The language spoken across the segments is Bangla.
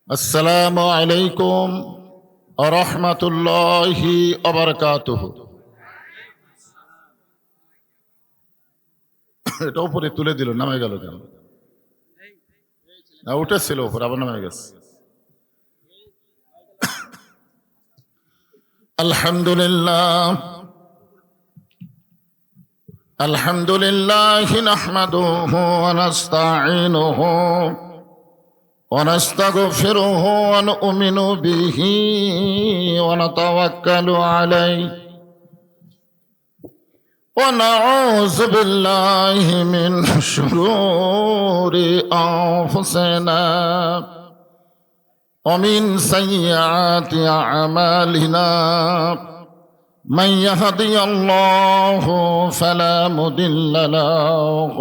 আসসালামু আলাইকুম ওয়া রাহমাতুল্লাহি ওয়া বারাকাতুহু। এটা উপরে তুলে দিল, নামে গেল কেন? না, উঠেছিল উপরে, আবার নামে গেছে। আলহামদুলিল্লাহ আলহামদুলিল্লাহ নাহমাদুহু ওয়া নাস্তাঈনুহু ওয়া নাস্তাগফিরুহু ওয়া নু'মিনু বিহি ওয়া নাতাওয়াক্কালু আলাইহি ওয়া নাউযু বিল্লাহি মিন শুরুরি আনফুসিনা ওয়া মিন সাইয়্যাতি আ'মালিনা। من يهدي الله فلا مضل له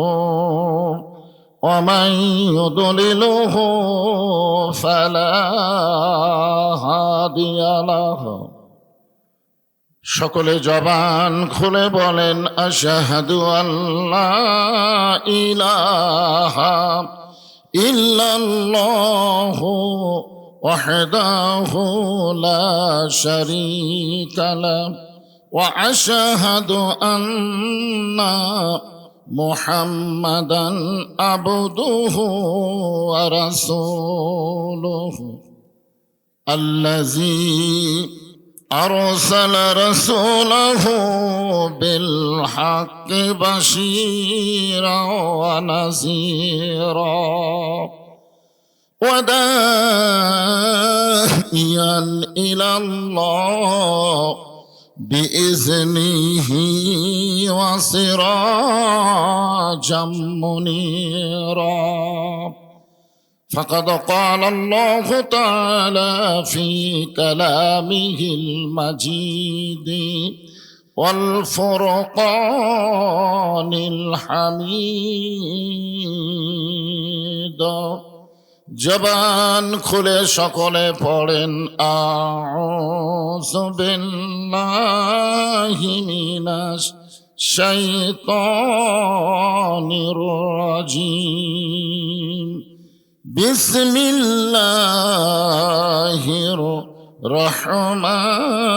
ومن يضلله فلا هادي له। সকলে জবান খুলে বলেন আশহাদু আল্লা ইলাহা ইল্লাল্লাহু ওয়াহদাহু লা শারীকা লাহু وأشهد أن محمدا عبده ورسوله الذي أرسل رسوله بالحق بشيرا ونذيرا وداعيا إلى الله بإذنه وسراجا منيرا. فقد قال الله تعالى في كلامه المجيد والفرقان الحميد। জবান খুলে সকলে পড়েন আউযু বিল্লাহি মিনাশ শাইতানির রাজীম। বিসমিল্লাহির রহমানির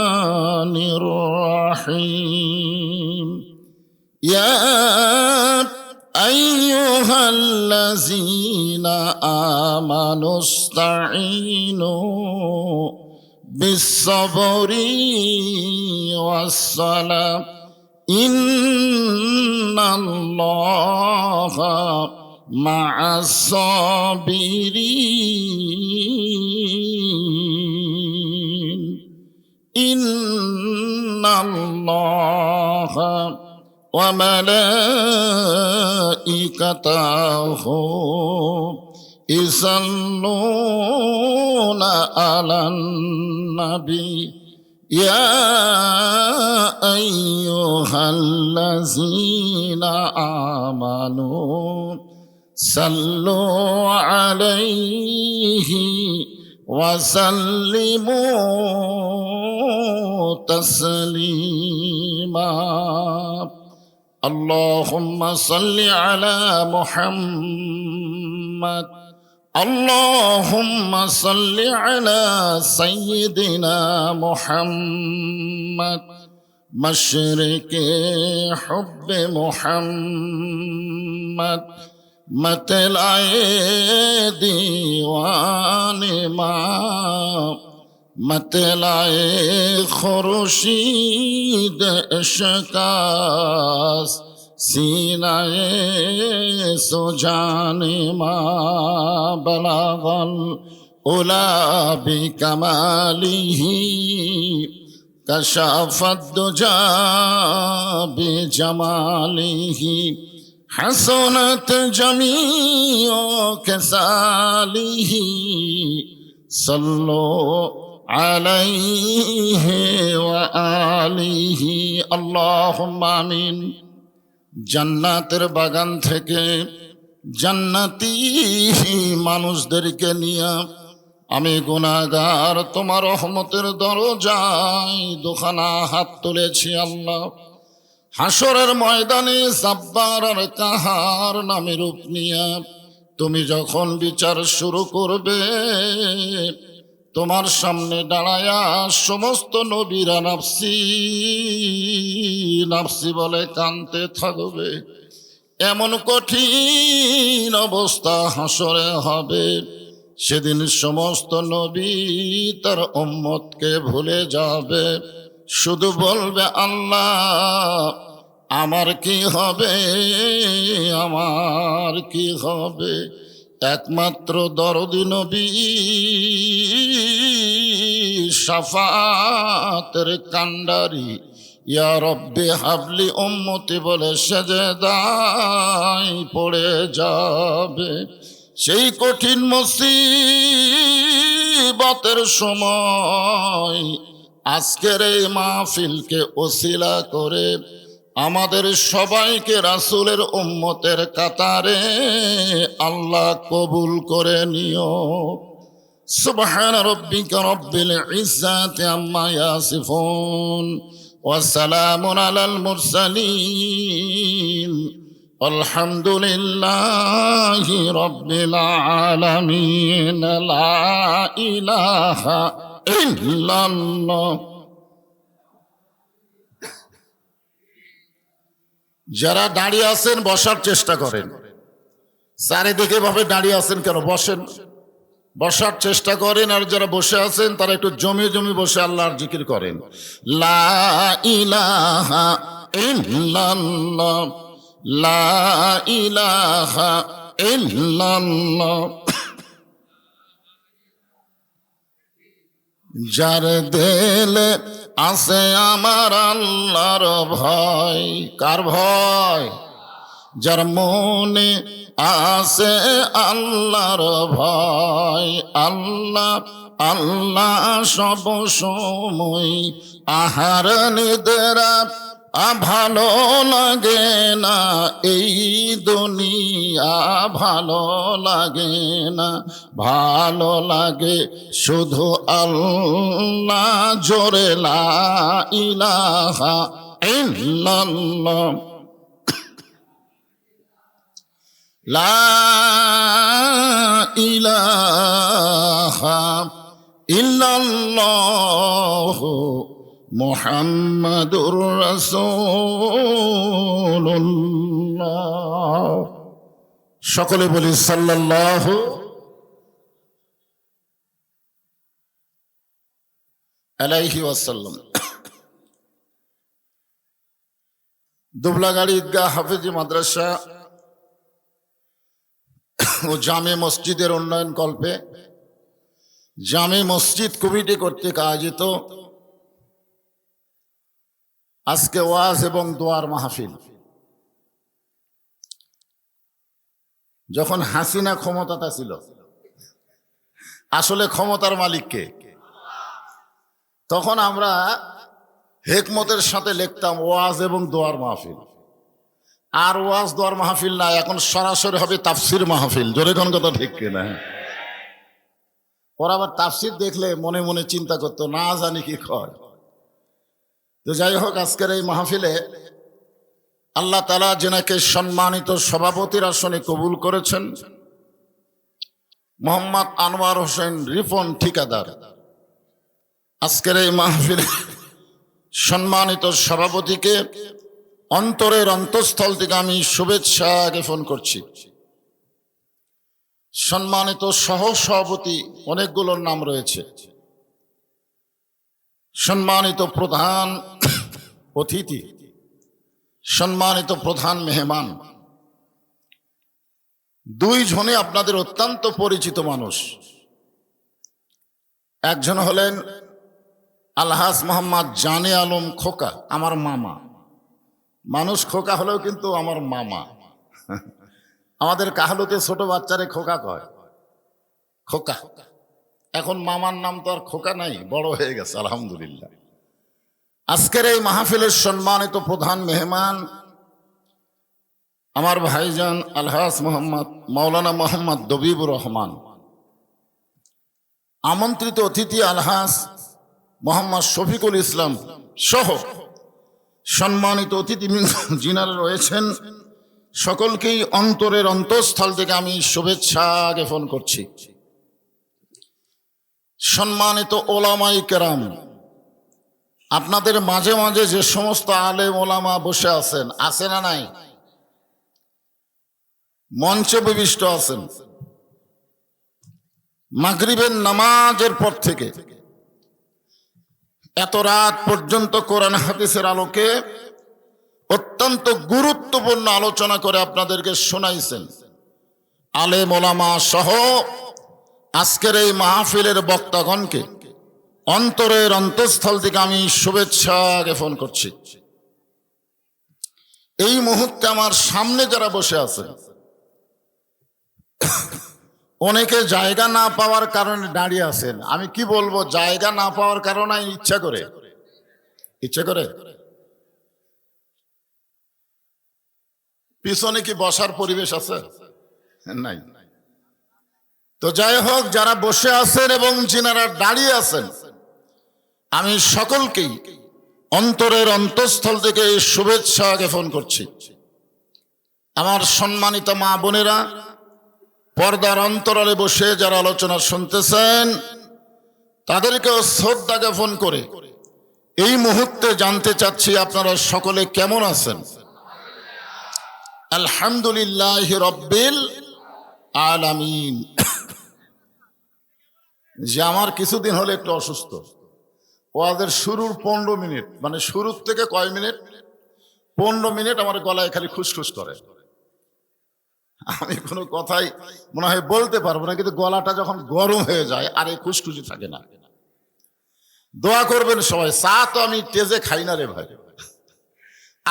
রহিম। ইয়া أيها الذين آمنوا استعينوا بالصبر والصلاة إن الله مع الصابرين إن الله وملائكته يصلون على النبي يا أيها الذين آمنوا صلوا عليه وسلموا تسليما. اللهم صل على محمد اللهم صل على سيدنا محمد مشرق حب محمد مطلع دیوان ما مطلع خورشید اشکاس سینہ سجان ما بلغ العلا بکمالہ کشف الدجى بجمالہ حسنت جميع خصاله صلوا عليه وآله اللهم آمين। জান্নাতের বাগান থেকে জান্নাতি মানুষদেরকে নিয়ে আমি গুনাহগার তোমার রহমতের দরজায় দুখানা হাত তুলেছি। আল্লাহ হাসরের ময়দানে জাব্বার আর কাহার নামে রূপ নিয়া তুমি যখন বিচার শুরু করবে, তোমার সামনে দাঁড়ায়া সমস্ত নবীরা নাফসি নাফসি বলে কাঁদতে থাকবে। এমন কঠিন অবস্থা হাসরে হবে, সেদিন সমস্ত নবী তার উম্মতকে ভুলে যাবে, শুধু বলবে আল্লাহ আমার কি হবে, আমার কি হবে। একমাত্র দরদি নবী শাফাতের কান্ডারি ইয়া রব্বে হাবলি উম্মতি বলে সেজদায় পড়ে যাবে। সেই কঠিন মুসিবতের সময় আজকের এই মাহফিলকে ওসিলা করে আমাদের সবাইকে রাসূলের উম্মতের কাতারে আল্লাহ কবুল করে নিও। সুবহান রাব্বিকা রাব্বিল ইজ্জাতি আম্মা ইয়াসিফুন ওয়া সালামুন আলাল মুরসালিন আলহামদুলিল্লাহি রাব্বিল আলামিন। লা ইলাহা ইল্লাল্লাহ। যারা দাঁড়িয়ে আছেন বসার চেষ্টা করেন, চারিদিকে ভাবে দাঁড়িয়ে আছেন কেন, বসেন, বসার চেষ্টা করেন। আর যারা বসে আছেন তারা একটু জমি জমি বসে আল্লাহর জিকির করেন। লা ইলাহা ইল্লাল্লাহ, লা ইলাহা ইল্লাল্লাহ। যার দিলে আছে আমার আল্লাহর ভয়, কার ভয়? যার মনে আছে আল্লাহর ভয়, আল্লাহ আল্লাহ সব সময়। আহার নিদ্রা ভালো লাগে না, এই দুনিয়া ভালো লাগে না, ভালো লাগে শুধু আল্লাহ। জোরে লা ইলাহা ইল্লাল্লাহ, লা ইলাহা ইল্লাল্লাহ মুহাম্মাদুর রাসূলুল্লাহ। সকলে বলি সাল্লাল্লাহু আলাইহি ওয়াসাল্লাম। দুবলাগাড়ি ঈদগাহ হাফেজি মাদ্রাসা ও জামে মসজিদের উন্নয়ন কল্পে জামে মসজিদ কমিটি কর্তৃক আয়োজিত আজকে ওয়াজ এবং দোয়ার মাহফিল। যখন হাসিনা ক্ষমতাটা ছিল, আসলে ক্ষমতার মালিক কে? তখন আমরা হেকমতের সাথে লিখতাম ওয়াজ এবং দোয়ার মাহফিল। আর ওয়াজ দোয়ার মাহফিল না, এখন সরাসরি হবে তাফসির মাহফিল। জোরে কোন কথা ঠিক কিনা? ওরা আবার তাফসির দেখলে মনে মনে চিন্তা করতো, না জানি কি হয়। তো যাই হোক, আজকের এই মাহফিলে আল্লাহ তাআলা যেনাকে সম্মানিত সভাপতির আসনে কবুল করেছেন, মোহাম্মদ আনোয়ার হোসেন রিপন ঠিকাদার, আজকের এই মাহফিলে সম্মানিত সভাপতিকে অন্তরের অন্তঃস্থল থেকে আমি শুভেচ্ছা জ্ঞাপন করছি। সম্মানিত সহ সভাপতি অনেকগুলোর নাম রয়েছে, সম্মানিত প্রধান অতিথি, সম্মানিত প্রধান মেহমান, দুইজনে আপনাদের অত্যন্ত পরিচিত মানুষ। একজন হলেন আলহাজ মোহাম্মদ জানে আলম খোকা, আমার মামা। মানুষ খোকা হলেও কিন্তু আমার মামা। আমাদের কাহালুতে ছোট বাচ্চারে খোকা কয়, খোকা। এখন মামার নাম তো আর খোকা নাই, বড় হয়ে গেছে আলহামদুলিল্লাহ। আজকের এই মাহফিলের সম্মানিত প্রধান মেহমান আমার ভাইজান আলহাজ মোহাম্মদ মাওলানা মোহাম্মদ দবিবুর রহমান। আমন্ত্রিত অতিথি আলহাজ মোহাম্মদ শফিকুল ইসলাম সহ সম্মানিত অতিথি যিনারা রয়েছেন সকলকেই অন্তরের অন্তঃস্থল থেকে আমি শুভেচ্ছা জ্ঞাপন করছি। সম্মানিত ওলামাই কেরাম, আপনাদের মাঝে মাঝে যে সমস্ত আলেম ওলামা বসে আছেন, আছে না নাই? মঞ্চে বিশিষ্ট আছেন। মাগরিবের নামাজের পর থেকে এত রাত পর্যন্ত কোরআন হাদিসের আলোকে অত্যন্ত গুরুত্বপূর্ণ আলোচনা করে আপনাদেরকে শোনাইছেন। আলেম ওলামা সহ আজকের এই মাহফিলের বক্তাগণকে অন্তরের অন্তঃস্থল থেকে আমি শুভেচ্ছা জ্ঞাপন করছি। এই মুহূর্তে আমার সামনে যারা বসে আছে, অনেকে জায়গা না পাওয়ার কারণে দাঁড়িয়ে আছেন। আমি কি বলবো, জায়গা না পাওয়ার কারণে ইচ্ছা করে পিছনে কি বসার পরিবেশ আছে? নাই। তো যাই হোক, যারা বসে আছেন এবং যিনারা দাঁড়িয়ে আছেন, আমি সকলকেই অন্তরের অন্তঃস্থল থেকে শুভেচ্ছা জ্ঞাপন করছি। আমার সম্মানিত মা বোনেরা, পর্দার অন্তরালে বসে যারা আলোচনা শুনতেছেন, তাদেরকেও শ্রদ্ধা জ্ঞাপন করে এই মুহূর্তে জানতে চাচ্ছি আপনারা সকলে কেমন আছেন? আলহামদুলিল্লাহ রব্বিল আলামিন। যে আমার কিছুদিন হলে একটু অসুস্থ, ওদের শুরুর 15 মিনিট, মানে শুরুর থেকে কয় মিনিট, 15 মিনিট আমার গলায় খালি খুসখুস করে। আমি কোনো কথাই মনে হয় বলতে পারবো না, কিন্তু গলাটা যখন গরম হয়ে যায় আর এই খুশখুশি থাকে না। দোয়া করবেন সবাই। চা তো আমি তেজে খাই না রে ভাই।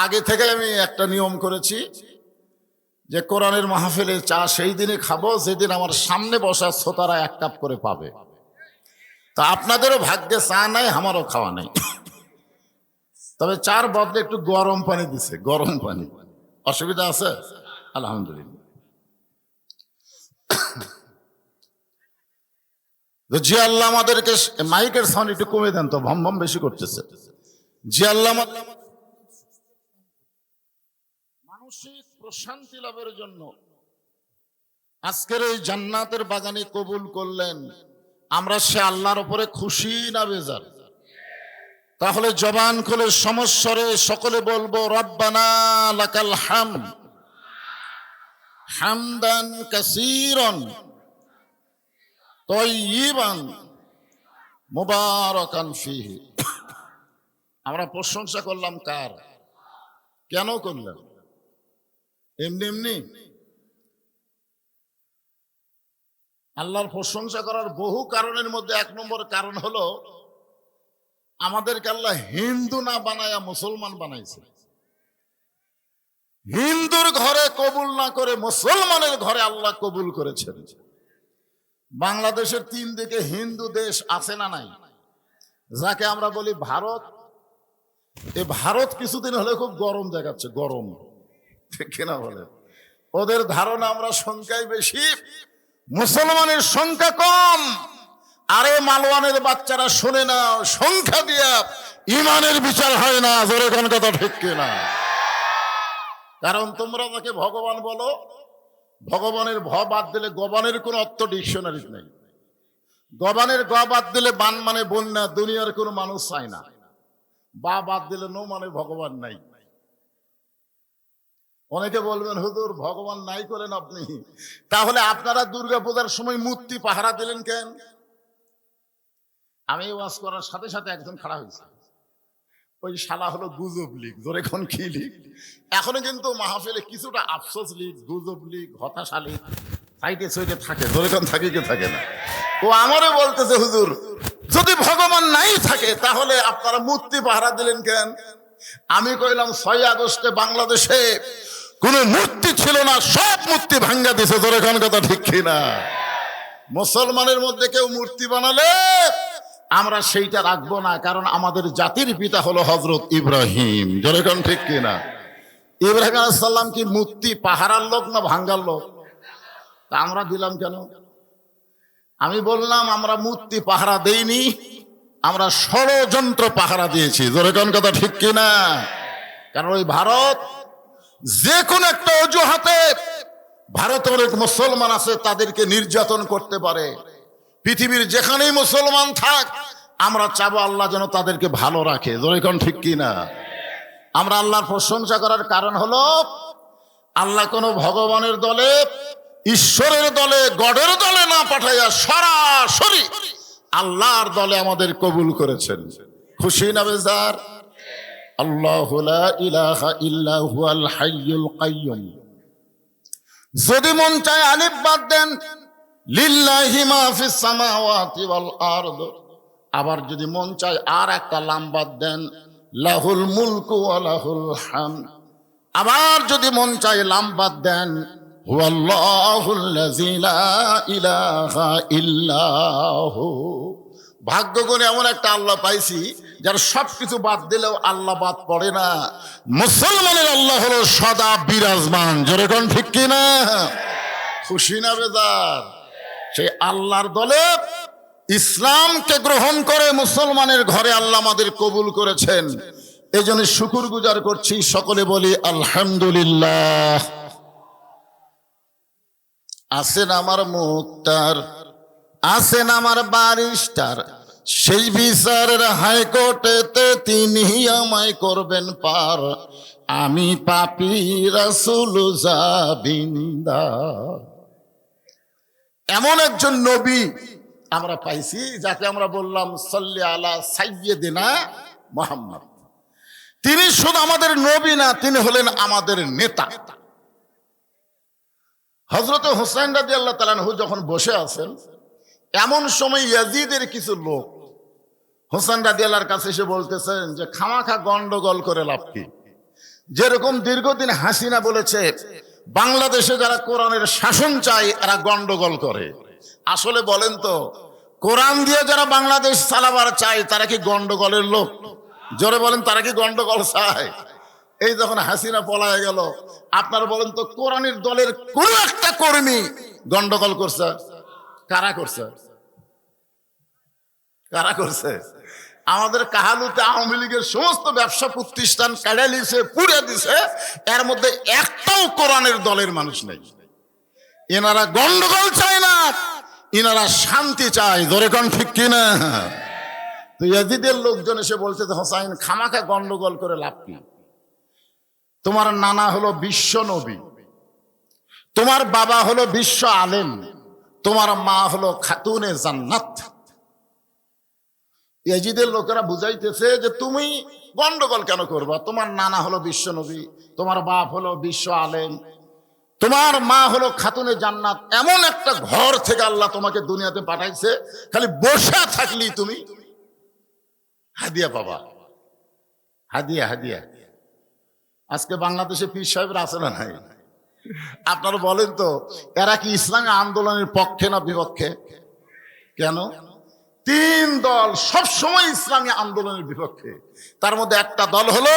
আগে থেকে আমি একটা নিয়ম করেছি যে কোরআনের মাহফিলে চা সেই দিনে খাবো যেদিন আমার সামনে বসা শ্রোতারা 1 কাপ করে পাবে। তা আপনাদেরও ভাগ্যে চা নাই, আমারও খাওয়া নাই। তবে চার বদলে একটু গরম পানি দিছে, গরম পানি। অসুবিধা আছে? আলহামদুলিল্লাহ। যে আল্লাহ আমাদেরকে, মাইকের সাউন্ড একটু কমে দেন তো, ভম ভম বেশি করতেছে। যে আল্লাহ মানসিক প্রশান্তি লাভের জন্য আজকের এই জান্নাতের বাগানে কবুল করলেন, আমরা সে আল্লাহর উপরে খুশি না বেজার? তাহলে জবান খুলে সমস্বরে সকলে বলবো, রব্বানা লাকাল হামদ হামদান কাসীরান তাইয়িবান মুবারাকান ফীহি। আমরা প্রশংসা করলাম কার? কেন করলাম? এমনি এমনি? আল্লাহর প্রশংসা করার বহু কারণের মধ্যে 1 নম্বর কারণ হলো আমাদেরকে আল্লাহ হিন্দু না বানায়া মুসলমান বানাইছে। হিন্দুর ঘরে কবুল না করে মুসলমানের ঘরে আল্লাহ কবুল করেছেন। বাংলাদেশের 3 দিকে হিন্দু দেশ আছে না নাই? যাকে আমরা বলি ভারত। এই ভারত কিছুদিন হলে খুব গরম দেখাচ্ছে, গরম, ঠিক কিনা বলে? ওদের ধারণা আমরা সংখ্যায় বেশি, মুসলমানের সংখ্যা কম। আরে মালওয়ানের বাচ্চারা শুনে না, সংখ্যা দিয়া ইমানের বিচার হয় না। জোরে কোন কথা ঠিক কিনা? কারণ তোমরা তাকে ভগবান বলো, ভগবানের ভ বাদ দিলে গবানের কোন অর্থ ডিকশনারি নেই। গবানের গ বাদ দিলে বান মানে বন্যা, দুনিয়ার কোনো মানুষ চায় না। বা বাদ দিলে নো মানে ভগবান নাই। অনেকে বলবেন হুজুর ভগবান নাই করেন আপনি, তাহলে আপনারা দুর্গাপূজার সময় মূর্তি পাহারা দিলেন কেন? আমি ওয়াজ করার সাথে সাথে একজন খাড়া হয়েছে, ওই শালা হলো গুজব লীগ। জোরে কোন কি লীগ? এখনো কিন্তু মাহফিলে কিছুটা আফসোস লীগ, গুজব লীগ, হতাশা লীগ সাইডে সাইডে থাকে। জোরে কোন থাকে কি থাকে না? ও আমারে বলতেছে হুজুর যদি ভগবান নাই থাকে তাহলে আপনারা মূর্তি পাহারা দিলেন কেন? আমি কইলাম 6 আগস্টে বাংলাদেশে কোন মূর্তি ছিল না, সব মূর্তি ভাঙ্গা দিছে। জোরে কোন কথা ঠিক কিনা? মুসলমানের মধ্যে কেউ মূর্তি বানালে আমরা সেইটা রাখবো না, কারণ আমাদের জাতির পিতা হলো হযরত ইব্রাহিম। জোরে কোন ঠিক কিনা? ইব্রাহিম আলাইহিস সালাম কি মূর্তি পাহারার লোক না ভাঙ্গার লোক? তা আমরা দিলাম কেন? আমি বললাম আমরা মূর্তি পাহারা দেইনি, আমরা ষড়যন্ত্র পাহারা দিয়েছি। জোরে কোন কথা ঠিক কিনা? কারণ ওই ভারত যে কোনো একটা অজুহাতে ভারতের অনেক মুসলমান আছে, তাদেরকে নির্যাতন করতে পারে। পৃথিবীর যেখানেই মুসলমান থাক, আমরা চাবো আল্লাহ যেন তাদেরকে ভালো রাখে। যেরকম ঠিক কিনা? আমরা আল্লাহর প্রশংসা করার কারণ হলো আল্লাহ কোনো ভগবানের দলে, ঈশ্বরের দলে, গডের দলে না পাঠাইয়া সরাসরি আল্লাহর দলে আমাদের কবুল করেছেন। খুশি না বেজার? আল্লাহু লা ইলাহা ইল্লা হুয়াল হাইয়ুল কাইয়ুম। যদি মন চায় আলিফ বাদ দেন, লিল্লাহি মা ফিস সামাওয়াতি ওয়াল আরদ। আবার যদি মন চায় আর একটা লাম বাদ দেন, লাহুল মুলকু ওয়া লাহুল হামদ। আবার যদি মন চায় লাম বাদ দেন, হুয়াল্লাহুল্লাযী লা ইলাহা ইল্লাহু। ভাগ্য করে এমন একটা আল্লাহ পাইছি যার সবকিছু বাদ দিলেও আল্লাহ বাদ পড়ে না। মুসলমানের আল্লাহ হলো সদা বিরাজমান। যেরকম ঠিক কিনা? খুশি না বেজার? সেই আল্লাহর দলে ইসলামকে গ্রহণ করে মুসলমানের ঘরে আল্লাহ আমাদের কবুল করেছেন। এই জন্য শুকর গুজার করছি। সকলে বলি আলহামদুলিল্লাহ। আছেন আমার মুক্তার, আছেন আমার ব্যারিস্টার, সেই বিচারের হাইকোর্টেতে তিনি আমায় করবেন পার। আমি পাপী রাসূল জাবিন্দার। এমন একজন নবী আমরা পাইছি যাকে আমরা বললাম সাল্লি আলা সাইয়্যিদিনা মুহাম্মদ। তিনি শুধু আমাদের নবী না, তিনি হলেন আমাদের নেতা। হযরত হুসাইন রাদিয়াল্লাহু তাআলা আনহু যখন বসে আছেন, এমন সময় ইয়াজিদের কিছু লোক হুসাইন রাদিয়াল্লাহর কাছে এসে বলতেছেন যে খামাখা গন্ডগোল করে লাভ কি? যেরকম দীর্ঘদিন হাসিনা বলেছে বাংলাদেশে যারা কোরআনের শাসন চায় এরা গন্ডগোল করে। আসলে বলেন তো, কোরআন দিয়ে যারা বাংলাদেশ চালাবার চায় তারা কি গন্ডগোলের লোক? জোরে বলেন, তারা কি গন্ডগোল চায়? এই যখন হাসিনা পলায় গেল, আপনারা বলেন তো কোরআনের দলের কোন একটা কর্মী গন্ডগোল করছে? কারা করছে? কারা করছে? আমাদের কাহালুতে আওয়ামী লীগের সমস্ত ব্যবসা প্রতিষ্ঠান কেড়ে নিছে, পুড়ে দিছে, এর মধ্যে একটাও কোরআনের দলের মানুষ নেই। এনারা গন্ডগোল চায় না, এনারা শান্তি চায়। ধরে কোন ঠিক কিনা? তো ইয়াজিদের লোকজন এসে বলছে হোসাইন খামাখা গন্ডগোল করে লাভ কি? তোমার নানা হলো বিশ্ব নবী, তোমার বাবা হলো বিশ্ব আলেম, তোমার মা হলো খাতুনে জান্নাত। ইয়াজিদের লোকেরা বুঝাইতেছে যে তুমি গন্ডগোল কেন করবা? তোমার নানা হলো বিশ্ব নবী, তোমার বাপ হলো বিশ্ব আলেম, তোমার মা হলো খাতুনে জান্নাত। এমন একটা ঘর থেকে আল্লাহ তোমাকে দুনিয়াতে পাঠাইছে, খালি বসে থাকলি তুমি হাদিয়া পাবা। হাদিয়া হাদিয়া। আজকে বাংলাদেশে পীর সাহেবরা আছে না নাই? আপনারা বলেন তো এরা কি ইসলামী আন্দোলনের পক্ষে না বিপক্ষে? কেন? তিন দল সব সময় ইসলামী আন্দোলনের বিপক্ষে। তার মধ্যে একটা দল হলো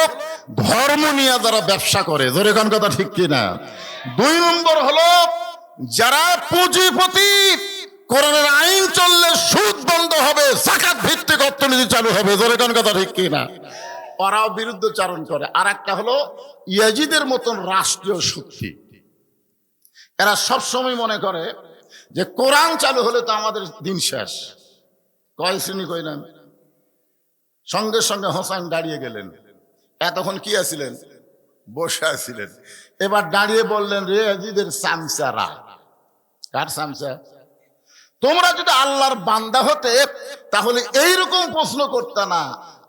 ধর্ম নিয়ে যারা ব্যবসা করে। ধরে কোন কথা ঠিক কিনা? দুই নম্বর হলো যারা পুঁজিপতি, কোরআনের আইন চললে সুদ বন্ধ হবে, যাকাত ভিত্তিক অর্থনীতি চালু হবে। ধরে কোন কথা ঠিক কিনা? ওরাও বিরুদ্ধচারণ করে। আর একটা হলো ইয়াজিদের মতন রাষ্ট্রীয় শক্তি। এরা সব সময় মনে করে যে কোরআন চালু হলে তো আমাদের দিন শেষ। কয় শ্রেণী কইলেন? সঙ্গে সঙ্গে হোসাইন দাঁড়িয়ে গেলেন। এতক্ষণ কি আছিলেন? বসে আছিলেন। এবার দাঁড়িয়ে বললেন, রে ইয়াজিদের সামসারা। কার সামসা? তোমরা যদি আল্লাহর বান্দা হতে তাহলে এইরকম প্রশ্ন করতে না,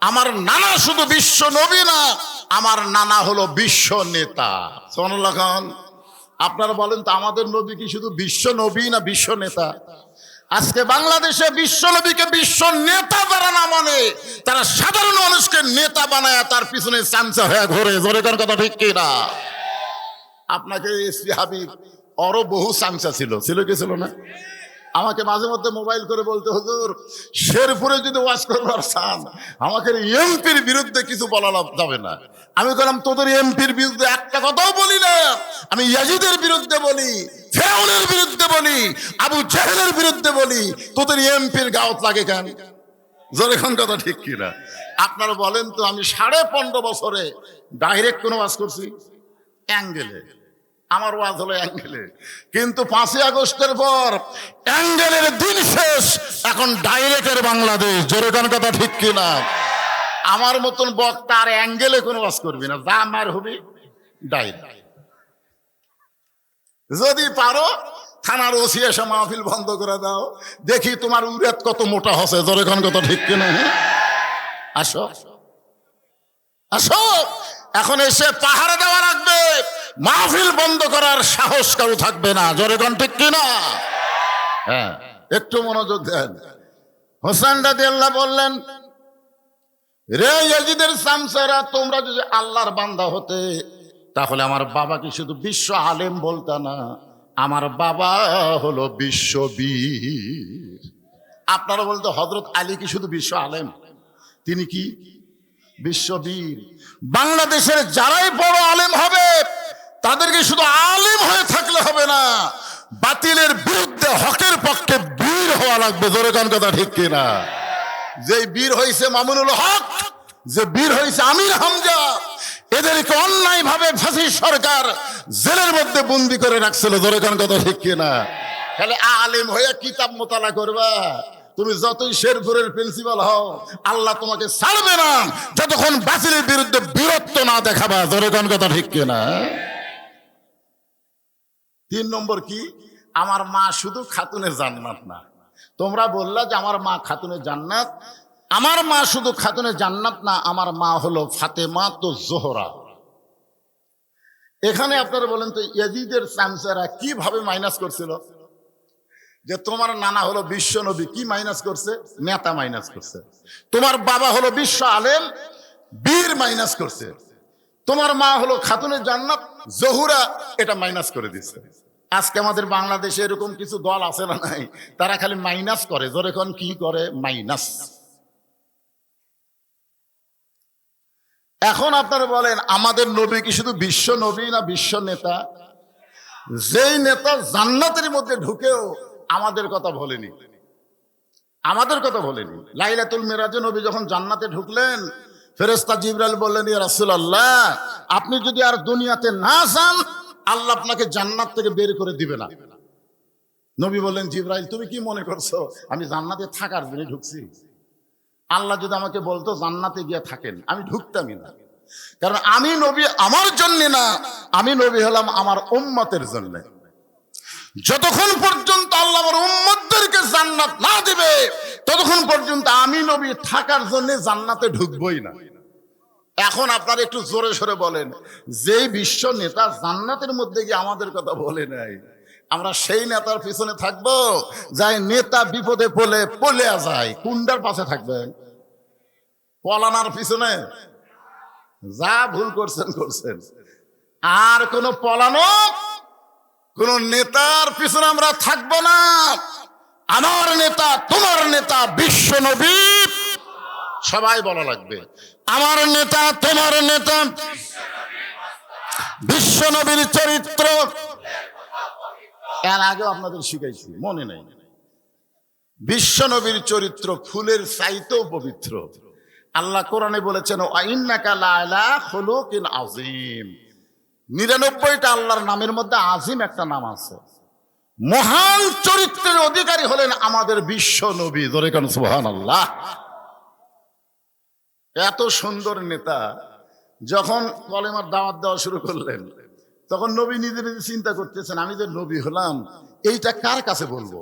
আমার নানা শুধু বিশ্ব নবী না, আমার নানা হলো বিশ্ব নেতা। সুবহানাল্লাহ খান। আপনারা বলেন তো আমাদের নবী কি শুধু বিশ্ব নবী না বিশ্ব নেতা? আজকে বাংলাদেশে বিশ্ব নবীকে বিশ্ব নেতা যারা না মানে, তারা সাধারণ মানুষকে নেতা বানায় তার পিছনে চামচা হয়ে ঘোরে। জোরে কোন কথা ঠিক কিনা? আপনাকে এসপি হাবিব আরো বহু চামচা ছিল, ছিল কি ছিল না? আমাকে মাঝে মধ্যে মোবাইল করে বলতে, হুজুর শেরপুরে যদি ওয়াজ করবার চান আমাকে এমপির বিরুদ্ধে কিছু বলা যাবে না। আমি বললাম তোদের এমপির বিরুদ্ধে একটা কথাও বলি না, আমি ইয়াজিদের বিরুদ্ধে বলি, ফেরাউনের বিরুদ্ধে বলি, আবু জেহেলের বিরুদ্ধে বলি, তোদের এমপির গাওত লাগে কেন? জোরে কোন কথা ঠিক কিনা? আপনারা বলেন তো, আমি 15.5 বছরে ডাইরেক্ট কোনো ওয়াজ করছি? অ্যাঙ্গেলে। আমার ওয়াজ হলো অ্যাঙ্গেলে, কিন্তু 5ই আগস্টের পর অ্যাঙ্গেলের দিন শেষ, এখন ডাইরেক্টের বাংলাদেশ। জোরে কোন কথা ঠিক কিনা? আমার মতন বক্তা আর অ্যাঙ্গেলে কোনো ওয়াজ করবি না, যা মার হবে ডাইরেক্ট। যদি পারো থানার ওসি এসে মাহফিল বন্ধ করে দাও, দেখি তোমার উরেত কত মোটা হচ্ছে। জোরে কোন কথা ঠিক কিনা? আসো আসো, এখন এসে পাহাড়ে দেওয়া রাখবে, মাহফিল বন্ধ করার সাহস কারো থাকবে না। জোরে কোন ঠিক কিনা? হ্যাঁ, একটু মনোযোগ দেন। হোসেন রাদিয়াল্লাহু বললেন, রে ইয়াজিদের শামসেরা, তোমরা যদি আল্লাহর বান্দা হতে তাহলে আমার বাবা কি শুধু বিশ্ব আলেম বলতা না, আমার বাবা হলো বিশ্ববীর। আপনারা বলতে হযরত আলী কি শুধু বিশ্ব আলেম? তিনি কি বিশ্ববীর? বাংলাদেশের যারাই বড় আলেম হবে তাদেরকে শুধু আলেম হয়ে থাকলে হবে না, বাতিলের বিরুদ্ধে হকের পক্ষে বীর হওয়া লাগবে। জোরে কোন কথা ঠিক কিনা? যে বীর হয়েছে মামুনুল হক, যে বীর হয়েছে আমির হামজা, এদেরকে অন্যায় ভাবে ফাঁসির সরকার জেলের মধ্যে বন্দি করে রাখছিল। জোরে কোন কথা ঠিক কিনা? তাহলে আলেম হয়ে কিতাব মোতালা করবা? তুমি যতই শেরপুরের প্রিন্সিপাল হও, আল্লাহ তোমাকে ছাড়বে না যতক্ষণ বাতিলের বিরুদ্ধে বীরত্ব না দেখাবা। জোরে কোন কথা ঠিক কিনা? 3 নম্বর কি? আমার মা শুধু খাতুনে জান্নাত না। তোমরা বললা যে আমার মা খাতুনে জান্নাত। আমার মা শুধু খাতুনে জান্নাত না, আমার মা হলো ফাতেমা তো জোহরা। এখানে আপনারা বলেন তো, ইয়াজিদের শামসেরা কিভাবে মাইনাস করছিল যে তোমার নানা হলো বিশ্ব নবী? কি মাইনাস করছে? নেতা মাইনাস করছে। তোমার বাবা হলো বিশ্ব আলেম, বীর মাইনাস করছে। তোমার মা হলো খাতুনে জান্নাত, জহুরা, এটা মাইনাস করে দিচ্ছে। আজকে আমাদের বাংলাদেশে এরকম কিছু দল আছে না নাই, তারা খালি মাইনাস করে। জোরে কোন কি করে? মাইনাস। এখন আপনারা বলেন, আমাদের নবী কি শুধু বিশ্ব নবী না বিশ্ব নেতা? যেই নেতা জান্নাতের মধ্যে ঢুকেও আমাদের কথা বলেনি, আমাদের কথা বলেনি। লাইলাতুল মিরাজে নবী যখন জান্নাতে ঢুকলেন, ফেরেশতা জিবরাইল বললেন, ইয়া রাসূলুল্লাহ, আপনি যদি আর দুনিয়াতে না যান, আল্লাহ আপনাকে জান্নাত থেকে বের করে দিবে না। নবী বললেন, জিবরাইল তুমি কি মনে করছো আমি জান্নাতে থাকার জন্য ঢুকছি? আল্লাহ যদি আমাকে বলতো জান্নাতে গিয়ে থাকেন, আমি ঢুকতামই না। কারণ আমি নবী আমার জন্য না, আমি নবী হলাম আমার উম্মতের জন্য। যতক্ষণ পর্যন্ত আল্লাহ আমার উম্মতদেরকে জান্নাত না দিবে, ততক্ষণ পর্যন্ত আমি নবী থাকার জন্য জান্নাতে ঢুকবই না। এখন আপনারা একটু জোরে সরে বলেন, যেই বিশ্ব নেতা জান্নাতের মধ্যে গিয়ে আমাদের কথা বলে নাই, আমরা সেই নেতার পিছনে থাকবো? যাই নেতা বিপদে পড়লে যায়, কুন্ডার পাশে থাকবেন? পলানার পিছনে? যা ভুল করছেন করছেন। আর কোন পলানো, কোন নেতার পিছনে আমরা থাকবো না। আমার নেতা, তোমার নেতা বিশ্ব নবী। সবাই বলা লাগবে, আমার নেতা, তোমার নেতা বিশ্ব নবীর চরিত্র। এর আগেও আপনাদের শিখাইছি, মনে নেই? বিশ্ব নবীর চরিত্র ফুলের চাইতেও পবিত্র। আল্লাহ কোরআনে বলেছেন, ওয়াইন্নাকা লাআলা খুলুকিন আযীম। 99টা আল্লাহর নামের মধ্যে আজিম একটা নাম আছে। মহান চরিত্রের অধিকারী হলেন আমাদের বিশ্ব নবী। জোরে কোন সুবহানাল্লাহ। এত সুন্দর নেতা যখন কলেমার দাওয়াত দেওয়া শুরু করলেন, তখন নবী নিজে নিজে চিন্তা করতেছেন, আমি যে নবী হলাম এইটা কার কাছে বলবো?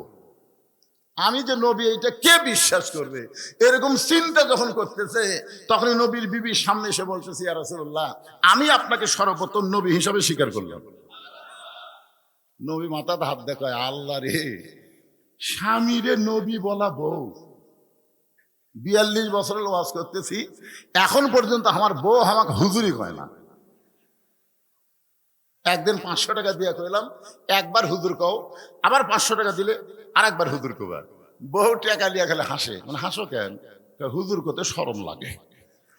আমি যে নবী এইটা কে বিশ্বাস করবে? এরকম চিন্তা যখন করতেছে, তখনই নবীর বিবির সামনে এসে বলতেছে, ইয়া রাসূলুল্লাহ, আমি আপনাকে সর্বপ্রথম নবী হিসাবে স্বীকার করলাম। নবী মাথাতে হাত দেখায়, আল্লাহ রে, স্বামীরে নবী বলা বউ। 42 বছরের ওয়াজ করতেছি, এখন পর্যন্ত আমার বউ আমাকে হুজুরি কয় না। একদিন 500 টাকা দিয়ে কইলাম, একবার হুজুর কও, আবার 500 টাকা দিলে আর একবার হুজুর কবা। বউ টাকা লিয়া খেলে হাসে, মানে হাসো কেন? হুজুর করতে শরম লাগে।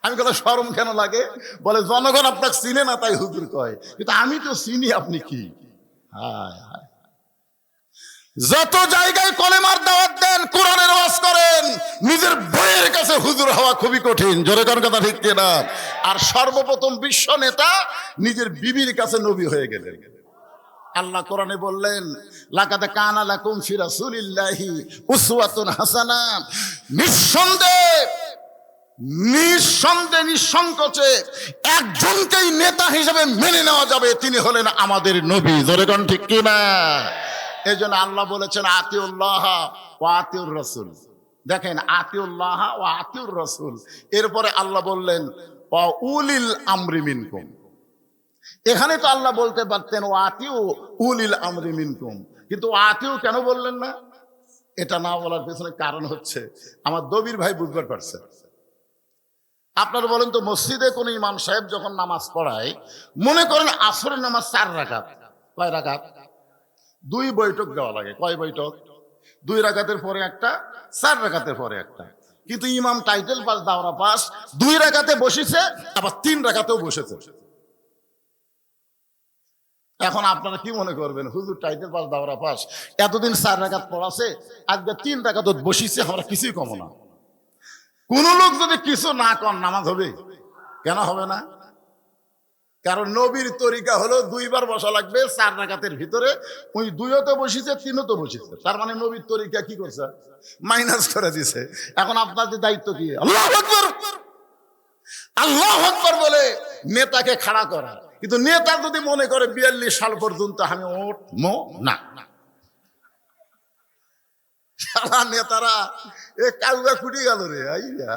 আমি বলে, শরম কেন লাগে? বলে, জনগণ আপনাকে চিনে না তাই হুজুর কয়, কিন্তু আমি তো চিনি, আপনি কি? হায় হায়। যত জায়গায় কলেমার দাওয়াত দেন, কোরআনের ওয়াজ করেন, নিজের বইয়ের কাছে হুজুর হওয়া খুবই কঠিন। জোরে কোন কথা ঠিক কিনা? আর সর্বপ্রথম বিশ্ব নেতা নিজের বিবির কাছে নবী হয়ে গেলেন। আল্লাহ কোরআনে বললেন, লাকাদ কানা লাকুম ফি রাসূলিল্লাহি উসওয়াতুন হাসানা। নিঃসন্দেহে নিঃসংকোচে একজনকেই নেতা হিসেবে মেনে নেওয়া যাবে, তিনি হলেন আমাদের নবী। জোরে কোন ঠিক কিনা? এই জন্য আল্লাহ বলেছেন আতিউল্লাহ ওয়া আতিউর রাসূল। দেখেন, আতিউল্লাহ ওয়া আতিউর রাসূল, এরপরে আল্লাহ বললেন ওয়া উলিল আমরি মিনকুম। এখানে তো আল্লাহ বলতে পারতেন ওয়া আতিউ উলিল আমরি মিনকুম, কিন্তু আতিউ কেন বললেন না? এটা না বলার পেছনে কারণ হচ্ছে আমার দবির ভাই বুঝবার পারছে। আপনারা বলেন তো, মসজিদে কোন ইমাম সাহেব যখন নামাজ পড়ায়, মনে করেন আসরের নামাজ 4 রাকাত, কয় রাকাত? 2 বৈঠক দেওয়া লাগে। কয় বৈঠক? 2 রাকাতের পরে একটা, 4 রাকাতের পরে একটা। কিন্তু ইমাম টাইটেল পাস, দাওরা পাস, 2 রাকাতে বসেছে, আবার 3 রাকাতেও বসেছে। এখন আপনারা কি মনে করবেন, হুজুর টাইটেল পাস, দাওরা পাস, এতদিন 4 রাকাত পড়াছে, আজকে 3 রাকাত বসিছে, আমরা কিছুই কম না। কোন লোক যদি কিছু না কর, নামাজ হবে? কেন হবে না? কারণ নবীর তরিকা হলো 2 বার বসা লাগবে 4 রাকাতের ভিতরে। ওই 2ও তো বসিছে, 3ও তো বসিছে, তার মানে নবীর তরিকা কি করছে? মাইনাস করে দিছে। এখন আপনাদের দায়িত্ব কি? আল্লাহু আকবার, আল্লাহু আকবার বলে নেতাকে খাড়া করা। কিন্তু নেতা যদি মনে করে 42 সাল পর্যন্ত আমি উঠবো না, সারা নেতারা এ কাউয়া কুটি গেল রে, আইয়া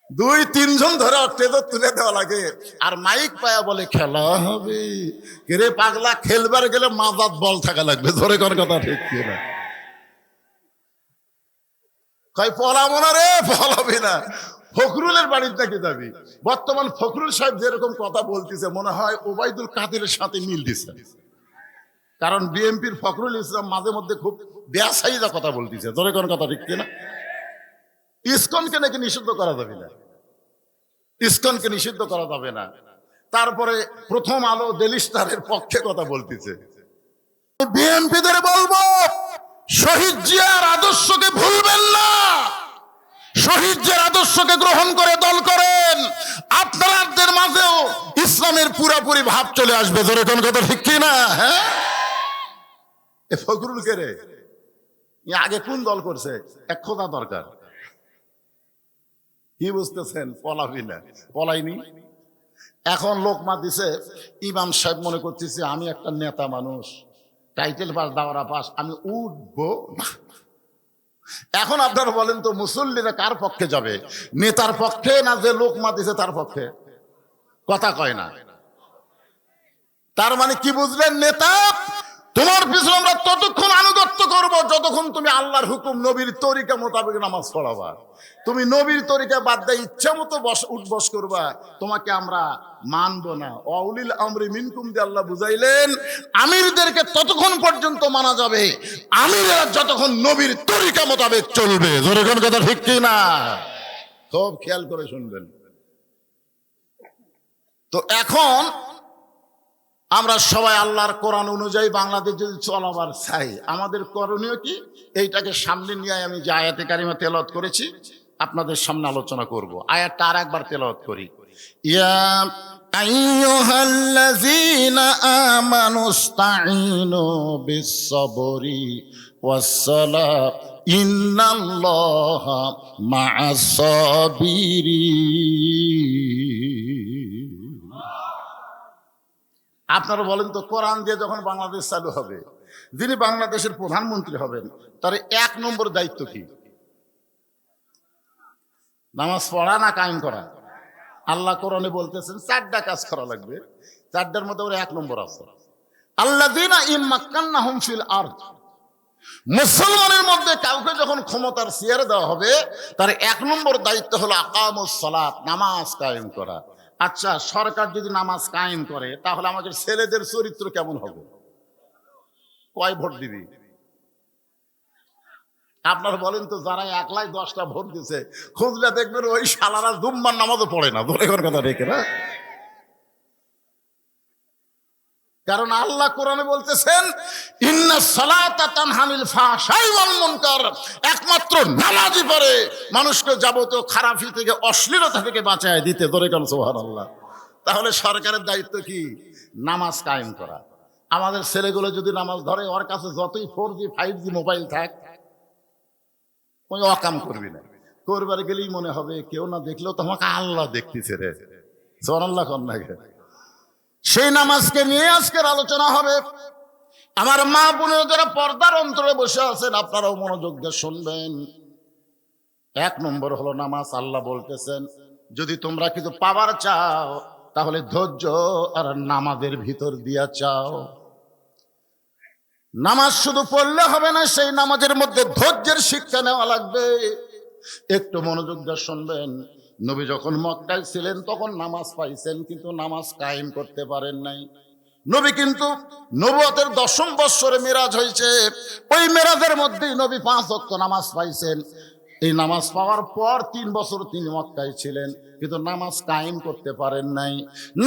2-3 জন ধরে অক্টেজর তুলে দেওয়া লাগে, আর মাইক পায়া বলে খেলা হবে। রে পাগলা, খেলবার গেলে মাজাত বল থাকা লাগবে। ধরে কোন কথা ঠিক কিনা? কয় পলাবো না রে, পলাবি না। ফখরুলের বাড়ির নাকি যাবি? বর্তমান ফখরুল সাহেব যেরকম কথা বলতেছে, মনে হয় ওবায়দুল কাদেরের সাথে মিল দিছে। কারণ বিএনপির ফখরুল ইসলাম মাঝে মধ্যে খুব বেয়াসাইজা কথা বলতেছে। ধরে কোন কথা ঠিক কিনা? ইসকনকে নাকি নিষিদ্ধ করা যাবে না, ইসকনকে নিষিদ্ধ করা যাবে না। তারপরে প্রথম আলো ডেইলি স্টারের পক্ষে কথা বলতেছে। বিএনপিদের বলবো, শহীদ জিয়ার আদর্শকে ভুলবেন না, শহীদ জিয়ার আদর্শকে গ্রহণ করে দল করেন, আপনাদের মাঝেও ইসলামের পুরাপুরি ভাব চলে আসবে। ধরে কোন কথা ঠিক কিনা? হ্যাঁ, এ ফখরুল কে রে? আগে কোন দল করছে? এক খোদা দরকার। কি বুঝতেছেন? পলাবি না, পলাইনি। এখন লোকমা দিছে, ইমাম সাহেব মনে করতেছে আমি একটা নেতা মানুষ, টাইটেল পাস, দাওরা পাস, আমি উঠবো না। এখন আপনারা বলেন তো, মুসল্লিরা কার পক্ষে যাবে? নেতার পক্ষে না যে লোকমা দিছে তার পক্ষে? কথা কয় না। তার মানে কি বুঝলেন? নেতা, তোমার পিছনে আমরা ততক্ষণ আনুগত্য করব যতক্ষণ তুমি আল্লাহর হুকুম, নবীর তরিকা মোতাবেক নামাজ পড়াবা। তুমি নবীর তরিকা বাদ দিয়ে ইচ্ছা মতো উঠবস করবা, তোমাকে আমরা মানবো না। অউলিল আমরি মিনকুম দিয়ে আল্লাহ বুঝাইলেন, আমিরদেরকে ততক্ষণ পর্যন্ত মানা যাবে আমিররা যতক্ষণ নবীর তরিকা মোতাবেক চলবে। জোরেখন কথা ঠিক কি না? খুব খেয়াল করে শুনবেন। তো এখন আমরা সবাই আল্লাহর কোরআন অনুযায়ী বাংলাদেশ যদি চলাবার চাই, আমাদের করণীয় কি? এইটাকে সামনে নিয়ে আমি যে আয়াতে কারিমা তেলাওয়াত করেছি আপনাদের সামনে আলোচনা করব। আয়াতটা আর একবার তেলাওয়াত করি। ইয়া আইয়ুহাল্লাযীনা আমানুস্তাঈনু বিস-সাবরি ওয়াস-সালাহ ইন্নাল্লাহা মা'আস-সাবিরিন। আপনারা বলেন তো, কোরআন দিয়ে যখন বাংলাদেশ চালু হবে, যিনি বাংলাদেশের প্রধানমন্ত্রী হবেন, তার 1 নম্বর দায়িত্ব কি? নামাজ পড়া না কায়েম করা? আল্লাহ কোরআনে বলতেছেন 4টা কাজ করা লাগবে। 4টার মধ্যে ওর 1 নম্বর আছে, আল্লাযীনা ইম্মাক্কান্নাহুম ফিল আরদ। মুসলমানের মধ্যে কাউকে যখন ক্ষমতার চেয়ারে দেওয়া হবে, তার 1 নম্বর দায়িত্ব হলো আকামুস সালাত, নামাজ কায়েম করা। আচ্ছা, সরকার যদি নামাজ কায়েম করে, তাহলে আমাদের ছেলেদের চরিত্র কেমন হবে? কয় ভোট দিবি? আপনারা বলেন তো, যারা একলাই 10টা ভোট দিছে, খুঁজলে দেখবেন ওই শালারা জুম্মার নামাজও পড়ে না। ধরে কথা রেখে না। কারণ আল্লাহ কোরআনে বলতেছেন ইন্নাস সালাতা তানহানিল ফাহশাই ওয়াল মুনকার, একমাত্র নামাজই পারে মানুষকে যাবতীয় খারাপি থেকে, অশ্লীলতা থেকে বাঁচায় দিতে। ধরে কেন সুবহানাল্লাহ। তাহলে সরকারের দায়িত্ব কি? নামাজ কায়েম করা। আমাদের ছেলেগুলো যদি নামাজ ধরে, ওর কাছে যতই 4G 5G মোবাইল থাক, ওই অকাম করবি না। করবার গেলেই মনে হবে কেউ না দেখলেও তোমাকে আল্লাহ দেখতেছে রে। সুবহানাল্লাহ কোন না? সেই নামাজকে নিয়ে আজকের আলোচনা হবে। আমার মা বোনের যারা পর্দার অন্তরে বসে আছেন, আপনারাও মনোযোগ দিয়ে শুনবেন। 1 নম্বর হলো নামাজ। আল্লাহ বলতেছেন যদি তোমরা কিছু পাবার চাও তাহলে ধৈর্য আর নামাজের ভিতর দিয়া চাও। নামাজ শুধু পড়লে হবে না, সেই নামাজের মধ্যে ধৈর্যের শিক্ষা নেওয়া লাগবে। একটু মনোযোগ দিয়ে শুনবেন। নবী যখন মক্কায় ছিলেন তখন নামাজ পাইছেন, কিন্তু নামাজ কায়েম করতে পারেন নাই। নবী কিন্তু নবুয়তের 10ম বৎসরে মেরাজ হয়েছে। ওই মেরাজের মধ্যেই নবী 5 ওয়াক্ত নামাজ পাইছেন। এই নামাজ পাওয়ার পর 3 বছর তিনি মক্কায় ছিলেন, কিন্তু নামাজ কায়েম করতে পারেন নাই।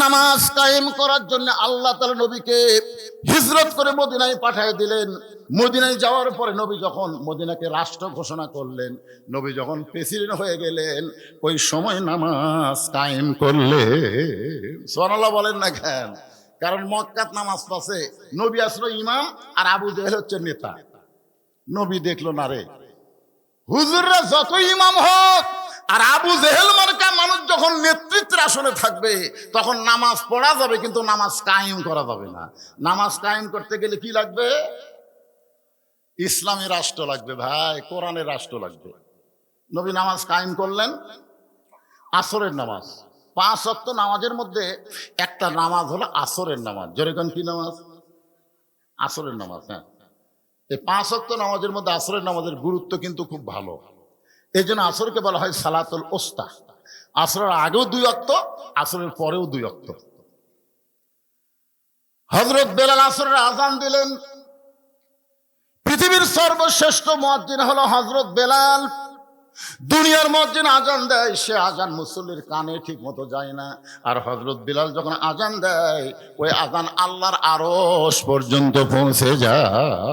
নামাজ কায়েম করার জন্য আল্লাহ তাআলা নবীকে হিজরত করে মদিনায় পাঠিয়ে দিলেন। মদিনায় যাওয়ার পরে নবী যখন মদিনাকে রাষ্ট্র ঘোষণা করলেন, নবী যখন প্রেসিডেন্ট হয়ে গেলেন, ওই সময় নামাজ কায়েম করলেন। সুবহানাল্লাহ বলেন না কেন? কারণ মক্কাত নামাজ পাশে নবী আসলো ইমাম, আর আবু জেহেল হচ্ছে নেতা। নবী দেখলো না রে, হুজুররা যত ইমাম হোক আর আবু জেহেল মার্কা মানুষ যখন নেতৃত্বের আসনে থাকবে তখন নামাজ পড়া যাবে, কিন্তু নামাজ কায়েম করা যাবে না। নামাজ কায়েম করতে গেলে কি লাগবে? ইসলামী রাষ্ট্র লাগবে ভাই, কোরআনের রাষ্ট্র লাগবে। নবী নামাজ কায়েম করলেন। আসরের নামাজ, 5 ওয়াক্ত নামাজের মধ্যে একটা নামাজ হলো আসরের নামাজ। যেরকম কি নামাজ? আসরের নামাজ। হ্যাঁ, এই 5 ওয়াক্ত নামাজের মধ্যে আসরের নামাজের গুরুত্ব কিন্তু খুব ভালো। এই জন্য আসরকে বলা হয় সালাতুল ওস্তা। আসরের আগেও 2 ওয়াক্ত, আসরের পরেও 2 ওয়াক্ত। হযরত বেলাল আসরের আযান দিলেন। পৃথিবীর সর্বশ্রেষ্ঠ মুয়াজ্জিন হলো হযরত বেলাল। দুনিয়ার মুয়াজ্জিন আজান দেয়, সে আজান মুসল্লির কানে ঠিক মতো যায় না। আর হযরত বেলাল যখন আজান দেয়, ওই আজান আল্লাহর আরশ পর্যন্ত পৌঁছে যায়।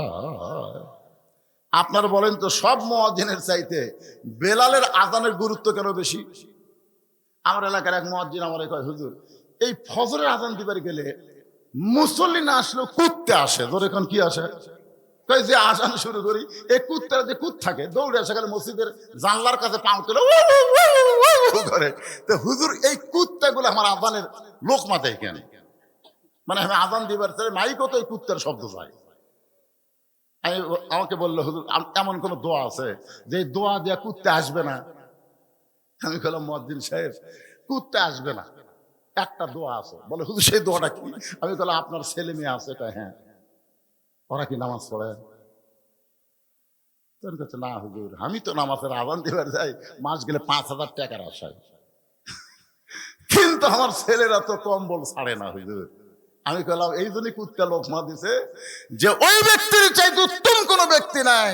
আপনারা বলেন তো, সব মুয়াজ্জিনের চাইতে বেলালের আজানের গুরুত্ব কেন বেশি? আমার এলাকার এক মুয়াজ্জিন আমারে কয়, হুজুর এই ফজরের আজান দিবার গেলে মুসল্লি না আসলেও কুত্তে আসে। ধরে এখন কি আসে? যে আজান শুরু করি, এই কুত্তারা যে কুত থাকে দৌড়ে আসে, খালি মসজিদের জানলার কাছে পাও তুলে করে। তো হুজুর এই কুত্তাগুলো আমার আজানের লোকমা দেয় কেন? মানে আমি আজান দিবার মাইকও তো এই কুত্তার শব্দ যায়। আমাকে বললো, হুজুর এমন কোন দোয়া আছে যে দোয়া দিয়া কুত্তে আসবে না? আমি বললাম, মুয়াজ্জিন সাহেব কুত্তে আসবে না, একটা দোয়া আছে। বলে, হুজুর সেই দোয়াটা কি? আমি বললাম, আপনার ছেলে মেয়ে আছে? এটা হ্যাঁ। ওরা কি নামাজ পড়ে? না হুজুর, আমি তো নামাজের আজান দিবার যাই, মাস গেলে 5,000 টাকার আশায়, কিন্তু আমার ছেলেরা তো কম্বল ছাড়ে না হুজুর। আমি বললাম, এই জন্যই কুত্তা লোকমা দিছে যে ওই ব্যক্তির চাইতে উত্তম কোন ব্যক্তি নাই।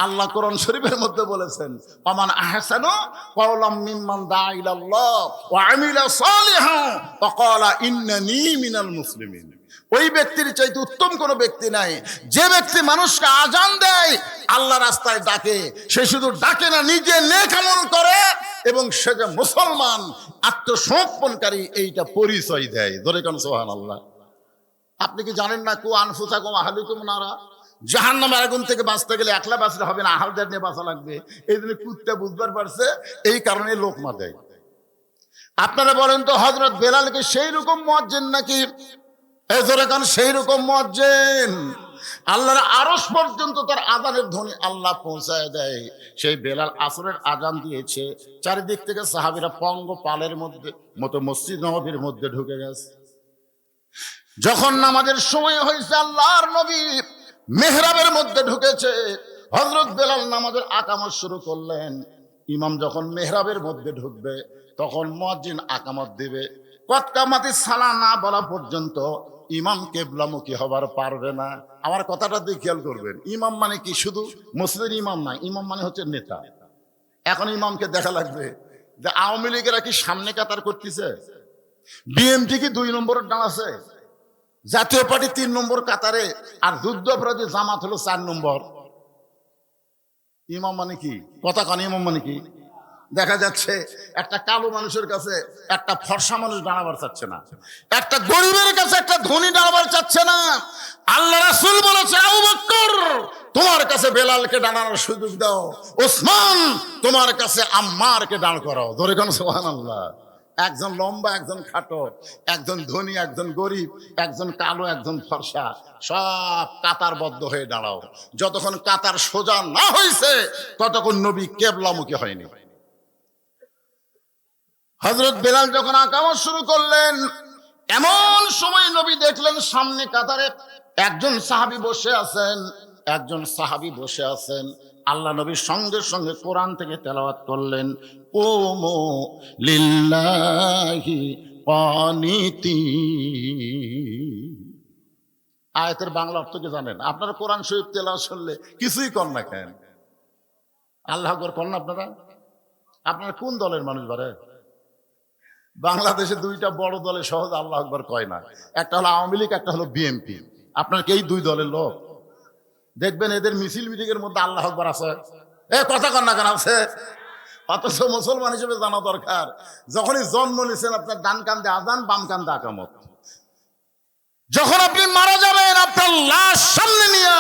আল্লাহ কোরআন শরীফের মধ্যে বলেছেন, ওমান আহসানু কাওলাম মিম্মান দা ইলাল্লাহ ওয়া আমিলা সালিহান ওয়া ক্বালা ইন্নানী মিনাল মুসলিমিন। ওই ব্যক্তির চাইতে উত্তম কোন ব্যক্তি নাই যে ব্যক্তি মানুষকে আজান দেয়, আল্লাহ রাস্তায় ডাকে। সে শুধু ডাকে না, নিজে নেক আমল করে এবং সে যে মুসলমান আত্মসমর্পণকারী এইটা পরিচয় দেয়। ধরে কেন সুবহানাল্লাহ। আপনি কি জানেন না, কু আনফুসাকুম আহলিকুম নারা, জাহান্নামের আগুন থেকে বাঁচতে গেলে একলা বাঁচলে হবে না, আহলদের নিয়ে বাঁচা লাগবে। এই জন্য কুত্তা বুঝবার পারছে, এই কারণে লোকমা দেয়। আপনারা বলেন তো, হযরত বেলালকে সেই রকম মুয়াজ্জিন নাকি? সেই রকম মুয়াজ্জিন। আল্লাহর আরশ পর্যন্ত তার আযানের ধ্বনি আল্লাহ পৌঁছায় দেয়। সেই বেলাল আসরের আজান দিয়েছে, চারিদিক থেকে সাহাবীরা পঙ্গপালের মতো মসজিদ নববীর মধ্যে ঢুকে গেছে। যখন নামাজের সময় হয়েছে, আল্লাহর নবী মেহরাবের মধ্যে ঢুকেছে। হযরত বেলাল নামাজের আকামত শুরু করলেন। ইমাম যখন মেহরাবের মধ্যে ঢুকবে তখন মুয়াজ্জিন আকামত দিবে। কতকামাতি সালা না বলা পর্যন্ত ইমাম কেবলামুখী হবার পারবে না। আমার কথাটা দিয়ে খেয়াল করবেন, ইমাম মানে কি শুধু মসজিদের ইমাম না, ইমাম মানে হচ্ছে নেতা। এখন ইমামকে দেখা লাগবে যে আওয়ামী লীগেরা কি সামনে কাতার করতেছে, বিএমপি কি 2 নম্বরের দাঁড়াছে, জাতীয় পার্টি 3 নম্বর কাতারে, আর যুদ্ধাপরাধী জামাত হলো 4 নম্বর। ইমাম মানে কি? কথা কান, ইমাম মানে কি? দেখা যাচ্ছে একটা কালো মানুষের কাছে একটা ফর্সা মানুষ দাঁড়াবার চাচ্ছে না, একটা গরিবের কাছে একটা ধনী দাঁড়াবার চাচ্ছে না। আল্লাহ রাসূল বলেছে, আবু বকর তোমার কাছে বেলালকে দাঁড়ানোর সুযোগ দাও, ওসমান তোমার কাছে আম্মারকে দাঁড় করাও। ধরে কোন সুবহানাল্লাহ। একজন লম্বা, একজন খাটো, একজন ধনী, একজন গরিব, একজন কালো, একজন ফর্সা, সব কাতারবদ্ধ হয়ে দাঁড়াও। যতক্ষণ কাতার সোজা না হয়েছে ততক্ষণ নবী কেবলামুখী হয়নি। হযরত বেলাল যখন আকামত শুরু করলেন, এমন সময় নবী দেখলেন সামনে কাতারে একজন সাহাবী বসে আছেন, একজন সাহাবী বসে আছেন। আল্লাহ নবী সঙ্গে সঙ্গে কোরআন থেকে তেলাওয়াত করলেন, কুমু লিল্লাহি কানিতিন। আয়াতের বাংলা অর্থ কি জানেন? আপনারা কোরআন শরীফ তেলাওয়াত শুনলে কিছুই কর না কেন? আল্লাহ আকবার কর না আপনারা? আপনারা কোন দলের মানুষ বারে? বাংলাদেশে 2টা বড় দলে সহজ আল্লাহ আকবার কয় না, একটা হলো আওয়ামী লীগ, একটা হলো বিএনপি। আপনার কি এই 2 দলের লোক? দেখবেন এদের মিছিল মিটিং এর মধ্যে আল্লাহ আকবার আছে, কথা কন না কেন আছে? অথচ মুসলমান হিসেবে জানা দরকার, যখনই জন্ম নিয়েছেন আপনার ডান কান্দে আজান, বাম কান্দে আকামত। যখন আপনি মারা যাবেন আপনার লাশ সামনে নিয়ে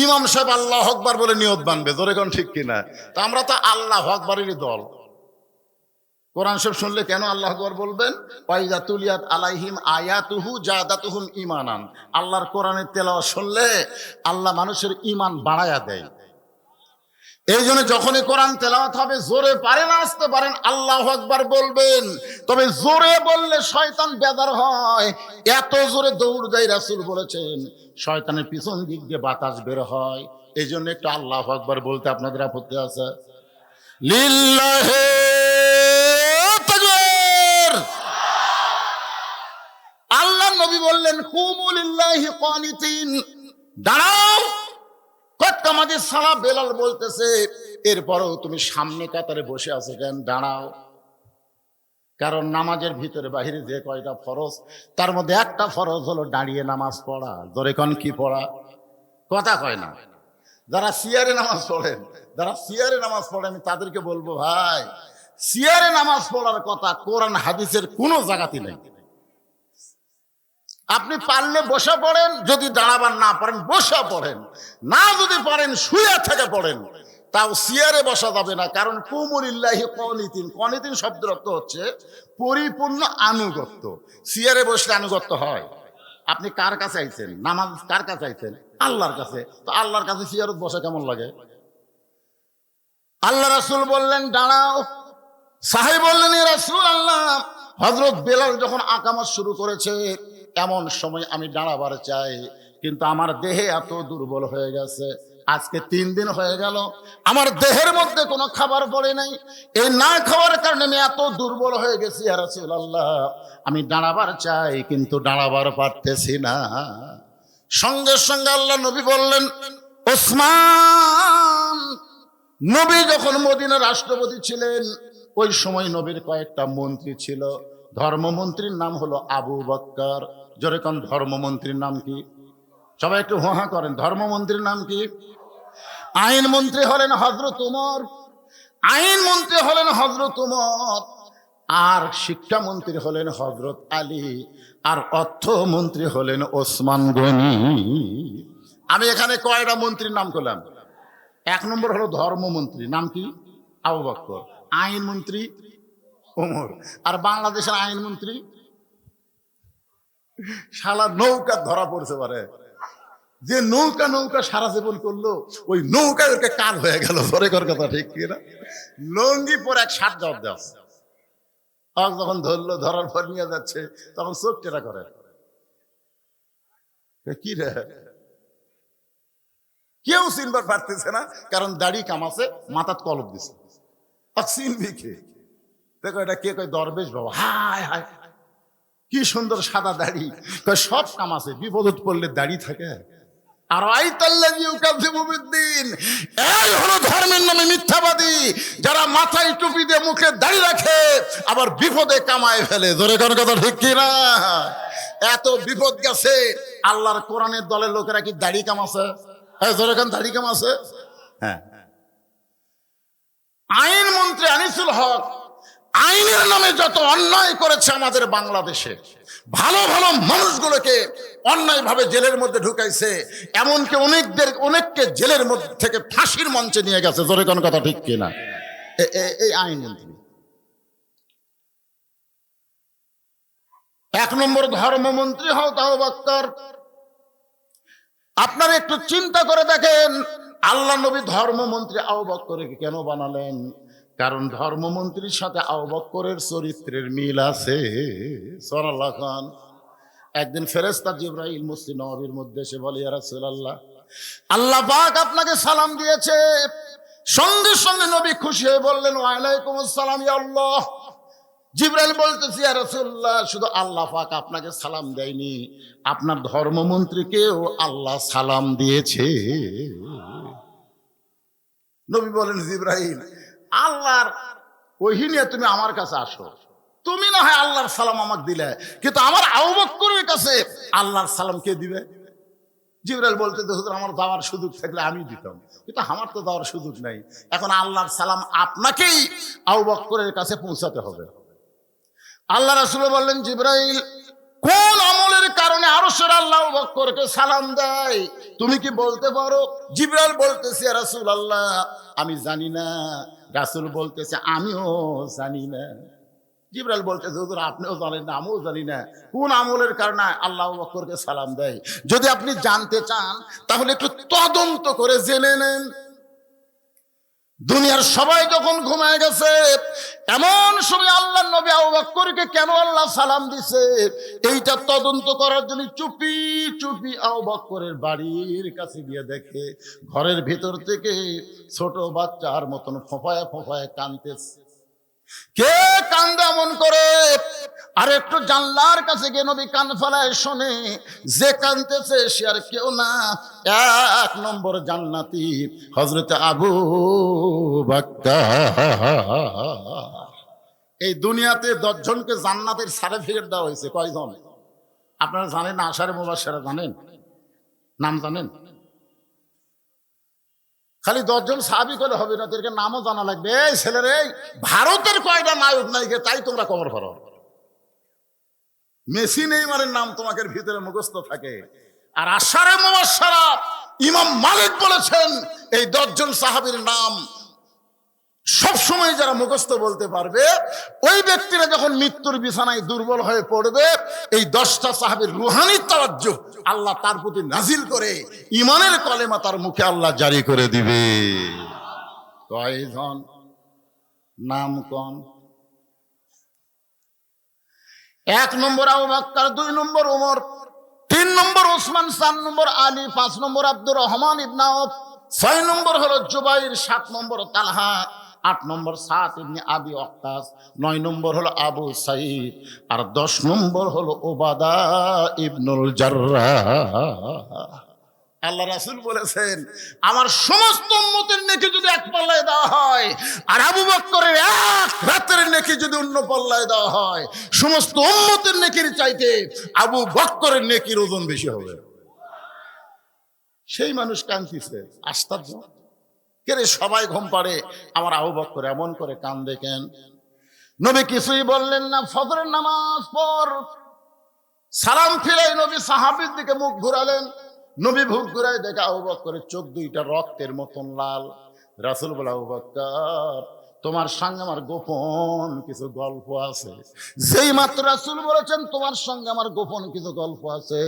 ইমাম সাহেব আল্লাহ আকবার বলে নিয়ত বানবে। জোরে কোন ঠিক কিনা? তা আমরা তো আল্লাহ আকবারেরই দল। কোরআন শরীফ শুনলে কেন আল্লাহু আকবার বলবেন? ওয়াইজা তুলিয়াত আলাইহিম আয়াতুহু জাদাতুহুম ঈমানান। আল্লাহর কোরআনের তেলাওয়াত শুনলে আল্লাহ মানুষের ঈমান বাড়ায়া দেয়। এই জন্য যখনই কোরআন তেলাওয়াত হবে, জোরে পারেন আসতে পারেন আল্লাহু আকবার বলবেন। তবে জোরে বললে শয়তান বেদার হয়, এত জোরে দৌড় দেয়। রাসূল বলেছেন শয়তানের পিছন দিক দিয়ে বাতাস বের হয়। এই জন্য একটু আল্লাহু আকবার বলতে আপনাদের আপত্তি আছে? লিল্লাহি আল্লাহ নবী বললেন কুমু লিল্লাহি কানিতিন, দাঁড়াও। কতকামাদের সালা বেলাল বলতেছে, এরপরও তুমি সামনে কাতারে বসে আছো কেন? দাঁড়াও। কারণ নামাজের ভিতরে বাহিরে যে কয়টা ফরজ, তার মধ্যে একটা ফরজ হলো দাঁড়িয়ে নামাজ পড়া। ধরে কোন কি পড়া? কথা কয় না। যারা সিয়ারে নামাজ পড়েন, যারা সিয়ারে নামাজ পড়েন, আমি তাদেরকে বলবো, ভাই সিয়ারে নামাজ পড়ার কথা কোরআন হাদিসের কোনো জায়গাতে নেই। আপনি পারলে বসে পড়েন, যদি দাঁড়াবার না পারেন বসে পড়েন, না যদি পারেন শুয়ে থেকে পড়েন, তাও সিয়ারে বসা যাবে না। কারণ কুমু লিল্লাহি কানিতিন, কানিতিন শব্দের অর্থ হচ্ছে পরিপূর্ণ আনুগত্য। সিয়ারে বসলে আনুগত্য হয়। আপনি কার কাছে আইছেন? নামাজ কার কাছে আইছেন? আল্লাহর কাছে। তো আল্লাহর কাছে সিয়ারত বসা কেমন লাগে? আল্লাহ রাসূল বললেন দাঁড়াও। সাহাবী বললেন, ইয়া রাসূলুল্লাহ, হযরত বেলাল যখন আকামত শুরু করেছে এমন সময় আমি দাঁড়াবার চাই, কিন্তু আমার দেহে এত দুর্বল হয়ে গেছে, আজকে 3 দিন হয়ে গেল আমার দেহের মধ্যে কোনো খাবার পড়ে নাই। এই না খাওয়ার কারণে আমি এত দুর্বল হয়ে গেছি। ইয়া রাসূলুল্লাহ, আমি দাঁড়াবার চাই কিন্তু দাঁড়াবার পারতেছি না। সঙ্গে সঙ্গে আল্লাহ নবী বললেন, ওসমান। নবী যখন মদিনার রাষ্ট্রপতি ছিলেন, ওই সময় নবীর কয়েকটা মন্ত্রী ছিল। ধর্মমন্ত্রীর নাম হলো আবু বকর। জোরে কোন ধর্মমন্ত্রীর নাম কি? সবাই একটু হোহা করেন। ধর্মমন্ত্রীর নাম কি? আইনমন্ত্রী হলেন হযরত উমর, আইনমন্ত্রী হলেন হযরত উমর, আর শিক্ষামন্ত্রী হলেন হযরত আলী, আর অর্থমন্ত্রী হলেন ওসমান গনি। আমি এখানে কয়টা মন্ত্রীর নাম করলাম? 1 নম্বর হলো ধর্মমন্ত্রী, নাম কি? আবু বকর। আইনমন্ত্রী ওমর। আর বাংলাদেশের আইনমন্ত্রী শালা নৌকা ধরা পড়ছে পারে, যে নৌকা নৌকা সারা জীবন করলো, ওই নৌকা ওকে কাল হয়ে গেল। ধরে কর কথা ঠিক কিনা? লঙ্গি পরে এক 60 জবাব দেওয়া। যখন ধরলো, ধরার পর নিয়ে যাচ্ছে, তখন চোখ টেরা করে, কি রে? কেউ চিনবার পারতেছে না, কারণ দাড়ি কামাছে, মাথাত কলপ দিছে। চিনবি কে? দেখো এটা কে? কয় দরবেশ বাবা। হায় হায়, কি সুন্দর সাদা দাড়ি। কয় সব কামাছে, বিপদত পড়লে দাড়ি থাকে। আর আইতাল্লাযী ইউকাযযিবু বিদ্দীন, এই হলো ধর্মের নামে মিথ্যাবাদী, যারা মাথায় টুপি দিয়ে মুখে দাড়ি রাখে আবার বিপদে কামায় ফেলে। জোরে কোন কথা ঠিক কি না? এত বিপদ গেছে, আল্লাহর কোরআনের দলের লোকেরা কি দাড়ি কামাছে? হ্যাঁ, জোরে কোন দাড়ি কামাছে? হ্যাঁ। আইন মন্ত্রী আনিসুল হক আইনের নামে যত অন্যায় করেছে আমাদের বাংলাদেশে, ভালো ভালো মানুষগুলোকে অন্যায় ভাবে জেলের মধ্যে ঢুকাইছে, এমনকি অনেককে জেলের মধ্যে থেকে ফাঁসির মঞ্চে নিয়ে গেছে। জোরে কোন কথা ঠিক কিনা? এই আইন মন্ত্রী। 1 নম্বর ধর্মমন্ত্রী হও আবু বকর। আপনারা একটু চিন্তা করে দেখেন, আল্লাহ নবী ধর্মমন্ত্রী আবু বকরকে কেন বানালেন? কারণ ধর্মমন্ত্রীর সাথে আবু বকরের চরিত্রের মিল আছে। সুবহানাল্লাহ খান। একদিন ফেরেশতা জিবরাইল মসজিদ নববীর মধ্যে এসে বলে, ইয়া রাসূলুল্লাহ, আল্লাহ পাক আপনাকে সালাম দিয়েছে। সঙ্গে সঙ্গে নবী খুশি হয়ে বললেন, ওয়া আলাইকুমুস সালাম ইয়া আল্লাহ। জিবরাইল বলতেছে, ইয়া রাসূলুল্লাহ, শুধু আল্লাহ পাক আপনাকে সালাম দেয়নি, আপনার ধর্মমন্ত্রীকেও আল্লাহ সালাম দিয়েছে। নবী বলেন, জিবরাইল, আল্লাহর ওহী নিয়ে তুমি আমার কাছে আসো, তুমি না হয় আল্লাহর সালাম আমাকে দিলে, কিন্তু আমার আবু বকরের কাছে আল্লাহর সালাম কে দিবে? জিবরাইল বলতে, হুজুর, আমার যাওয়ার সুযোগ থাকলে আমি দিতাম, কিন্তু আমার তো যাওয়ার সুযোগ নাই। এখন আল্লাহর সালাম আপনাকেই আবু বকরের কাছে পৌঁছাতে হবে। আল্লাহ রাসূল বললেন, জিবরাইল, কোন আমলের কারণে আরশের আল্লাহ আবু বকরকে সালাম দেয় তুমি কি বলতে পারো? জিবরাইল বলতেছে, ইয়া রাসূলুল্লাহ, আমি জানি না। রাসূল বলতেছে, আমিও জানি না। জিবরাইল বলতেছে, হুজুর, আপনিও জানেন না, আমিও জানি না কোন আমলের কারণে আল্লাহ আবু বকরকে সালাম দেয়। যদি আপনি জানতে চান তাহলে একটু তদন্ত করে জেনে নেন। দুনিয়ার সবাই যখন ঘুমায় গেছে, এমন সময় আল্লাহ নবী আবু বকরকে কেন আল্লাহ সালাম দিছে, এইটা তদন্ত করার জন্য চুপি চুপি আবু বকরের বাড়ির কাছে গিয়ে দেখে ঘরের ভেতর থেকে ছোট বাচ্চার মতন ফোঁফায় ফোঁফায় কাঁদতেছে। কে কান্দে এমন করে? আর একটু জানলার কাছে গিয়ে নবী কান ফেলায় শোনে, যে কাঁদতেছে সে আর কেউ না, 1 নম্বর জান্নাতি হযরত আবু বকর। এই দুনিয়াতে 10 জনকে জান্নাতের সার্টিফিকেট দেওয়া হয়েছে। কয়জন আপনারা জানেন না? আশারে মুবাশশারা জানেন? নাম জানেন? খালি 10 জন সাহাবী করলে হবে না, তোদেরকে নামও জানা লাগবে। এই ছেলেরে, ভারতের কয়টা নায়ক নায়িকা তাই তোমরা কবর করো। মেসি নেইমারের নাম তোমাদের ভিতরে মুখস্থ থাকে। আর আশারে মুবাশশারা ইমাম মালিক বলেছেন, এই 10 জন সাহাবীর নাম সবসময় যারা মুখস্থ বলতে পারবে, ওই ব্যক্তিরা যখন মৃত্যুর বিছানায় দুর্বল হয়ে পড়বে, এই 10টা সাহাবীর রুহানি তাওয়াজ্জুহ আল্লাহ তার প্রতি নাজিল করে ঈমানের কলেমা তার মুখে আল্লাহ জারি করে দিবে। কয়জন? নাম কোন? 1 নম্বর আবু বকর, 2 নম্বর ওমর, 3 নম্বর ওসমান, 4 নম্বর আলী, 5 নম্বর আব্দুর রহমান ইবনে আওফ, 6 নম্বর হলো জুবাইর, 7 নম্বর তালহা, 8 নম্বর সাদ ইবনে আবি ওয়াক্কাস, 9 নম্বর হলো আবু সাঈদ, আর 10 নম্বর হলো উবাদা ইবনুল জাররাহ। আল্লাহ রাসূল বলেছেন, আমার সমস্ত উম্মতের নেকি যদি এক পাল্লায় দেওয়া হয়, আর আবু বকরের 1 রাতের নেকি যদি অন্য পাল্লায় দেওয়া হয়, সমস্ত উম্মতের নেকির চাইতে আবু বকরের নেকির ওজন বেশি হবে। সেই মানুষ কাঁদতেছে। আশ্চর্য! কে রে, সবাই ঘুম পাড়ে, আমার আবু বকর এমন করে কান্দে কেন? নবী কিছুই বললেন না। ফজরের নামাজ পর সালাম ফিরাই নবী সাহাবীর দিকে মুখ ঘুরালেন। নবী মুখ ঘুরাই দেখে আবু বকরের চোখ 2টা রক্তের মতন লাল। রাসূল বলে, আবু বকর, তোমার সঙ্গে আমার গোপন কিছু গল্প আছে। যেই মাত্র রাসূল বলেছেন তোমার সঙ্গে আমার গোপন কিছু গল্প আছে,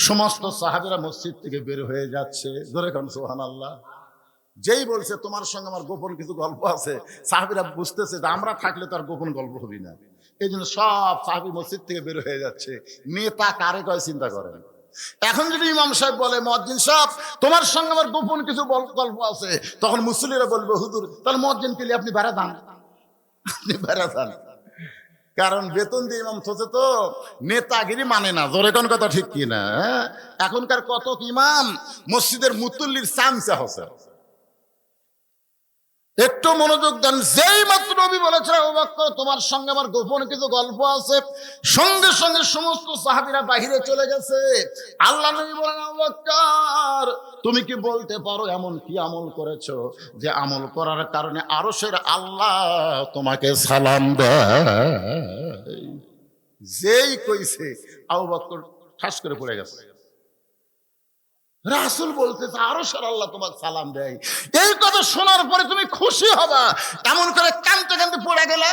সমস্ত সাহাবীরা মসজিদ থেকে বের হয়ে যাচ্ছে। জোরে কোন সুবহানাল্লাহ। যেই বলছে তোমার সঙ্গে আমার গোপন কিছু গল্প আছে, সাহাবীরা বুঝতেছে যে আমরা থাকলে তো আর গোপন গল্প হবে না। এই জন্য সব সাহাবী মসজিদ থেকে বের হয়ে যাচ্ছে। নেতা কারে কয় চিন্তা করেন। এখন যদি ইমাম সাহেব বলে, মুয়াজ্জিন সাহেব তোমার সঙ্গে আমার গোপন কিছু গল্প আছে, তখন মুসল্লিরা বলবে, হুজুর তাহলে মুয়াজ্জিন কে লিয়ে আপনি বেড়া যান, আপনি বেড়া যান। কারণ বেতন দিয়ে ইমাম থতে তো নেতাগিরি মানে না, জোরে কোন কথা ঠিক কিনা? এখনকার কত ইমাম মসজিদের মুতুল্লির চামচা হচ্ছে। একটু মনোযোগ দেন। যেই মাত্র নবী বলেছেন আবু বকর তোমার সঙ্গে আমার গোপন কিছু গল্প আছে, সঙ্গে সঙ্গে সমস্ত সাহাবীরা বাহিরে চলে গেছে। আল্লাহ নবী বলেন আবু বকর তুমি কি বলতে পারো এমন কি আমল করেছো যে আমল করার কারণে আরশের আল্লাহ তোমাকে সালাম দেয়? যেই কইছে আবু বকর ঠাস করে পড়ে গেছে। রাসূল বলতেছে আরশের আল্লাহ তোমাকে সালাম দেয়। এই কথা শোনার পরে তুমি খুশি হবা, এমন করে কাঁদতে কাঁদতে পড়ে গেলে।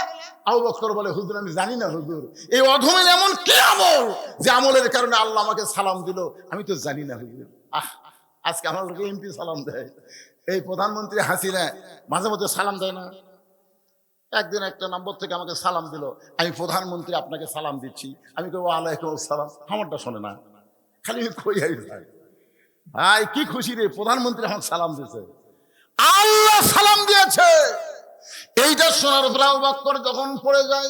আবু বকর বলে হুজুর আমি জানি না হুজুর, এই অধমের এমন কি আমল যে আমলের কারণে আল্লাহ আমাকে সালাম দিল, আমি তো জানি না হুজুর। আজকে আমার এমপি সালাম দেয়, এই প্রধানমন্ত্রী হাসিনা মাঝে মধ্যে সালাম দেয় না? একদিন একটা নম্বর থেকে আমাকে সালাম দিল, আমি প্রধানমন্ত্রী আপনাকে সালাম দিচ্ছি। আমি কই ওয়ালাইকুম আসসালাম, আমারটা শোনে না, খালি কই আই ভাই ভাই কি খুশি রে, প্রধানমন্ত্রী আমাকে সালাম দিয়েছে, আল্লাহ সালাম দিয়েছে। এইটা শোনার পর আবু বকর যখন পড়ে যায়,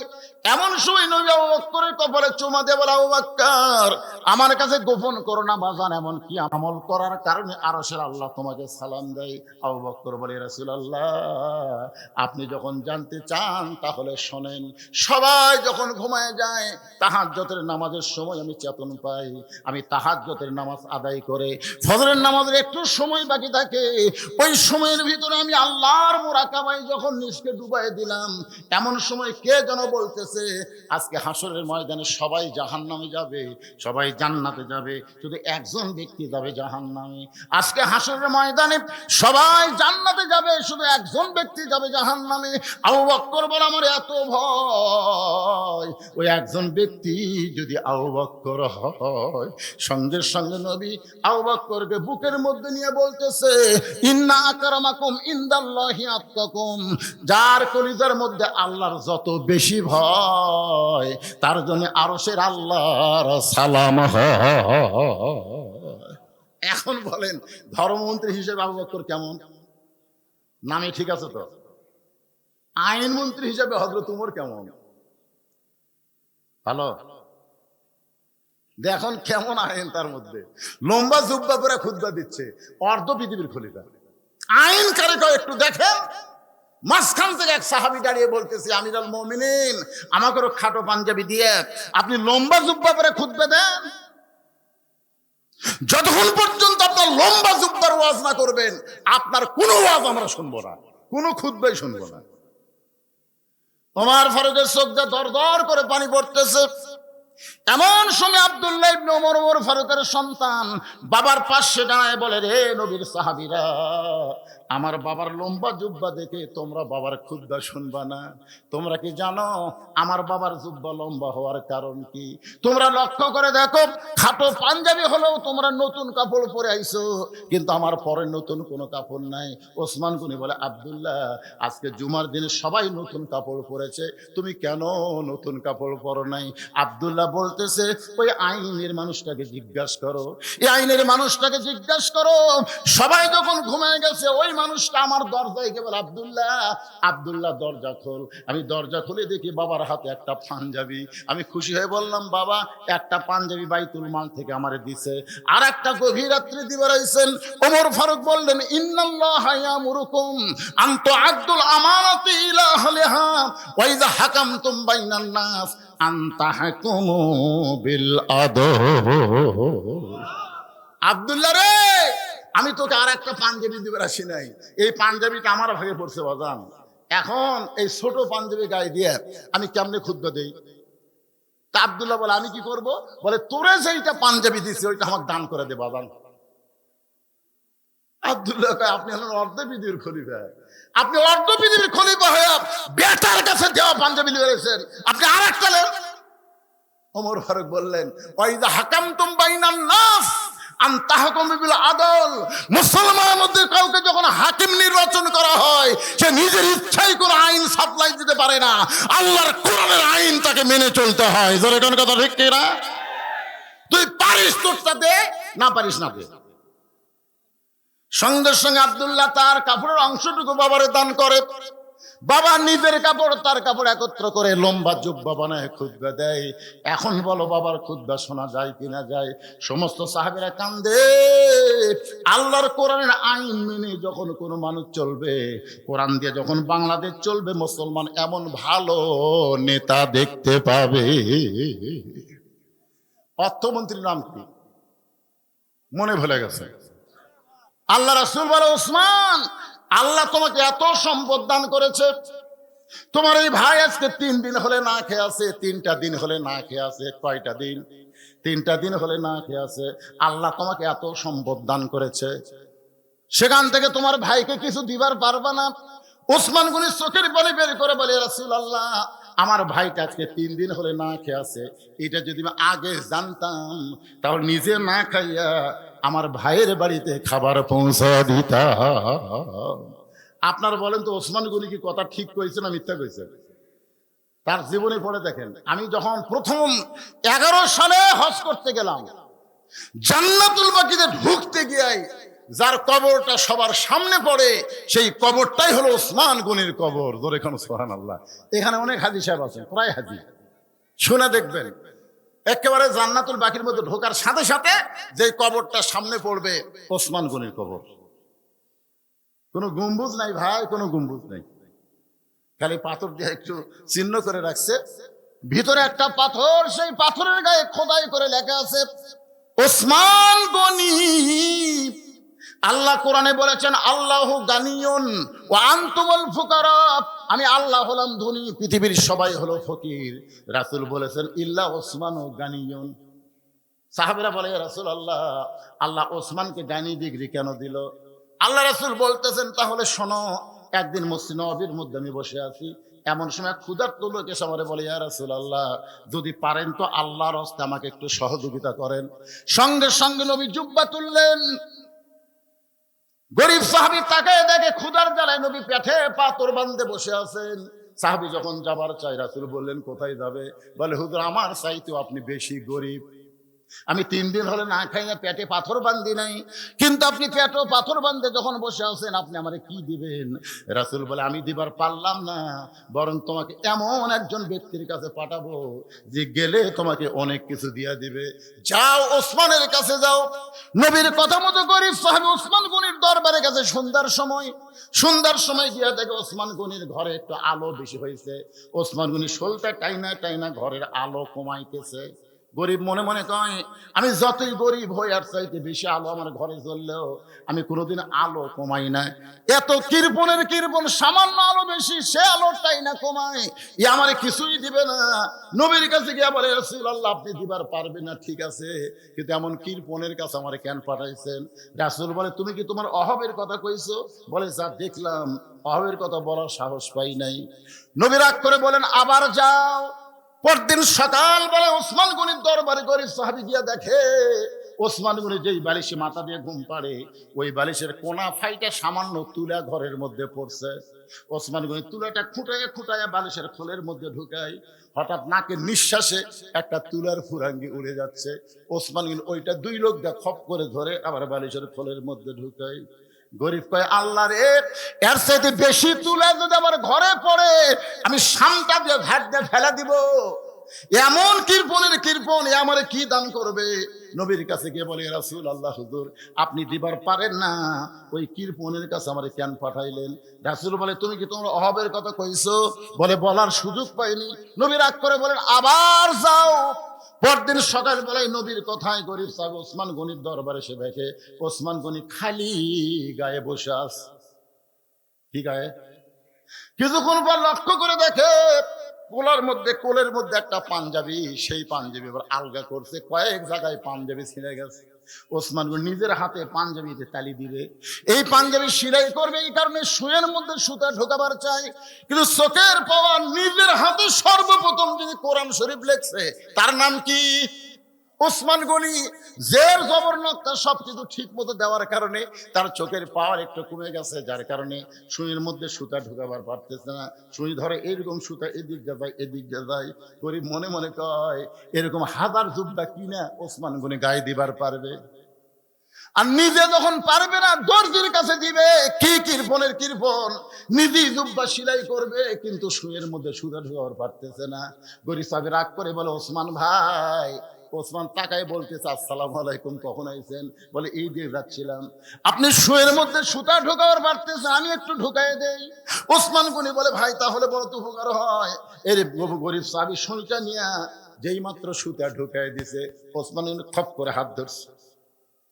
এমন সময় নবী আবু বকরের কপালে চুমা দিয়ে বলে আবু বকর আমার কাছে গোপন করো না বাজান, এমন কি আমল করার কারণে আরশের আল্লাহ তোমাকে সালাম দেয়? আবু বকর বলে রাসূলুল্লাহ আপনি যখন জানতে চান তাহলে শোনেন। সবাই যখন ঘুমায় যায় তাহাজ্জুদের নামাজের সময় আমি চেতন পাই, আমি তাহাজ্জুদের নামাজ আদায় করে ফজরের নামাজের একটু সময় বাকি থাকে, ওই সময়ের ভিতরে আমি আল্লাহর মুরাকাবায় যখন নিজকে ডুবাই দিলাম, এমন সময় কে যেন বলতেছে আজকে হাসরের ময়দানে সবাই জাহান্নামে যাবে, সবাই জান্নাতে যাবে, শুধু একজন ব্যক্তি যাবে জাহান্নামে। আজকে হাসরের ময়দানে সবাই জান্নাতে যাবে, শুধু একজন ব্যক্তি যাবে জাহান্নামে। আবু বকর বলে আমার এত ভয়, ওই একজন ব্যক্তি যদি আবু বকর হয়। সঙ্গে সঙ্গে নবী আবু বকরকে বুকের মধ্যে নিয়ে বলতেছে ইন্না আকরামাকুম ইনদাল্লাহি আতকাকুম, যার কলিজার মধ্যে আল্লাহর যত বেশি ভয় তার জন্য আরশের আল্লাহর সালাম হয়। এখন বলেন ধর্মমন্ত্রী হিসেবে আবু বকর কেমন? নামে ঠিক আছে তো? আইনমন্ত্রী হিসেবে হযরত ওমর কেমন? ভালো। দেখুন কেমন আইন তার মধ্যে, লম্বা জুব্বা পরে খুতবা দিচ্ছে, অর্ধ পৃথিবীর খলিফা। আইন কারে কয় একটু দেখেন। মাঝখান থেকে এক সাহাবী দাঁড়িয়ে বলতেছে আমিরুল মুমিনিন আমাকে খাটো পাঞ্জাবি দিয়ে আপনি লম্বা জুব্বা পরে খুতবা দেন, যতক্ষণ পর্যন্ত আপনার লম্বা জুব্বার ওয়াজ না করবেন আপনার কোনো ওয়াজ আমরা শুনবো না, কোনো খুতবাই শুনবো না। ওমর ফারুকের চোখ দিয়ে দর দর করে পানি পড়তেছে। এমন সময় আব্দুল্লাহ ইবনে ওমর ফারুকের সন্তান বাবার পাশে দাঁড়ায় বলে রে নবীর সাহাবীরা, আমার বাবার লম্বা জুব্বা দেখে তোমরা বাবার খুতবা শুনবা না? তোমরা কি জানো আমার বাবার জুব্বা লম্বা হওয়ার কারণ কি? তোমরা লক্ষ্য করে দেখো, খাটো পাঞ্জাবি হলেও তোমরা নতুন কাপড় পরে আইছো, কিন্তু আমার পরে নতুন কোনো কাপড় নাই। ওসমান গনি বলে আব্দুল্লাহ আজকে জুমার দিনে সবাই নতুন কাপড় পরেছে, তুমি কেন নতুন কাপড় পরো নাই? আব্দুল্লাহ বলতেছে ওই আইনের মানুষটাকে জিজ্ঞাসা করো, এই আইনের মানুষটাকে জিজ্ঞাসা করো। সবাই যখন ঘুমিয়ে গেছে ওই মানুষটা আমার দরজায় গিয়ে বলে আব্দুল্লাহ আব্দুল্লাহ দরজা খোল। আমি দরজা খুলে দেখি বাবার হাতে একটা পাঞ্জাবি। আমি খুশি হয়ে বললাম বাবা একটা পাঞ্জাবি বাইতুল মাল থেকে আমারে দিছে, আর একটা গভীর রাত্রি দিবে রইছেন। ওমর ফারুক বললেন ইন্নাল্লাহা ইয়ামুরুকুম আন তুআদ্দুল আমানাতি ইলা আহলিহা ওয়া ইযা হাকামতুম বাইনান নাস আন তাহকুমু বিল আদল। আব্দুল্লাহ রে আমি তোকে আর একটা পাঞ্জাবি দিবে আসি নাই, এই পাঞ্জাবিটা আমার ভাগে পড়ছে বাজান, এখন এই ছোট পাঞ্জাবি গায়ে দিয়ে আমি কেমনে খুতবা দেই? তা আব্দুল্লাহ বলে আমি কি করব? বলে তোরে যেইটা পাঞ্জাবি দিছে ওইটা আমাকে দান করে দে বাজান। আব্দুল্লাহ কয় আপনি হলেন অর্ধ পৃথিবীর খলিফা, আপনি অর্ধ পৃথিবীর খলিফা হয়ে বেটার কাছে দেওয়া পাঞ্জাবি লিয়ে রয়েছেন, আপনি আর একটা নেন। ওমর ফারুক বললেন ওয়াইদা হাকামতুম বাইনান নাস আন তাহকুমু বিল আদল, মুসলমানের মধ্যে কাউকে যখন হাকিম নির্বাচন করা হয় সে নিজের ইচ্ছায় কোনো আইন সাপ্লাই দিতে পারে না, আল্লাহর কোরআনের আইন তাকে মেনে চলতে হয়। জোরে কোন কথা ঠিক কি না? তুই পারিস তোরটা দে, না পারিস না দে। সঙ্গে সঙ্গে আব্দুল্লাহ তার কাপড়ের অংশটুকু বাবারে দান করে। বাবা নিজের কাপড় তার কাপড় একত্র করে লম্বা জুব্বা বানায় খুতবা দেয়। এখন বলো বাবার খুতবা শোনা যায় কিনা যায়? সমস্ত সাহাবীরা কান্দে। আল্লাহর কোরআনের আইন মেনে যখন কোনো মানুষ চলবে, কোরআন দিয়ে যখন বাংলাদেশ চলবে, মুসলমান এমন ভালো নেতা দেখতে পাবে। অর্থমন্ত্রীর নাম কি মনে ভুলে গেছে? আল্লাহ রাসূল বলে, ওসমান, আল্লাহ তোমাকে এত সম্পদ দান করেছে, তোমার এই ভাই আজকে 3 দিন হলে না খেয়ে আছে, 3টা দিন হলে না খেয়ে আছে। কয়টা দিন? 3টা দিন হলে না খেয়ে আছে। আল্লাহ তোমাকে এত সম্পদ দান করেছে, সেখান থেকে তোমার ভাইকে কিছু দিবার পারবা না? ওসমান গনি চোখের পানি বের করে বলে, রাসূলুল্লাহ, আমার ভাইটা আজকে 3 দিন হলে না খেয়ে আছে, এটা যদি আমি আগে জানতাম তাহলে নিজে না খাইয়া আমার ভাইয়ের বাড়িতে খাবার পৌঁছা দিতাম। আপনারা বলেন তো, ওসমান গনি কি কথা ঠিক কইছে না মিথ্যা কইছে? তার জীবনে পড়ে দেখেন। আমি যখন প্রথম 11 সালে হজ করতে গেলাম, জান্নাতুল বাকিতে ঢুকতে গিয়ে যার কবরটা সবার সামনে পড়ে, সেই কবরটাই হলো ওসমান গনির কবর। জোরে খান সুবহানাল্লাহ। এখানে অনেক হাজী সাহেব আছেন, প্রায় হাজী, শুনে দেখবেন। একেবারে জান্নাতুল বাকির মধ্যে ঢোকার সাথে সাথে যে কবরটা সামনে পড়বে, ওসমান গনির কবর। কোনো গম্বুজ নাই ভাই, কোনো গম্বুজ নাই, খালি পাথর দিয়ে একটু চিহ্ন করে রাখছে। ভিতরে একটা পাথর, সেই পাথরের গায়ে খোদাই করে লেখা আছে ওসমান গনি। আল্লাহ কোরআনে বলেছেন, আল্লাহু গানিয়ুন ওয়া আনতুমুল ফুকারা, আমি আল্লাহ হলাম ধনী, পৃথিবীর সবাই হলো ফকির। রাসূল বলেছেন, ইল্লা ওসমানু গানিয়ুন। সাহাবীরা বলে, ইয়া রাসূলুল্লাহ, আল্লাহ ওসমানকে গানি ডিগ্রি কেন দিল? আল্লাহ রাসূল বলতেছেন, তাহলে শোনো। একদিন মসজিদ নববীর মধ্যে আমি বসে আছি, এমন সময় ক্ষুধার্ত লোক এসে আমারে বলে, ইয়া রাসূলুল্লাহ, যদি পারেন তো আল্লাহর রাস্তায় আমাকে একটু সহযোগিতা করেন। সঙ্গে সঙ্গে নবী জুব্বা তুললেন। গরিব সাহাবী তাকায় দেখে ক্ষুধার জ্বালায় নবী পেটে পাথর বাঁধে বসে আছেন। সাহাবী যখন যাবার চাই, রাসূল বললেন, কোথায় যাবে? বলে, হুজুর, আমার চাইতেও আপনি বেশি গরিব। আমি 3 দিন হলে না খাই না, পেটে পাথর বান্ধি নাই, কিন্তু আপনি পেটে পাথর বান্ধে যখন বসে আছেন, আপনি আমারে কি দিবেন? রাসূল বলে, আমি দিবার পারলাম না, বরং তোমাকে এমন একজন ব্যক্তির কাছে পাঠাবো যে গেলে তোমাকে অনেক কিছু দিয়া দিবে। যাও, ওসমানের কাছে যাও। নবীর কথা মতো গরিব সাহাবী ওসমান গনির দরবারের কাছে সন্ধ্যার সময় গিয়া দেখে ওসমান গনির ঘরে একটু আলো বেশি হয়েছে। ওসমান গনি সলতে টাইনা টাইনা ঘরের আলো কমাইতেছে। গরিব মনে মনে কয়, আমি যতই গরিব হই, আর চাইতে বেশি আলো আমার ঘরে জ্বললেও আমি কোনোদিন আলো কমাই না। এত কৃপণের কৃপণ, সামান্য আলো বেশি, সে আলোটাই না কমায়, ই আমারে কিছুই দিবে না। নবীর কাছে গিয়ে বলে, রাসূলুল্লাহ, আপনি দিবার পারবেন না, ঠিক আছে, কিন্তু এমন কৃপণের কাছে আমারে কেন পাঠাইছেন? রাসূল বলে, তুমি কি তোমার অভাবের কথা কইছো? বলে, যা দেখলাম, অভাবের কথা বলার সাহস পাই নাই। নবী রাগ করে বলেন, আবার যাও। পরদিন সকাল বেলা ওসমান গনির দরবারে গরিব সাহাবী গিয়া দেখে ওসমান গনি যেই বালিশে মাথা দিয়ে ঘুম পাড়ে, ওই বালিশের কোনা ফাইটা সামান্য তুলা ঘরের মধ্যে পড়ছে। ওসমান গনি তুলাটা খুঁটাইয়া খুঁটাইয়া বালিশের খোলের মধ্যে ঢুকায়। হঠাৎ নাকের নিঃশ্বাসে একটা তুলার ফুরাঙ্গি উড়ে যাচ্ছে। ওসমান গনি ওইটা 2 লোক দিয়ে খপ করে ধরে আবার বালিশের খোলের মধ্যে ঢুকায়। গরিব কয়, আল্লাহ রে, এর চাইতে বেশি তুলা যদি আমার ঘরে পড়ে, আমি সামটা দিয়ে ঘাট দিয়ে ফেলা দিব। এমন কৃপণের কৃপণ, এ আমারে কি দান করবে? নবীর কাছে গিয়ে বলে, রাসূলুল্লাহ, হুজুর, আপনি দিবার পারেন না, ওই কৃপণের কাছে আমারে কেন পাঠাইলেন? রাসূল বলে, তুমি কি তোমার অভাবের কথা কইছো? বলে, বলার সুযোগ পাইনি। নবী রাগ করে বলেন, আবার যাও। পরদিন সকাল বেলায় নবীর কথায় গরিব সাহেব ওসমান গনির দরবারে এসে দেখে ওসমান গনি খালি গায়ে বসে আছে। কি গায়ে? কিছুক্ষণ পর লক্ষ্য করে দেখে কোলের মধ্যে একটা পাঞ্জাবি, সেই পাঞ্জাবি এবার আলগা করছে, কয়েক জায়গায় পাঞ্জাবি ছিঁড়ে গেছে। ওসমান গনি নিজের হাতে পাঞ্জাবিতে তালি দিবে, এই পাঞ্জাবি সেলাই করবে, এই কারণে সুয়ের মধ্যে সুতা ঢোকাবার চাই। কিন্তু চোখের পাওয়া নিজের হাতে সর্বপ্রথম যিনি কোরআন শরীফ লেখছে, তার নাম কি? ওসমান গনি। জের জবর নক্তা সবকিছু ঠিক মতো দেওয়ার কারণে তার চোখের পাওয়ার একটু কমে গেছে, যার কারণে সুইয়ের মধ্যে সুতা ঢুকাবার পারতেছে না। সুই ধরে এইরকম সুতা এদিক যায় এদিক যায়। গরিব মনে মনে কয়, এরকম 1000 জুব্বা কিনা ওসমান গনি গায়ে দিবার পারবে? আর নিজে যখন পারবে না দর্জির কাছে দিবে, কি কিরপনের কিরপন, নিজেই জুব্বা সেলাই করবে, কিন্তু সুয়ের মধ্যে সুতা ঢোকাতে পারতেছে না। গরিব সাহেব রাগ করে বলে, ওসমান ভাই। ওসমান তাকায় বলতেছে, আসসালামু আলাইকুম, কখন আইছেন? বলে, এই দিয়ে যাচ্ছিলাম। আপনি সুয়ের মধ্যে সুতা ঢোকাতে পারতেছেন, আমি একটু ঢুকাই দেই। ওসমান গনি বলে, ভাই তাহলে বড় তো উপকার হয়। এর গরিব সাহেব শুনটা নিয়া যেই মাত্র সুতা ঢুকাই দিছে, ওসমান খপ করে হাত ধরছে।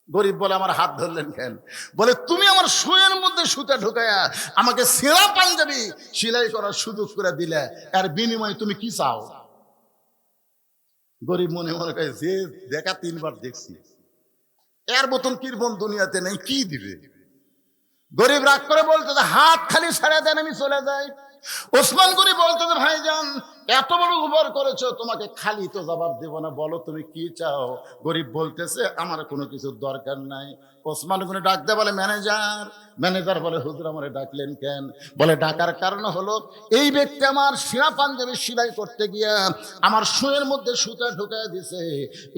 গরিব বলে, আমার হাত ধরলেন কেন? বলে, তুমি আমার সুয়ের মধ্যে সুতা ঢুকায়া আমাকে ছেঁড়া পাঞ্জাবি সেলাই করার সুযোগ করে দিলে, এর বিনিময়ে তুমি কি চাও? গরিব মনে মনে করে, যে দেখা 3 বার দেখছি, এর মতন কিরপন দুনিয়াতে নেই, কি দিবে? গরিব রাগ করে বলতে, হাত খালি ছেড়ে দেন, আমি চলে যাই। ওসমান গনি বলতে, ভাইজান এত বড় উপকার করেছো, তোমাকে খালি তো জবাব দেব না, বলো তুমি কি চাও? গরিব বলতেছে, আমার কোনো কিছুর দরকার নাই। ওসমান গনি ডাক দে বলে, ম্যানেজার। ম্যানেজার বলে, হুজুর আমারে ডাকলেন কেন? বলে, ডাকার কারণ হলো এই ব্যক্তি আমার সিরা পাঞ্জাবি সেলাই করতে গিয়া আমার সুয়ের মধ্যে সুতা ঢুকায় দিছে,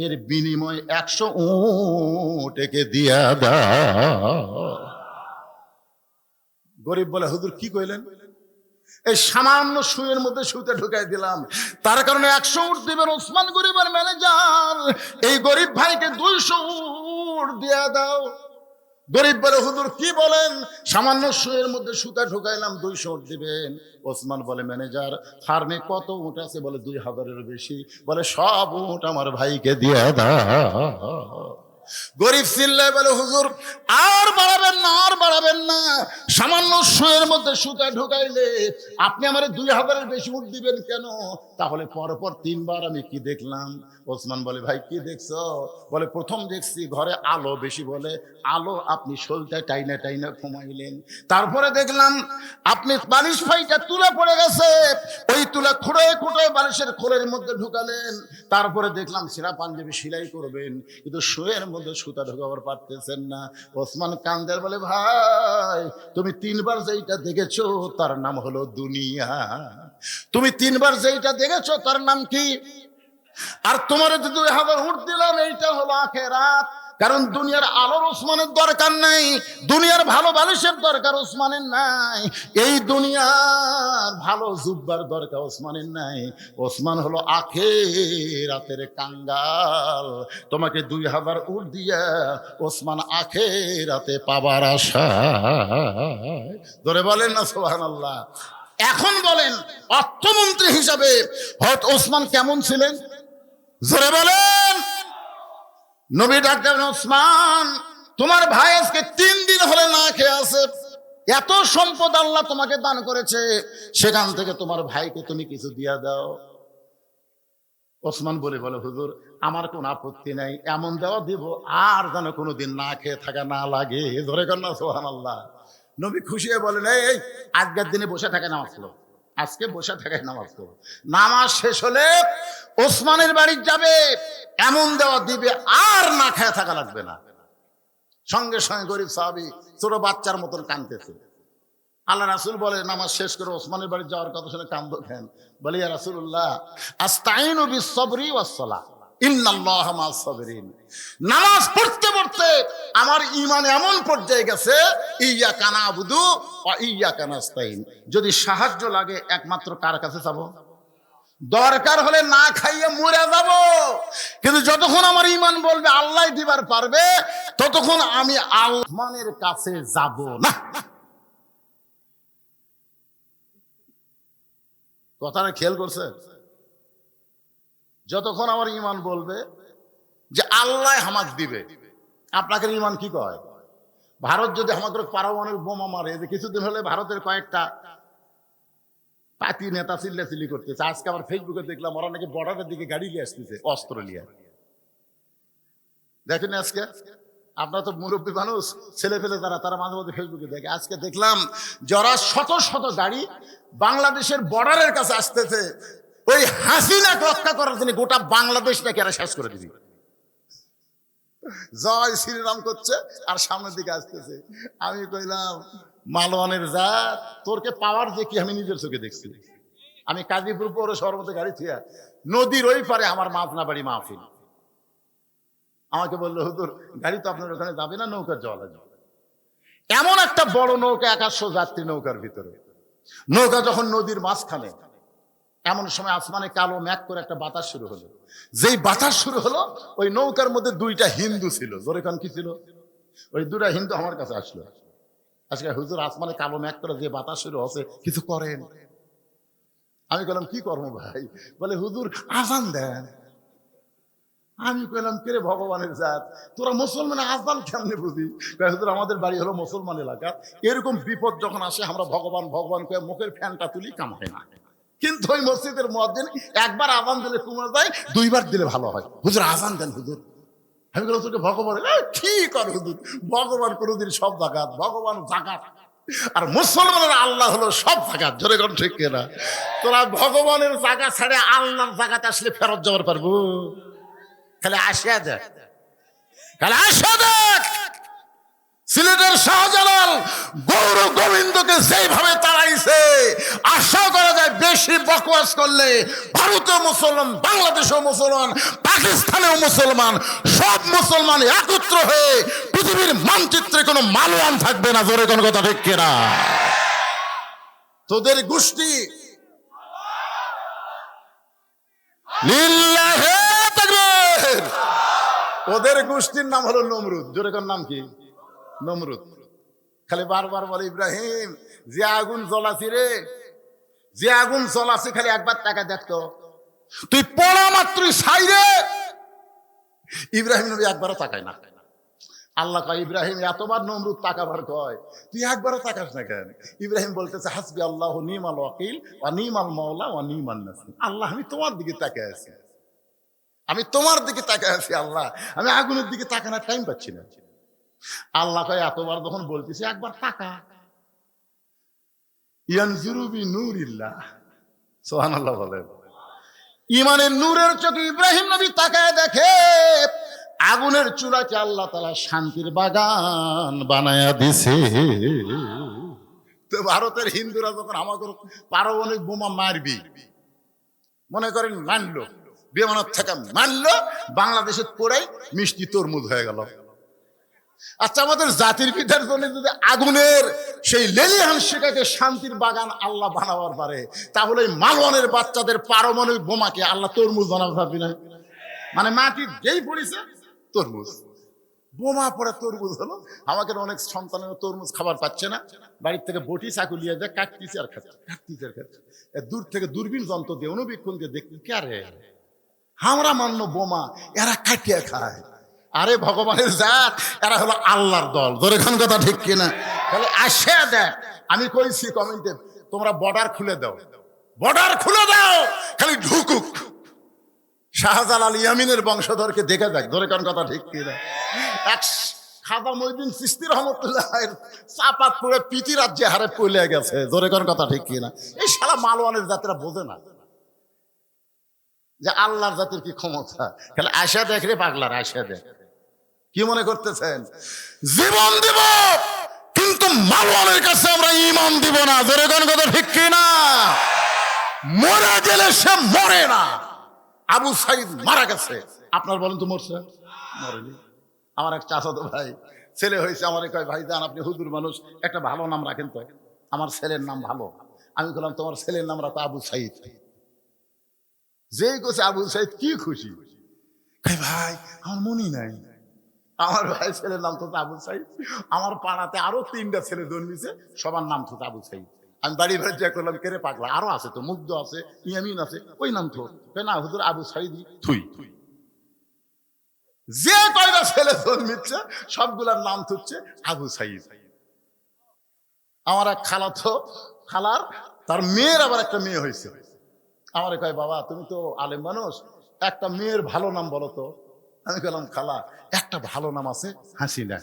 এর বিনিময় 100 উট একে দিয়া দাও। গরিব বলে, হুজুর কি কইলেন? এই সামান্য সুয়ের মধ্যে সুতে ঢুকাই দিলাম, তার কারণে 100 উট দিবেন। ওসমান গরিবের ম্যানেজার, এই গরিব ভাইকে 200 উট দিয়া দাও। গরিব বলে, হুজুর কি বলেন? সামান্য সুয়ের মধ্যে সুতা ঢুকাইলাম, 200 উট দিবেন। ওসমান বলে, ম্যানেজার ফার্মে কত উট আছে? বলে, 2000-এর বেশি। বলে, সব উট আমার ভাইকে দিয়া দাও। গরিব চিল্লায় বলে, হুজুর আর বাড়াবেন না, আর বাড়াবেন না। সামান্য সুয়ের মধ্যে সুতা ঢুকাইলে আপনি আমার 2000-এর বেশি উট দিবেন কেন? তাহলে পরপর 3 বার আমি কি দেখলাম? ওসমান বলে, ভাই কি দেখছো? বলে, প্রথম দেখছি ঘরে আলো বেশি, বলে আলো আপনি সলতে টাইনা টাইনা ঘুমাইলেন। তারপরে দেখলাম আপনি বালিশ ফাইটা তুলে পড়ে গেছে, ওই তুলা খুঁড়ে খুঁড়ে বালিশের খোলের মধ্যে ঢুকালেন। তারপরে দেখলাম সিরা পাঞ্জাবি সেলাই করবেন, কিন্তু সুয়ের মধ্যে সুতা ঢোকাবার পারতেছেন না। ওসমান কান্দের বলে, ভাই তুমি 3 বার যেইটা দেখেছো তার নাম হলো দুনিয়া। তুমি 3 বার যেইটা দেখেছো তার নাম কি? আর তোমার 2000 উট দিলাম, এইটা হলো আখিরাত। কারণ দুনিয়ার আলোর ওসমানের দরকার নাই, দুনিয়ার ভালো বালিশের দরকার ওসমানের নাই, এই দুনিয়ার ভালো জুব্বার দরকার ওসমানের নাই। ওসমান হলো আখিরাতের কাঙ্গাল। তোমাকে 2000 উট দিয়া ওসমান আখিরাতে পাবার আশা। ধরে বলেন না সুবহানাল্লাহ। এখন বলেন, অর্থমন্ত্রী হিসাবে হযরত ওসমান কেমন ছিলেন? জোরে বলেন। নবী ডাকলেন, ওসমান তোমার ভাই আজকে 3 দিন হলে না খেয়ে আছে, এত সম্পদ আল্লাহ তোমাকে দান করেছে, সেখান থেকে তোমার ভাইকে তুমি কিছু দিয়া দাও। ওসমান বলে, হুজুর আমার কোন আপত্তি নাই, এমন দেওয়া দিব আর যেন কোনোদিন না খেয়ে থাকা না লাগে। ধরে কর না সুবহানাল্লাহ। নবী খুশি হয়ে বলেন, এই আজকের দিনে বসে থাকে নামাজ পড়ো, আজকে বসে থাকায় নামাজ পড়ো। নামাজ শেষ হলে ওসমানের বাড়ি যাবে, এমন দেওয়া দিবে আর না খেয়ে থাকা লাগবে না। সঙ্গে সঙ্গে গরিব সাহাবী ছোট বাচ্চার মতন কাঁদতেছে। আল্লাহ রাসূল বলে, নামাজ শেষ করে ওসমানের বাড়ি যাওয়ার কথা শুনে কান্দো কেন? বলে, ইয়া রাসূলুল্লাহ আস্তাইনু বিস-সাবরি ওয়াস-সালাহ, ইন্নাল্লাহা মা'আস-সাবিরিন। নামাজ পড়তে পড়তে আমার ঈমান এমন পর্যায়ে গেছে, ইয়্যাকা না'বুদু ওয়া ইয়্যাকা নাস্তাইন, যদি সাহায্য লাগে একমাত্র কার কাছে যাব? দরকার হলে না খাইয়ে মরে যাব, কিন্তু যতক্ষণ আমার ঈমান বলবে আল্লাহ দিবার পারবে, ততক্ষণ আমি আল্লাহর কাছে যাব না। কথাটা খেয়াল করছে? যতক্ষণ আমার ঈমান বলবে যে আল্লাহ হামাক দিবে। আপনাকে ঈমান কি কয়? ভারত যদি আমাদের পারমাণবিক বোমা মারে, যে কিছুদিন হলে ভারতের কয়েকটা পাতি নেতা চিল্লাচিল্লি করতেছে। আজকে আবার ফেসবুকে দেখলাম ওরা নাকি বর্ডারের দিকে গাড়ি নিয়ে আসতেছে, অস্ত্র নিয়ে। দেখেন আজকে, আপনারা তো মুরব্বী মানুষ, ছেলে ফেলে তারা মাঝে মাঝে ফেসবুকে দেখে। আজকে দেখলাম যারা শত শত গাড়ি বাংলাদেশের বর্ডারের কাছে আসতেছে, ওই হাসিনা রক্ষা করার জন্য গোটা বাংলাদেশ নাকি এরা শেষ করে দিবি, জয় শ্রীরাম করছে আর সামনের দিকে আসতেছে। আমি কইলাম, মালওয়ানের যা, তোরকে পাওয়ার যে কি আমি নিজের চোখে দেখছি। আমি কাজীপুর পৌর শহরের মধ্যে গাড়ি থিয়া নদীর ওই পারে আমার মাঝনা বাড়ি মাহফিল, আমাকে বললো, হুজুর গাড়ি তো আপনার ওখানে যাবে না, নৌকা যাওয়া লাগবে। এমন একটা বড় নৌকা, 100 যাত্রী নৌকার ভিতরে। নৌকা যখন নদীর মাঝখানে, এমন সময় আসমানে কালো মেঘ করে একটা বাতাস শুরু হলো। যেই বাতাস শুরু হলো, ওই নৌকার মধ্যে 2টা হিন্দু ছিল। জোরে কান কি ছিল? ওই 2টা হিন্দু আমার কাছে আসলো। আজকে হুজুর আসমানে কালো মেঘ করে যে বাতাস শুরু হচ্ছে, কিছু করেন? আমি বললাম, কি করবো ভাই? বলে, হুজুর আজান দেন। আমি কইলাম, কে রে ভগবানের জাত, তোরা মুসলমান আজান কেমনে বুঝি? হুজুর আমাদের বাড়ি হলো মুসলমান এলাকা, এরকম বিপদ যখন আসে আমরা ভগবান ভগবান করে মুখের ফ্যানটা তুলি, কাম হয় না। কিন্তু ওই মসজিদের মুয়াজ্জিন একবার আজান দিলে কমে যায়, 2বার দিলে ভালো হয়। হুজুর আজান দেন হুজুর। আমি বললাম, তোকে ভগবান কি কর হুজুর? ভগবান কোনোদিন সব জাগাত, ভগবান জাগাত, আর মুসলমানের আল্লাহ হলো সব জাগাত। জোরে কোন ঠিক কিনা? তোরা ভগবানের জায়গা ছেড়ে আল্লাহর জায়গাতে আসলে ফেরত যাওয়ার পারবো? খালি আসিয়া দেখ, খালি আসিয়া দেখ। সিলেটের শাহজালাল গৌর গোবিন্দকে যেভাবে তাড়াইছে, আশা করা যায় বেশি বকওয়াস করলে ভারতীয় মুসলমান, বাংলাদেশেও মুসলমান, পাকিস্তানেও মুসলমান, সব মুসলমান একত্র হয়ে পৃথিবীর মানচিত্রে কোনো মালওয়ান থাকবে না। জোরে কোন কথা ঠিক কিনা? তোদের গোষ্ঠী লিল্লাহে তাকবীর, ওদের গোষ্ঠীর নাম হলো নমরুদ। জোরে কোন নাম কি? নমরুদ। খালি বারবার বলে, ইব্রাহিম যে আগুন জ্বলাছি রে, যে আগুন জ্বলাছি, খালি একবার টাকা দেখতো, তুই পড়া মাত্রই ছাই রে। ইব্রাহিম নবী একবারও তাকায় না। আল্লাহ কয়, ইব্রাহিম এতবার নমরুদ তাকাবার কয়, তুই একবারও তাকাস না কেন? ইব্রাহিম বলতেছে, হাসবি আল্লাহ নিমাল ওয়াকিল ওয়া নিমাল মাওলা ওয়া নিমান নাসির। আল্লাহ আমি তোমার দিকে তাকায় আছি, আমি তোমার দিকে তাকায় আছি। আল্লাহ আমি আগুনের দিকে তাকানোর টাইম পাচ্ছি না। আল্লাহ কয়, এতবার যখন বলতেছি একবার তাকা। ইয়ানজুরু বিনূরিল্লাহ, সুবহানাল্লাহ বলেন। ঈমানের নূরের চোখে ইব্রাহিম নবী তাকায় দেখে, আগুনের চুলাকে আল্লাহ তাআলা শান্তির বাগান বানায়া দিছে। তো ভারতের হিন্দুরা যখন আমাকে পারমাণবিক বোমা মারবি, মনে করেন মানলো, বিমানের থেকে মানলো, বাংলাদেশে পড়াই মিষ্টি তরমুজ হয়ে গেল। আচ্ছা, আমাদের জাতির পিতার জন্য যদি আগুনের সেই লেলিহান শিখাকে শান্তির বাগান আল্লাহ বানাবার পারে, তাহলে মালওয়ানের বাচ্চাদের পারমাণবিক বোমাকে আল্লাহ তরমুজ বানাতে পারবি না? মানে মাটি যেই পড়েছে তরমুজ, বোমা পড়ে তরমুজ হলো। আমাকে অনেক সন্তানের তরমুজ খাবার পাচ্ছে না, বাড়ির থেকে বটি চাকু নিয়ে যায়, কাটতিছে আর খাচ্ছে, কাটতিছে আর খাচ্ছে। দূর থেকে দূরবীন যন্ত্র দিয়ে অনুবীক্ষণ দিয়ে দেখতে, কে রে আমরা মান্য বোমা, এরা কাটিয়ে খায়। আরে ভগবানের জাত, এরা হলো আল্লাহর দল। জোরে কোন কথা ঠিক কিনা? তাহলে আসে দেখ, আমি কইছি কমেন্টে, তোমরা বর্ডার খুলে দাও, বর্ডার খুলে দাও, খালি ঢুকুক। শাহজালাল ইয়ামিনের বংশধরকে দেখে যাক। জোরে কোন কথা ঠিক কিনা? এক খাজা মঈনুদ্দিন চিশতি রহমতুল্লাহ চাপাত পড়ে পিতি রাজ্যে হারে পড়ে গেছে। জোরে কোন কথা ঠিক কিনা? এই শালা মালওয়ানের জাতিরা বোঝে না যে আল্লাহর জাতির কি ক্ষমতা। খালি আশা দেখ রে পাগলার, আশা দেখ। কি মনে করতেছেন জীবন দিব, কিন্তু মালওয়ানের কাছে আমরা ঈমান দিব না? জোরে কোন কথা ঠিক কিনা? মরে গেলে সে মরে না। আবু সাইদ মারা গেছে, আপনার বলেন তো মরছে? মরেনি। আমার এক চাচাতো ভাই ছেলে হয়েছে, আমার কয়, ভাই জান আপনি হুজুর মানুষ, একটা ভালো নাম রাখেন তো, আমার ছেলের নাম ভালো। আমি বললাম, তোমার ছেলের নাম রাখো আবু সাইদ। যেই কোছে আবু সাইদ কি খুশি, ভাই আমার মনে নাই। আমার ভাই ছেলের নাম তো আবু সাইদ। আমার পাড়াতে আরো 3টা ছেলে জন্মিছে, সবার নাম তো আবু সাইদ। আমি বাড়ি বাড়ি চেক করলাম, কেড়ে পাগলা আরো আছে তো, মুগ্ধ আছে, ইয়ামিন আছে, ওই নাম তো না হুজুর আবু সাইদ থুই। যে কয়টা ছেলে জন্মিচ্ছে সবগুলার নাম হচ্ছে আবু সাইদ। আমার এক খালা তো খালার, তার মেয়ের আবার একটা মেয়ে হয়েছে। আমার কয়, বাবা তুমি তো আলেম মানুষ, একটা মেয়ের ভালো নাম বলো তো। আমি বললাম, খালা একটা ভালো নাম আছে, হাসিনা।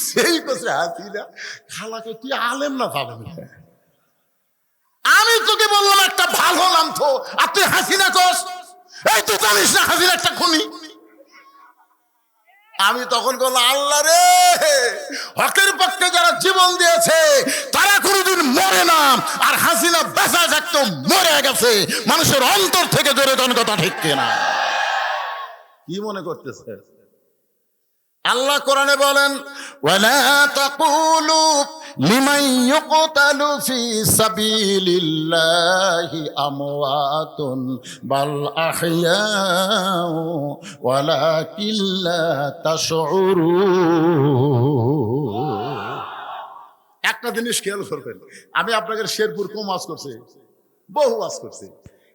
সেই কোসে হাসিনা। খালাকে তুই আলেম না পাবেন? আমি তোকে বললাম একটা ভালো নাম তো, আর তুই হাসিনা কোস? এই তুই জানিস না হাসিনা একটা খুনি? আমি তখন বললাম, আল্লাহ রে, হকের পক্ষে যারা জীবন দিয়েছে তারা কোনোদিন মরে না, আর হাসিনা বেঁচে থাকতো মরে গেছে মানুষের অন্তর থেকে। জোরে কোন কথা ঠিক কিনা? কি মনে করতেছে? আল্লাহ কোরআনে বলেন, ওয়ালা তাকুলু লিমান ইউকতালু ফি সাবিলিল্লাহি আমওয়াতুন বাল আহইয়াউ ওয়ালাকিন লা তাশউরুন। একটা জিনিস খেয়াল করবেন, আমি আপনাদের শেরপুর কম ওয়াজ করছি, বহু ওয়াজ করছি।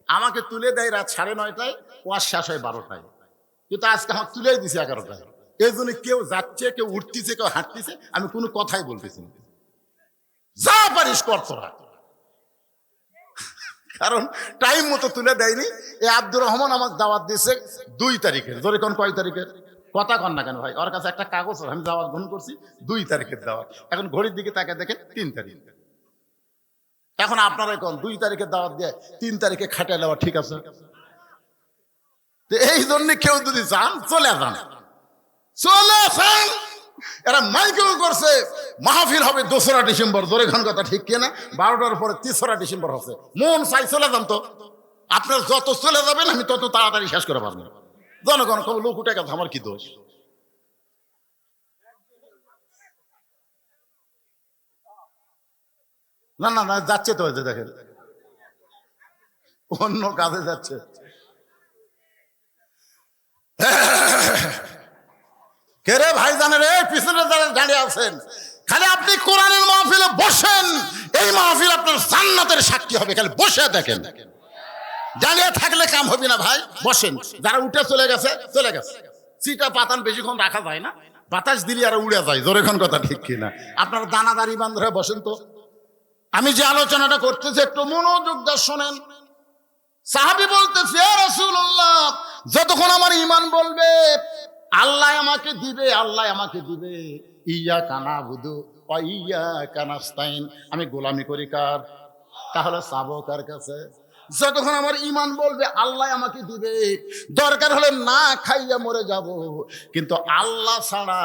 আমাকে তুলে দেয় রাত 9:30টায়, ওয়াজ শেষ হয় 12টায়, কিন্তু আজকে আমার তুলেই দিছে 11টায়। এই জন্য কেউ যাচ্ছে, কেউ উঠতেছে, কেউ হাঁটতেছে, আমি কোনো কথাই বলতেছি না। যা পারিস কর তোরা, কারণ টাইম মতো তুলে দেয়নি। এই আব্দুর রহমান আমাকে দাওয়াত দিয়েছে 2 তারিখের। ধরে কোন কয় তারিখের কথা কন না কেন ভাই? ওর কাছে একটা কাগজ, আমি দাওয়াত গ্রহণ করছি 2 তারিখের দাওয়াত। এখন ঘড়ির দিকে তাকে দেখেন 3 তারিখ। এখন আপনারা কোন 2 তারিখের দাওয়াত দিয়ে 3 তারিখে খাটাই নেওয়া ঠিক আছে? এই জন্য কেউ যদি যান, চলে যান, চলে যান। এরা মাইকেও করছে মাহফিল হবে 2রা ডিসেম্বর। জোরে খান কথা ঠিক কিনা? 12টার পরে 3রা ডিসেম্বর হচ্ছে। মন চাই চলে যান তো। আপনার যত চলে যাবেন আমি তত তাড়াতাড়ি শেষ করে পারবো। জনগণ কম লোক উঠে গেছে, আমার কি দোষ? না না না, যাচ্ছে তো, হয়েছে দেখেন, অন্য কাজে যাচ্ছে। কে রে ভাই জানে রে, পিছনে দাঁড়িয়ে আছেন, খালি আপনি কোরআনের মাহফিলে বসেন, এই মাহফিল আপনার জান্নাতের সাক্ষী হবে। খালি বসে দেখেন, দাঁড়িয়ে থাকলে কাম হবে না ভাই। বসেন, যারা উঠে চলে গেছে চলে গেছে। সিটা পাতান বেশিক্ষণ রাখা যায় না, বাতাস দিলে আর উড়ে যায়। জোরে কোন কথা ঠিক কিনা? আপনার দানাদারি বান্ধ হয়ে বসেন তো। আমি যে আলোচনাটা করতেছি একটু মনোযোগ দিয়ে শোনেন। সাহাবী বলতেছে, ইয়া রাসূলুল্লাহ, যতক্ষণ আমার ঈমান বলবে আল্লাহ আমাকে দিবে, আল্লাহ আমাকে দিবে, ইয়াকা নাবুদু ওয়া ইয়াকা নাস্তাইন, আমি গোলামি করি কার? তাহলে চাবো কার কাছে? যতক্ষণ আমার ঈমান বলবে আল্লাহ আমাকে দিবে, দরকার হলে না খাইয়া মরে যাব, কিন্তু আল্লাহ ছাড়া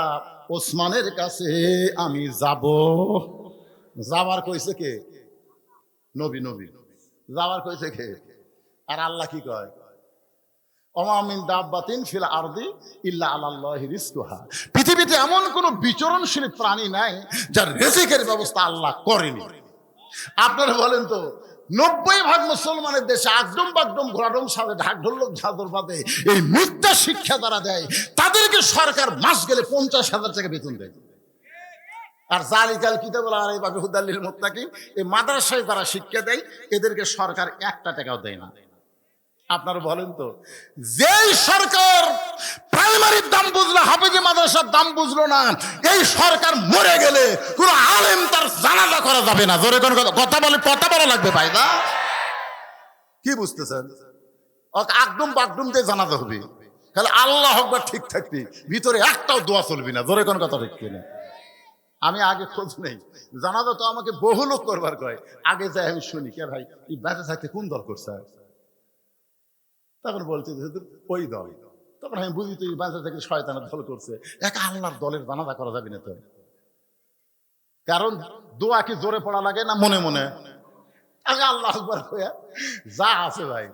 ওসমানের কাছে আমি যাব। যাবার কইছে কে? নবী। নবী যাবার কইছে কে? আর আল্লাহ কি কয়? ওমা মিন দাব্বাতিন ফিল আরদি ইল্লা আলাল্লাহি রিজকুহা। পৃথিবীতে এমন কোন বিচরণশীল প্রাণী নাই যার রিজিকের ব্যবস্থা আল্লাহ করেনি। আপনারা বলেন তো, 90% মুসলমানের দেশে আগডম বাগডম ঘোড়াডম সাথে ঢাক ঢোলক ঝাদর বাদে এই মিথ্যা শিক্ষা দ্বারা দেয়, তাদেরকে সরকার মাস গেলে 50,000 টাকা বেতন দেয়। আর জালিকাল কিতাবুল আরাইবা বিহুদাল্লিল মুত্তাকিন, এই মাদ্রাসায় যারা শিক্ষা দেয় এদেরকে সরকার 1 টাকাও দেয় না। আপনারা বলেন তো, যেই সরকার প্রাইমারির দাম বুঝলো, হাফেজি মাদ্রাসার দাম বুঝলো না, এই সরকার মরে গেলে কোন আলেম তার জানাজা করা যাবে না। জোরে কোন কথা বলে, কথা বলা লাগবে ভাইদা। কি বুঝতেছেন? একদম বাগডুম দিয়ে জানাজা হবে, খালি আল্লাহ আকবার ঠিক থাকবি, ভিতরে একটাও দোয়া চলবি না। জোরে কোন কথা ঠিক কিনা? আমি আগে খোঁজ নেই, জানাজা তো আমাকে বহু লোক করবার কয়, আগে যাই আমি শুনি, কে ভাই এই বেঁচে থাকতে কোন দল করছে? তখন বলছে ওই দল। তখন আমি বুঝি তুই বাঁচা থেকে শয়তানের দল করছে, এক আল্লাহর দলের জানাজা করা যাবে না তো। কারণ দোয়া কি জোরে পড়া লাগে না মনে মনে? আগে আল্লাহ আকবার হইয়া যা আছে ভাই,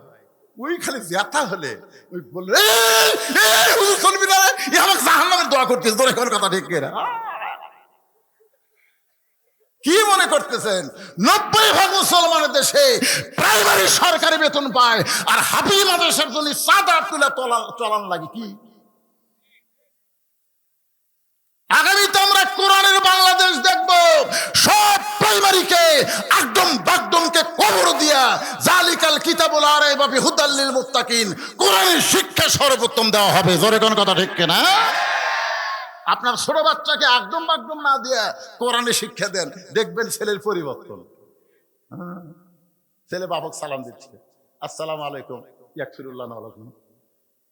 ওই খালি জ্যাথা হলে ওই বললে চলবি না, আমাকে জাহান্নামের দোয়া করতেছে। জোরে কোন কথা ঠিক কিনা? কি মনে করতেছেন 90% মুসলমানের দেশে প্রাইমারি সরকারি বেতন পায়, আর হাফিজ মাদ্রাসার জন্য চাঁদা তুলে চলান লাগে? কি আগামীতে আমরা কোরআনের বাংলাদেশ দেখব, সব প্রাইমারিকে একদম বাগদমকে কবর দিয়া জালিকাল কিতাবুল আরাইবা বিহুদাল্লিল মুত্তাকিন, কোরআনের শিক্ষা সর্বোত্তম দেওয়া হবে। জোরে কোন কথা ঠিক কিনা? আপনার ছোট বাচ্চাকে একদম বাগদম না দিয়া কোরআনে শিক্ষা দেন, দেখবেন ছেলের পরিবর্তন। ছেলে বাবক সালাম দিচ্ছে, আসসালামু আলাইকুম, ইয়াকফিরুল্লাহ আলাইকুম।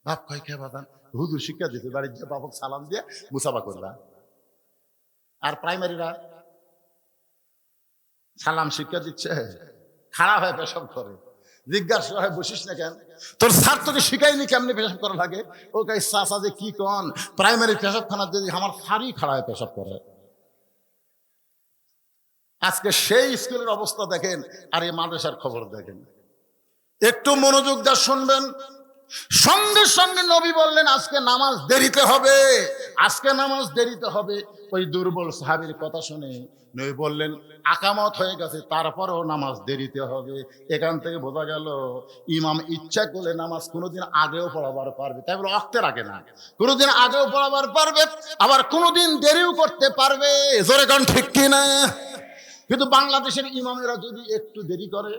বাপ কয় কে বাদান? হুজুর শিক্ষা দিতে, বাড়ির যে বাবক সালাম দিয়ে মুসাফা করবা। আর প্রাইমারিরা সালাম শিক্ষা দিচ্ছে, খারাপ হয় পেশাব করে, জিজ্ঞাসা হয় বসিস না কেন, তোর স্যার তোকে শিখাইনি কেমনি পেশাব করা লাগে? ও কে চাচা যে কি কন, প্রাইমারি পেশাবখানা যদি আমার সারি খাড়া হয় পেশাব করে। আজকে সেই স্কুলের অবস্থা দেখেন, আর এই মাদ্রাসার খবর দেখেন। একটু মনোযোগ দিয়ে শুনবেন। সঙ্গে সঙ্গে নবী বললেন আজকে নামাজ দেরিতে হবে, আজকে নামাজ দেরিতে হবে। ওই দুর্বল সাহাবীর কথা শুনে নবী বললেন আকামত হয়ে গেছে, তারপরেও নামাজ দেরিতে হবে। এখান থেকে বোঝা গেল ইমাম ইচ্ছা করলে নামাজ কোনোদিন আগেও পড়াবার পারবে, তাই বলে অক্তের আগে না, কোনোদিন আগেও পড়াবার পারবে, আবার কোনোদিন দেরিও করতে পারবে। জোরে গান ঠিক কিনা? কিন্তু বাংলাদেশের ইমামেরা যদি একটু দেরি করে,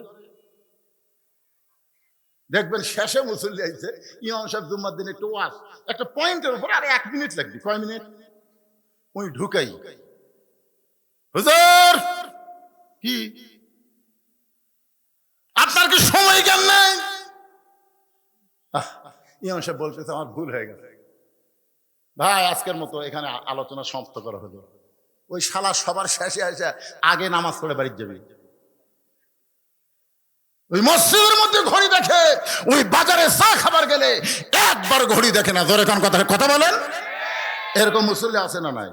দেখবেন শেষে মুসল্লি আইছে, ইমাম সাহেব জুম্মার দিন একটু ওয়াজ, একটা পয়েন্টের উপর আরে 1 মিনিট লাগবে, কয় মিনিট, ওই ঢুকাই হুজুর কি আপনার কি সময় জ্ঞান নাই? ইমাম সাহেব বলতেছে আমার ভুল হয়ে গেছে ভাই, আজকের মতো এখানে আলোচনা সমাপ্ত করা হলো। ওই শালা সবার শেষে আসে আগে নামাজ পড়ে বাড়ি যাবি, ওই মসজিদের মধ্যে ঘড়ি দেখে, ওই বাজারে চা খাবার গেলে একবার ঘড়ি দেখে না। জোরে কোন কথা বলেন? এরকম মুসল্লি আছে না নাই?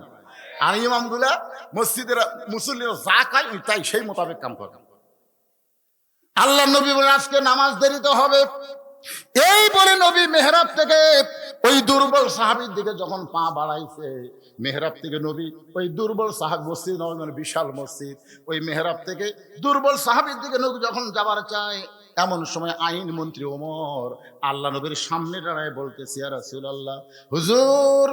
আর ইমামগুলা মসজিদের মুসল্লিরা যা খায় তাই সেই মোতাবেক কাম করে। আল্লাহ নবী বলে আজকে নামাজ দেরিতে হবে। এই বলে নবী মেহরাব থেকে ওই দুর্বল সাহাবীর দিকে যখন পা বাড়াইছে, মেহরাব থেকে নবী ওই দুর্বল সাহাব, মসজিদ নবী মানে বিশাল মসজিদ, ওই মেহরাব থেকে দুর্বল সাহাবীর দিকে নবী যখন যাবার চায়, এমন সময় আইন মন্ত্রী ওমর আল্লাহ নবীর সামনে দাঁড়ায় বলতেছে ইয়া রাসূলুল্লাহ, হুজুর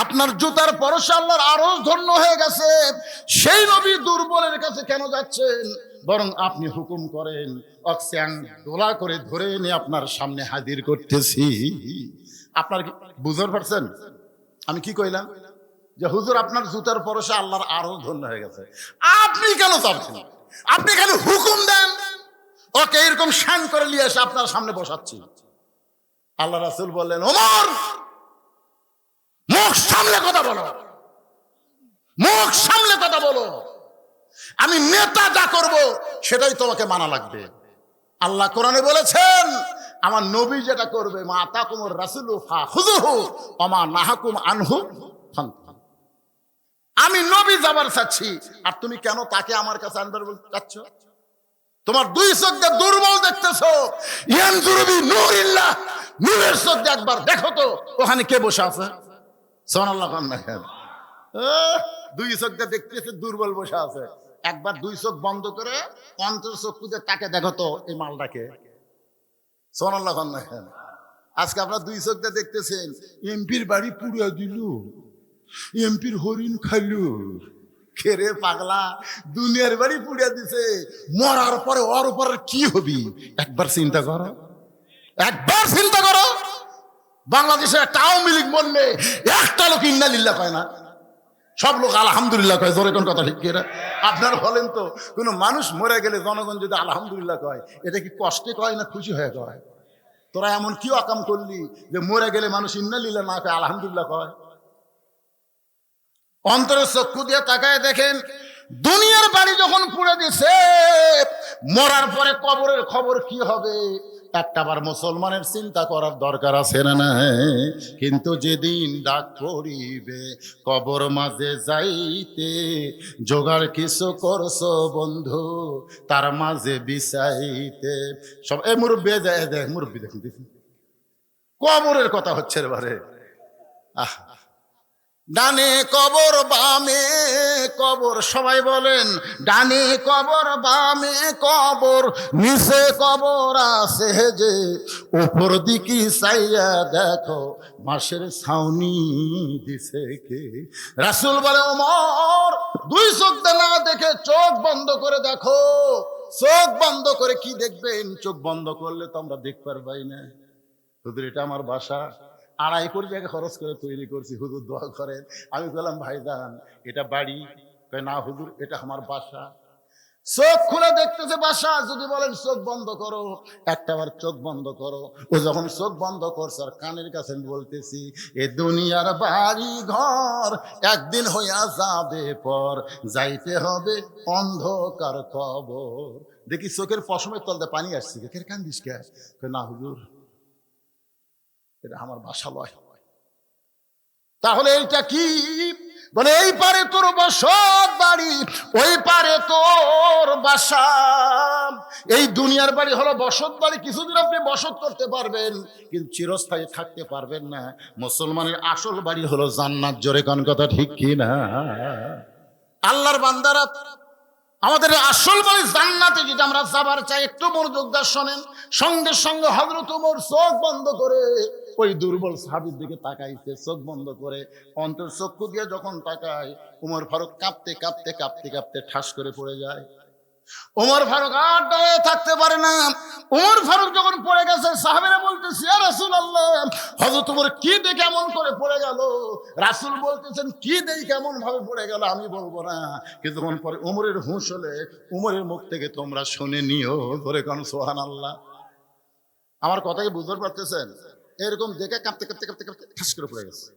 আপনার জুতার পরশে আল্লাহর আরশ ধন্য হয়ে গেছে, সেই নবী দুর্বলের কাছে কেন যাচ্ছেন? বরং আপনি হুকুম করেন অক্সিয়াং দোলা করে ধরে এনে আপনার সামনে হাজির করতেছি। আপনার কি বুঝতে পারছেন আমি কি কইলাম? যে হুজুর আপনার জুতার পরশে আল্লাহর আরশ ধন্য হয়ে গেছে, আপনি কেন চাচ্ছেন? আপনি কেন হুকুম দেন ওকে এরকম শান করে নিয়ে এসে আপনার সামনে বসাচ্ছি। আল্লাহ রাসূল বললেন ওমর মুখ সামলে কথা বলো, মুখ সামলে কথা বলো, আমি নেতা যা করব সেটাই তোমাকে মানা লাগবে। আল্লাহ কোরআনে বলেছেন আমার নবী যেটা করবে, মা আতাকুমুর রাসূলু ফাখুযুহু ওয়া মা নাহাকুম আনহু ফান্তাহু। আমি নবী যাবার চাচ্ছি, আর তুমি কেন তাকে আমার কাছে আনবার চাচ্ছ? তোমার দুই চোখ দিয়ে দুর্বল দেখতেছো, ইয়ানজুরু বি নূরিল্লাহ, নূরের চোখ দিয়ে একবার দেখো তো ওখানে কে বসে আছে। সুবহানাল্লাহ। দুই চোখ দিয়ে দেখতেছে দুর্বল বসে আছে, একবার দুই চোখ বন্ধ করে অন্তর চক্ষু দিয়ে তাকে দেখো তো এই মালটাকে। সুবহানাল্লাহ। আজকে আপনারা দুই চোখ দিয়ে দেখতেছেন এমপির বাড়ি পুড়িয়ে দিল, এমপির হরিণ খাইলো, খেরে পাগলা দুনিয়ার বাড়ি পুড়িয়ে দিছে, মরার পরে ওর উপর কি হবি একবার চিন্তা করো, একবার চিন্তা করো। বাংলাদেশে একটা আওয়ামী লীগ বললে একটা লোক ইন্না লিল্লাহ কয় না, সব লোক আলহামদুলিল্লাহ কয়। জোরে কোন কথা ঠিক কিনা? আপনারা বলেন তো কোনো মানুষ মরে গেলে জনগণ যদি আলহামদুলিল্লাহ কয়, এটা কি কষ্টে কয় না খুশি হয়ে কয়? তোরা এমন কি অকাম করলি যে মরে গেলে মানুষ ইন্না লিল্লাহ না কয়, আলহামদুলিল্লাহ কয়? অন্তরের চক্ষু দিয়ে তাকায় দেখেন দুনিয়ার বাড়ি যখন পুড়ে দিছে, মরার পরে কবরের খবর কি হবে একটাবার মুসলমানের চিন্তা করার দরকার আছে না নাই? কিন্তু যেদিন ডাক পড়িবে কবর মাঝে যাইতে, জোগাড় কিছু করছো বন্ধু তার মাঝে বিছাইতে। সব এই মুরব্বী যায় দেখ, মুরব্বী দেখুন কবরের কথা হচ্ছে এবারে। আহ ডানে কবর বামে কবর, সবাই বলেন ডানে কবর বামে কবর, নিচে কবর আছে যে, উপর দিকে চাইয়া দেখো বাঁশের ছাউনি দিছে কে। রাসূল বলে ওমর দুই চোখ না দেখে চোখ বন্ধ করে দেখো। চোখ বন্ধ করে কি দেখবেন? চোখ বন্ধ করলে তো আমরা দেখতে পারবাই না। হুজুর এটা আমার বাসা, 2.5 কোটি টাকা খরচ করে তৈরি করছি, হুজুর দোয়া করেন। আমি বললাম ভাইজান এটা বাড়ি? না হুজুর এটা আমার বাসা। চোখ খুলে দেখতেছে বাসা। যদি বলেন চোখ বন্ধ করো, একটাবার চোখ বন্ধ করো। ও যখন চোখ বন্ধ করছে আর কানের কাছে বলতেছি এ দুনিয়ার বাড়ি ঘর একদিন হইয়া যাবে পর, যাইতে হবে অন্ধকার কবর। দেখি চোখের পশমের তলতে পানি আসছে, কে কান্দিস কে? না হুজুর এটা আমার বাসা লয়। তাহলে এইটা কি? বলে এই পারে তোর বসত বাড়ি, ওই পারে তোর বাসা। এই দুনিয়ার বাড়ি হলো বসত বাড়ি, কিছুদিন আপনি বসত করতে পারবেন কিন্তু চিরস্থায়ী থাকতে পারবেন না। মুসলমানের আসল বাড়ি হলো জান্নাত। জোরে কোন কথা ঠিক কি না? আল্লাহর বান্দারা, আমাদের আসল বাড়ি জান্নাতে যদি আমরা যাবার চাই, একটু মনোযোগ দিয়ে শোনেন। সঙ্গে সঙ্গে হযরত ওমর চোখ বন্ধ করে ওই দুর্বল সাহাবীর দিকে তাকাইছে, চোখ বন্ধ করে। অন্তর চক্ষু দিয়ে যখন তাকায়, ওমর ফারুক কাঁপতে কাঁপতে কাঁপতে কাঁপতে ঠাস করে পড়ে যায়। ওমর ফারুক আর দাঁড়িয়ে থাকতে পারে না। ওমর ফারুক যখন পড়ে গেছে, সাহাবীরা বলতেছে, ইয়া রাসূলুল্লাহ, হযরত ওমর কি দেখে এমন করে পড়ে গেল? রাসূল বলতেছেন, কি দেখে কেমন ভাবে পড়ে গেল আমি বলবো না, কিছুক্ষণ পরে ওমরের হুঁশ হলে ওমরের মুখ থেকে তোমরা শুনে নিও। ধরে কোন সুবহানাল্লাহ। আমার কথাই বুঝতে পারতেছেন? এরকম দেখে কাঁপতে কাঁপতে কাঁপতে কাঁপতে ঠাস করে পড়ে গেছে।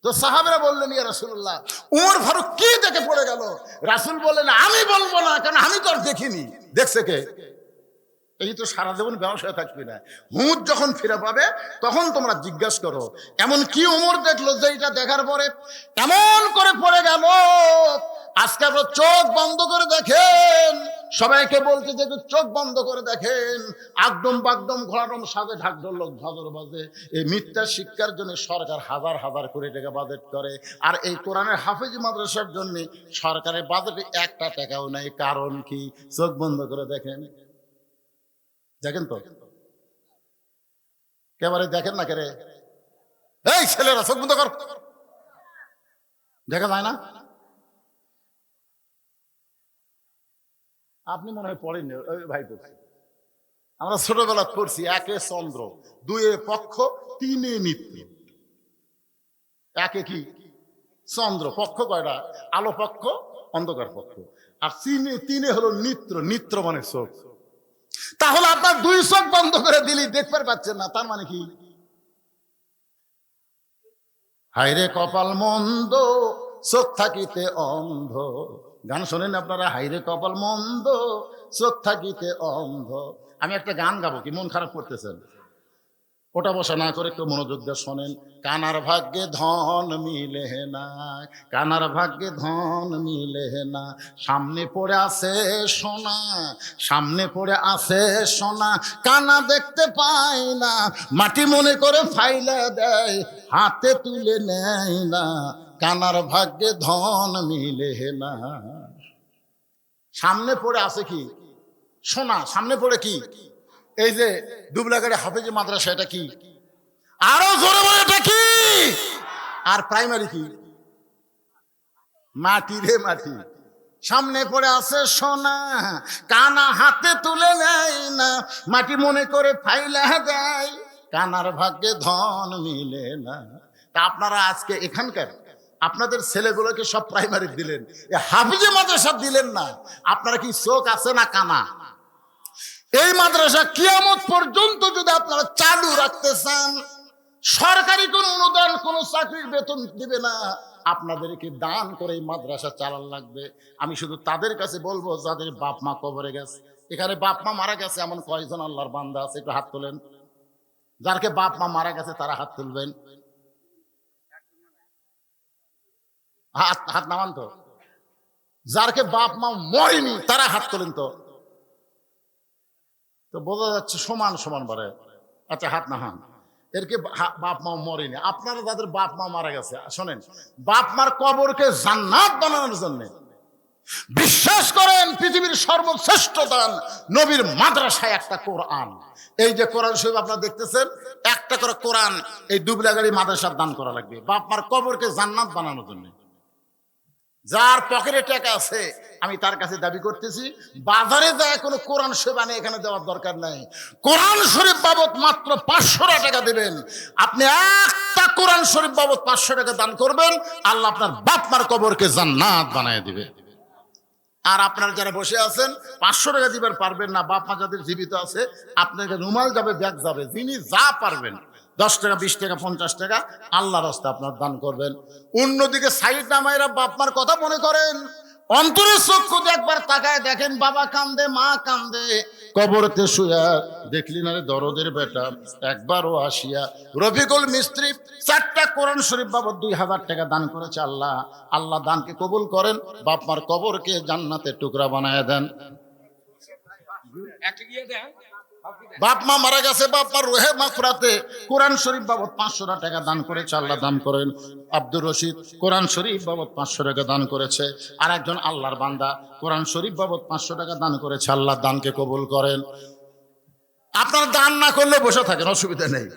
তো সাহাবীরা বললেন, ইয়া রাসূলুল্লাহ, ওমর ফারুক কি দেখে পড়ে গেল? রাসূল বললেন, আমি বলবো না, কারণ আমি তো আর দেখিনি। দেখছে কে? এই তো সারা জীবন ব্যবসায় থাকবি না, হুঁশ যখন ফিরে পাবে তখন তোমরা জিজ্ঞাসা করো এমন কি ওমর দেখলো যে এটা দেখার পরে এমন করে পড়ে গেল। আজকে আপনার চোখ বন্ধ করে দেখেন, সবাইকে বলতে যে চোখ বন্ধ করে দেখেন, একদম বাগদম ঘোড়ারম সাজে ঢাকঢোল লোক ঝাঁঝর বাজে। এই মিথ্যা শিক্ষার জন্য সরকার হাজার হাজার কোটি টাকা বাজেট করে, আর এই কোরআনের হাফেজ মাদ্রাসার জন্য সরকারের বাজেটে একটা টাকাও নাই। কারণ কি? চোখ বন্ধ করে দেখেন। দেখেন তো, কেবারে দেখেন না কেরে? এই ছেলেরা চোখ বন্ধ কর, দেখা যায় না? আপনি মনে হয় পড়েননি, ভাই পড়ছি, আমরা ছোটবেলা পড়ছি, একে চন্দ্র, দুয়ে পক্ষ, তিনে নিত্য। একে কি? চন্দ্র। পক্ষ কয়টা? আলো পক্ষ, অন্ধকার পক্ষ। আর তিনে তিনে হলো নিত্র। নিত্র মানে চোখ। তাহলে আপনার দুই চোখ বন্ধ করে দিলি দেখতে পাচ্ছেন না, তার মানে কি? হাইরে কপাল মন্দ, চোখ থাকিতে অন্ধ। গান শোনেন আপনারা? হাইরে কপাল মন্দ, চোখ থাকিতে অন্ধ। আমি একটা গান গাবো, কি মন খারাপ করতেছেন? ওটা বসা না করে একটু মনোযোগ দিয়ে শোনেন। কানার ভাগ্যে ধন মিলে না, কানার ভাগ্যে ধন মিলে না, সামনে পড়ে আছে সোনা, সামনে পড়ে আছে সোনা, কানা দেখতে পায় না, মাটি মনে করে ফাইলে দেয়, হাতে তুলে নেয় না, কানার ভাগ্যে ধন মিলে না। সামনে পড়ে আছে কি? সোনা। সামনে পড়ে কি? এই যে দুবলাগাড়ি হাফেজ মাদ্রাসা, এটা কি? আরো জোরে বলে, এটা কি? আর প্রাইমারি কি? মাটি রে মাটি। সামনে পড়ে আছে সোনা, কানা হাতে তুলে নেয় না, মাটি মনে করে ফাইলা দেয়, কানার ভাগ্যে ধন মিলে না। তা আপনারা আজকে এখানকার আপনাদের ছেলেগুলোকে সব প্রাইমারি দিলেন, হাফেজ মাদ্রাসা দিলেন না। আপনারা কি চোখ আছে না কানা? এই মাদ্রাসা কিয়ামত পর্যন্ত যদি আপনারা চালু রাখতে চান, সরকারি কোন অনুদান, কোন চাকরির বেতন দিবে না, আপনাদেরকে দান করে এই মাদ্রাসা চালান লাগবে। আমি শুধু তাদের কাছে বলবো যাদের বাপ মা কবরে গেছে। এখানে বাপ মা মারা গেছে এমন কয়জন আল্লাহর বান্দা আছে? একটু হাত তোলেন। যারকে বাপ মা মারা গেছে তারা হাত তুলবেন। হাত হাত নামান তো। যারকে বাপ মা মরেনি তারা হাত তোলেন তো। তো বোঝা যাচ্ছে সমান সমান বারে। আচ্ছা, হাত না হান। এরকে বাপ মা মরেনি। আপনারা যাদের বাপ মা মারা গেছে, শোনেন, বাপ মার কবরকে জান্নাত বানানোর জন্য বিশ্বাস করেন পৃথিবীর সর্বশ্রেষ্ঠ দান নবীর মাদ্রাসায় একটা কোরআন। এই যে কোরআন শরীফ আপনারা দেখতেছেন, একটা করে কোরআন এই দুবলাগাড়ি মাদ্রাসার দান করা লাগবে বাপ মার কবরকে জান্নাত বানানোর জন্য। যার পকেটে টাকা আছে আমি তার কাছে দাবি করতেছি, বাজারে যায় কোনো কোরআন শরীফ আনে এখানে দেওয়ার দরকার নাই। কোরআন শরীফ বাবদ মাত্র 500 টাকা দেবেন। আপনি একটা কোরআন শরীফ বাবদ 500 টাকা দান করবেন, আল্লাহ আপনার বাপ মার কবরকে জান্নাত বানায় দিবে। আর আপনারা যারা বসে আছেন 500 টাকা দিবার পারবেন না, বাপ মা যাদের জীবিত আছে, আপনাকে রুমাল যাবে, ব্যাগ যাবে, যিনি যা পারবেন 10 টাকা, 20 টাকা, 50 টাকা আল্লাহর রাস্তায় আপনার দান করবেন। অন্যদিকে সাইড নামাইরা বাপ মার কথা মনে করেন, অন্তরের চক্ষু দিয়ে একবার তাকায় দেখেন, বাবা কান্দে, মা কান্দে, কবরতে শুয়া দেখলি না রে দরদের বেটা একবারও আসিয়া। রফিকুল মিস্ত্রি 4টা কোরআন শরীফ বাবদ 2000 টাকা দান করেছে। আল্লাহ, আল্লাহ দানকে কবুল করেন, বাপ মার কবরকে জান্নাতের টুকরা বানায় দেন। বাপ মা মারা গেছে, বাপ মার রুহে মাগফিরাতে কোরআন শরীফ বাবদ 500 টাকা দান করেছে, আল্লাহ দান করেন। আব্দুর রশিদ কোরআন শরীফ বাবদ 500 টাকা দান করেছে। আর একজন আল্লাহর বান্দা কোরআন শরীফ বাবদ 500 টাকা দান করেছে, আল্লাহ দানকে কবুল করেন। আপনার দান না করলে বসে থাকেন, অসুবিধা নেই।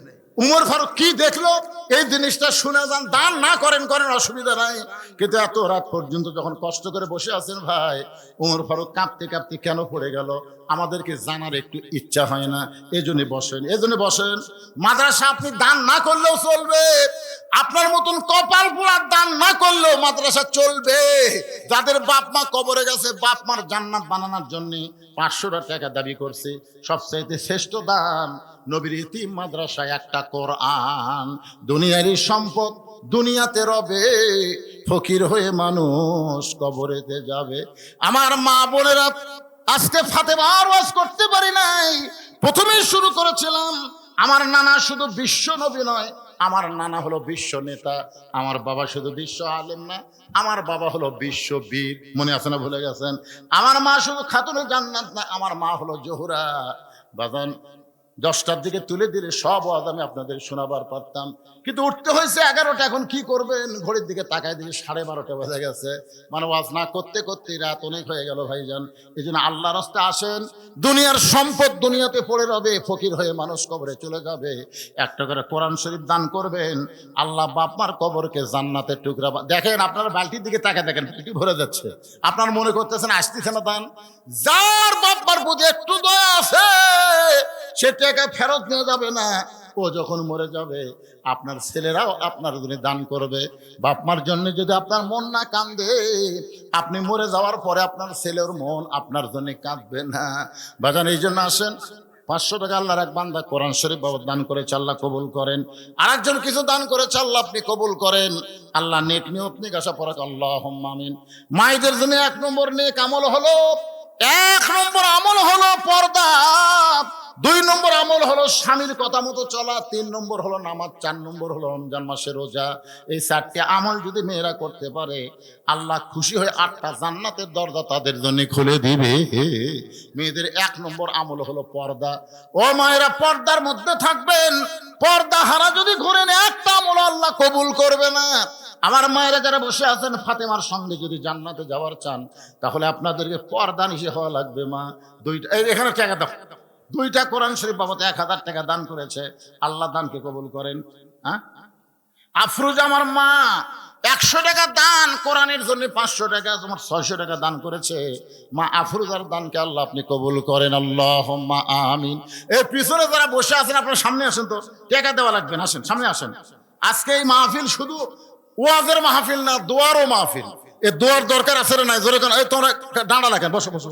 উমর ফারুক কি দেখলো এই জিনিসটা শুনে যান, দান না করেন করেন, অসুবিধা নাই। কিন্তু এত রাত পর্যন্ত যখন কষ্ট করে বসে আছেন ভাই, উমর ফারুক কাঁপতে কাঁপতে কেন পড়ে গেল আমাদেরকে জানার একটু ইচ্ছা হয় না। এই জন্য বসেন, এই জন্য বসেন। মাদ্রাসা আপনি দান না করলেও চলবে, আপনার মতন কপাল পোড়ার দান না করলেও মাদ্রাসা চলবে। যাদের বাপ মা কবরে গেছে, বাপ মার জান্নাত বানানোর জন্য 500 টাকা দাবি করছে, সবচাইতে শ্রেষ্ঠ দান নবীর ইতিম মাদ্রাসায় একটা কোরআন। দুনিয়ারই সম্পদ দুনিয়াতে রবে, ফকির হয়ে মানুষ কবরেতে যাবে। আমার মা বোনেরা, আজকে ফাতেমার ওয়াজ করতে পারি নাই। প্রথমেই শুরু করেছিলাম, আমার নানা শুধু বিশ্ব নবী নয়, আমার নানা হলো বিশ্ব নেতা। আমার বাবা শুধু বিশ্ব আলেম না, আমার বাবা হলো বিশ্ব বীর। মনে আছে না, ভুলে গেছেন? আমার মা শুধু খাতুনে জান্নাত না, আমার মা হলো জোহরা। বাজান 10টার দিকে তুলে দিলে সব ওয়াজ আমি আপনাদের শোনাবার পারতাম, কিন্তু উঠতে হয়েছে 11টা। এখন কি করবেন? ঘড়ির দিকে তাকায় দিলে 12:30 বেজে গেছে। মানে ওয়াজ না করতে করতে রাত অনেক হয়ে গেল ভাইজান। এই জন্য আল্লাহর রাস্তায় আসেন। দুনিয়ার সম্পদ দুনিয়াতে পড়ে রবে, ফকির হয়ে মানুষ কবরে চলে যাবে। একটা করে কোরআন শরীফ দান করবেন, আল্লাহ বাপমার কবরকে জান্নাতের টুকরা দেখেন। আপনার বালতির দিকে তাকায় দেখেন, পেটি ভরে যাচ্ছে। আপনার মনে করতেছেন আসতেছে না দান। যার বাপমার প্রতি একটু দয়া আছে সে টাকা ফেরত নিয়ে যাবে না। ও যখন মরে যাবে আপনার ছেলেরাও আপনার জন্য দান করবে। বাপমার জন্য যদি আপনার মন না কান্দে, আপনি মরে যাওয়ার পরে আপনার ছেলের মন আপনার জন্য কাঁদবে না। বাজান এই জন্য আসেন, 500 টাকা আল্লাহর এক বান্দা কোরআন শরীফ বাবদ দান করেছে, আল্লাহ কবুল করেন। আরেকজন কিছু দান করেছে, আল্লাহ আপনি কবুল করেন। আল্লাহ নেক নিয়ত নিক আশা পড়াক, আল্লাহুম্মা আমিন। মায়েদের জন্য 1 নম্বর নেক আমল হলো, 1 নম্বর আমল হলো পর্দা, 2 নম্বর আমল হলো স্বামীর কথা মতো চলা, 3 নম্বর হলো নামাজ, 4 নম্বর হলো রমজান মাসে রোজা। এই 4টি আমল যদি মেয়েরা করতে পারে, আল্লাহ খুশি হয়ে 8টা জান্নাতের দরজা তাদের জন্য খুলে দিবে। মেয়েদের 1 নম্বর আমল হলো পর্দা। ও মায়েরা, পর্দার মধ্যে থাকবেন। পর্দা হারা যদি ঘুরেন, একটা আমল আল্লাহ কবুল করবে না। আমার মায়েরা যারা বসে আছেন, ফাতেমার সঙ্গে যদি জান্নাতে যাওয়ার চান, তাহলে আপনাদেরকে পর্দা নিশে হওয়া লাগবে। মা 2টা এখানে টাকা দাও, 2টা কোরআন শরীফ বাবদ 1000 টাকা দান করেছে, আল্লাহ দানকে কবুল করেন। হ্যাঁ, আফরোজ আমার মা 100 টাকা দান, কোরআনের জন্য 500 টাকা, তোমার 600 টাকা দান করেছে। মা আফরোজার দানকে আল্লাহ আপনি কবুল করেন, আল্লাহুম্মা আমিন। এই পিছনে যারা বসে আছেন আপনারা সামনে আসেন, তো টাকা দেওয়া লাগবে না, আসেন সামনে আসেন। আজকে এই মাহফিল শুধু ওয়াজের মাহফিল না, দোয়ারও মাহফিল। এই দোয়ার দরকার আছে না? নাই জোরে কেন? এই তোমরা ডাঁড়া লাগেন, বসো বসো,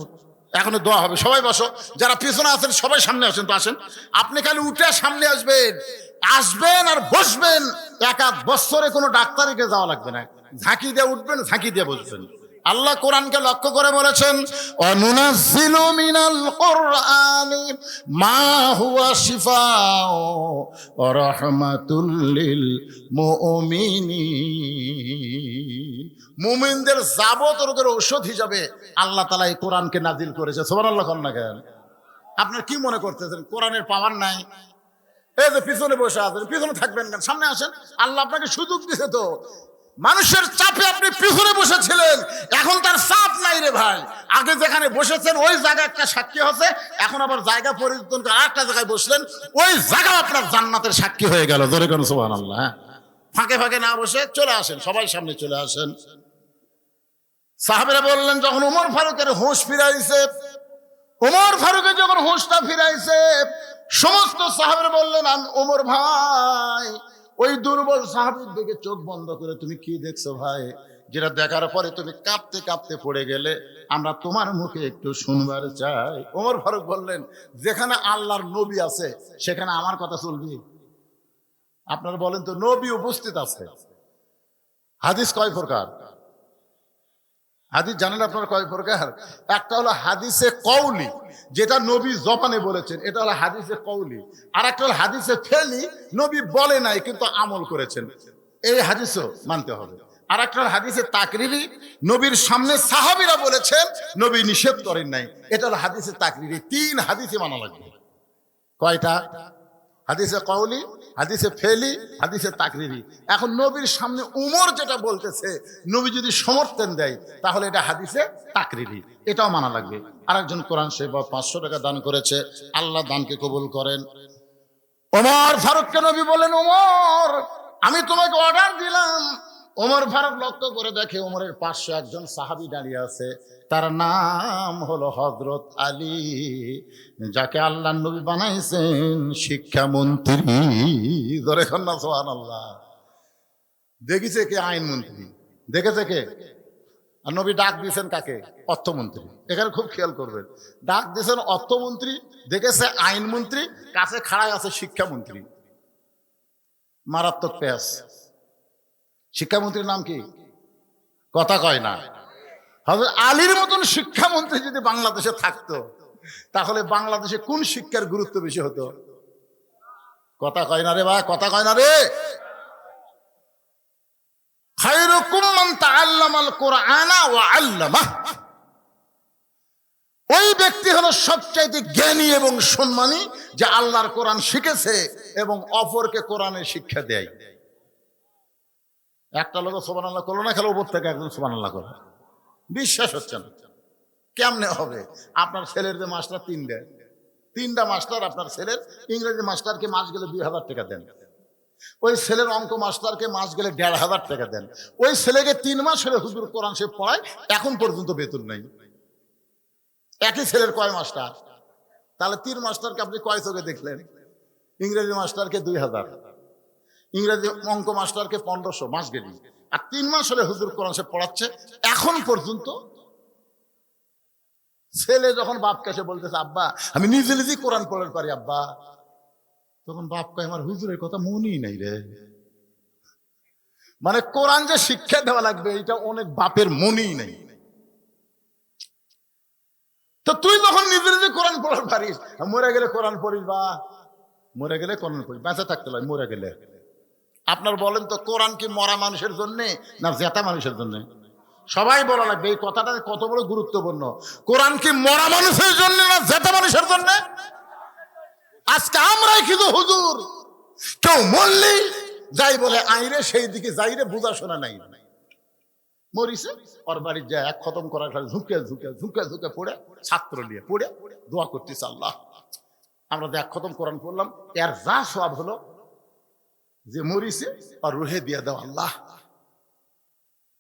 এখন দোয়া হবে, সবাই বসো। যারা পিছনে আছেন সবাই সামনে আসেন, তো আসেন। আপনি খালি উঠে সামনে আসবেন, আসবেন আর বসবেন। 1 বছরে কোনো ডাক্তারিকে যাওয়া লাগবে না, ঝাঁকি দিয়ে উঠবেন, ঝাঁকি দিয়ে বসবেন। আল্লাহ কোরআনকে লক্ষ্য করে বলেছেন, অনুনাজ্জিলু মিনাল কুরআনি মা হুয়া শিফাউ ওয়া রাহমাতুল লিল মুমিনিন। মুমিনদের যাবতীয় রোগের ঔষধ হিসাবে আল্লাহ তাআলা এই কোরআনকে নাজিল করেছে। সুবহানাল্লাহ। কোন না কেন? আপনার কি মনে করতেছেন কোরআনের পাওয়ার নাই? এই যে পিছনে বসে আছেন, পিছনে থাকবেন কেন? সামনে আসেন। আল্লাহ আপনাকে সুযোগ দিছে তো। মানুষের চাপে আপনি পিছনে বসেছিলেন, এখন তার চাপ নাই রে ভাই। আগে যেখানে বসেছেন ওই জায়গা একটা সাক্ষী হচ্ছে, এখন আবার জায়গা পরিবর্তন করে আরেকটা জায়গায় বসলেন, ওই জায়গা আপনার জান্নাতের সাক্ষী হয়ে গেল। জোরে কোন সুবহানাল্লাহ। হ্যাঁ, ফাঁকে ফাঁকে না বসে চলে আসেন, সবাই সামনে চলে আসেন। সাহাবেরা বললেন, যখন ওমর ফারুকের হুঁশ ফিরাইছে, ওমর ফারুকের যখন হুঁশটা ফিরাইছে, সমস্ত সাহাবেরা বললেন, ওমর ভাই, ওই দুর্বল সাহাবীর দিকে চোখ বন্ধ করে তুমি কি দেখছো ভাই? যেটা দেখার পরে তুমি কাঁপতে কাঁপতে পড়ে গেলে, আমরা তোমার মুখে একটু শুনবার চাই। ওমর ফারুক বললেন, যেখানে আল্লাহর নবী আছে সেখানে আমার কথা চলবে? আপনারা বলেন তো, নবী উপস্থিত আছে, হাদিস কয় প্রকার? হাদিস জানেন আপনারা কয় প্রকার? একটা হলো হাদিসে কওলি, যেটা নবী জবানে বলেছেন, এটা হলো হাদিসে কওলি। আর একটা হলো হাদিসে ফেলি, নবী বলে নাই কিন্তু আমল করেছেন, এই হাদিসও মানতে হবে। আর একটা হলো হাদিসে তাকরিরি, নবীর সামনে সাহাবীরা বলেছেন, নবী নিষেধ করেন নাই, এটা হলো হাদিসে তাকরিরি। তিন হাদিসে মানা লাগবে। কয়টা? হাদিসে কওলি, হাদিসে ফেলি, হাদিসে তাকরিরি। এখন নবীর সামনে উমর যেটা বলতেছে, নবী যদি সমর্থন দেয় তাহলে এটা হাদিসে তাকরিরি, এটাও মানা লাগবে। আরেকজন কোরআন শরীফ 500 টাকা দান করেছে, আল্লাহ দানকে কবুল করেন। ওমর ফারুককে নবী বলেন, ওমর আমি তোমাকে অর্ডার দিলাম। ওমর ফারুক লক্ষ্য করে দেখে ওমরের পাশে একজন সাহাবী দাঁড়িয়ে আছে, তার নাম হলো হযরত আলী, যাকে আল্লাহর নবী বানাইছেন শিক্ষামন্ত্রী। ধরে কন্যা সুবহানাল্লাহ। দেখেছে কে? আইনমন্ত্রী। দেখেছে কে? আর নবী ডাক দিয়েছেন কাকে? অর্থমন্ত্রী। এখানে খুব খেয়াল করবেন, ডাক দিয়েছেন অর্থমন্ত্রী, দেখেছে আইনমন্ত্রী, কাছে খাড়ায় আছে শিক্ষামন্ত্রী। মারাত্মক পেশ। শিক্ষামন্ত্রীর নাম কি? কথা কয় না। হযরত আলীর মতন শিক্ষামন্ত্রী যদি বাংলাদেশে থাকতো, তাহলে বাংলাদেশে কোন শিক্ষার গুরুত্ব বেশি হতো? কথা কয় না রে ভাই, কথা কয় না রে। খায়রুকুম মান তাআল্লামাল কুরআনা ওয়া আল্লামাহ। ওই ব্যক্তি হলো সবচাইতে জ্ঞানী এবং সম্মানী, যে আল্লাহর কোরআন শিখেছে এবং অপরকে কোরআনের শিক্ষা দেয়। একটা লোক সুবহানাল্লাহ করলো না, খেলো উপর থেকে একজন সুবহানাল্লাহ করে। বিশ্বাস হচ্ছে না, কেমনে হবে? আপনার ছেলের যে মাস্টার তিনটা মাস্টার, আপনার ছেলের ইংরেজি মাস্টারকে মাস গেলে 2000 টাকা দেন, ওই ছেলের অঙ্ক মাস্টারকে মাস গেলে 1500 টাকা দেন, ওই ছেলেকে 3 মাস হলে হুজুর কোরআন সে পড়ায়, এখন পর্যন্ত বেতন নেই। একই ছেলের কয় মাস্টার? তাহলে 3 মাস্টারকে আপনি কয় চোখে দেখলেন? ইংরেজি মাস্টারকে 2000, ইংরেজি অঙ্ক মাস্টারকে 1500 মাস গেলি, আর 3 মাস হলে হুজুর কোরআন সে পড়াচ্ছে, এখন পর্যন্ত। ছেলে যখন বাপকে এসে বলতেছে, আব্বা আমি নিজে নিজেই কোরআন পড়ার পারি আব্বা, তখন বাপ কয় আমার হুজুরের কথা মনেই নাই রে। মানে কোরআন যে শিক্ষা দেওয়া লাগবে এটা অনেক বাপের মনেই নাই। তো তুই যখন নিজে নিজে কোরআন পড়ার পারিস, মরে গেলে কোরআন পড়িস, বা মরে গেলে কোরআন পড়িস, বেঁচে থাকতে হয় মরে গেলে। আপনার বলেন তো, কোরআন কি মরা মানুষের জন্য না জেতা মানুষের জন্য? সবাই বলা লাগবে, এই কথাটা কত বড় গুরুত্বপূর্ণ। কোরআন কি মরা মানুষের জন্য না জেতা মানুষের জন্য? আজকে আমরাই কিন্তু হুজুর, কেউ মরলি যাই বলে আইরে সেই দিকে যাইরে, বোঝা শোনা নাই। মরিছে ওর বাড়ি যায়, এক খতম করার খালি ঝুঁকে ঝুঁকে ঝুঁকে ঝুঁকে পড়ে, ছাত্র নিয়ে পড়ে দোয়া করতেছে, আল্লাহ আমরা তো এক খতম কোরআন পড়লাম, এর যা সওয়াব হলো যে মরিছে আর রুহে দিয়ে দাও আল্লাহ।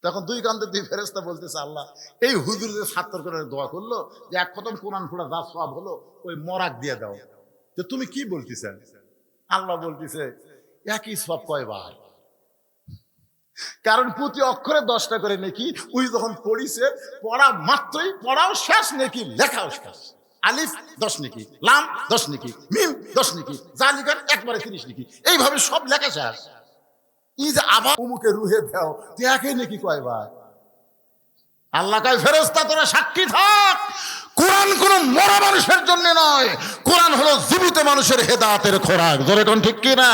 তখন দুই কান্দে দুই ফেরেশতা বলতেছে, আল্লাহ এই হুজুর যে ছাত্র করে দোয়া করলো যে এক খতম কোরআন পড়া যা সওয়াব হলো, ওই মরাক দিয়ে দাও। তো তুমি কি বলতেছে? আল্লাহ বলতেছে, একই সওয়াব কয়বার? কারণ প্রতি অক্ষরে 10টা করে নেকি। ওই যখন পড়িছে, পড়া মাত্রই পড়াও শেষ, নেকি লেখাও শেষ। আলিফ 10 নেকি, লাম 10 নেকি, মিম 10 নেকি, জালিকার একবারে 30 নেকি, এইভাবে সব লেখা শেষ। এই যে আবার উমুকে রুহে দাও, একই নেকি কয়বার? আল্লাহ কয়, ফেরেশতা তোরা সাক্ষী থাক, কোরআন কোন মরা মানুষের জন্য নয়, কোরআন হলো জীবিত মানুষের হেদায়েতের খোরাক। জোরে কোন ঠিক কি না?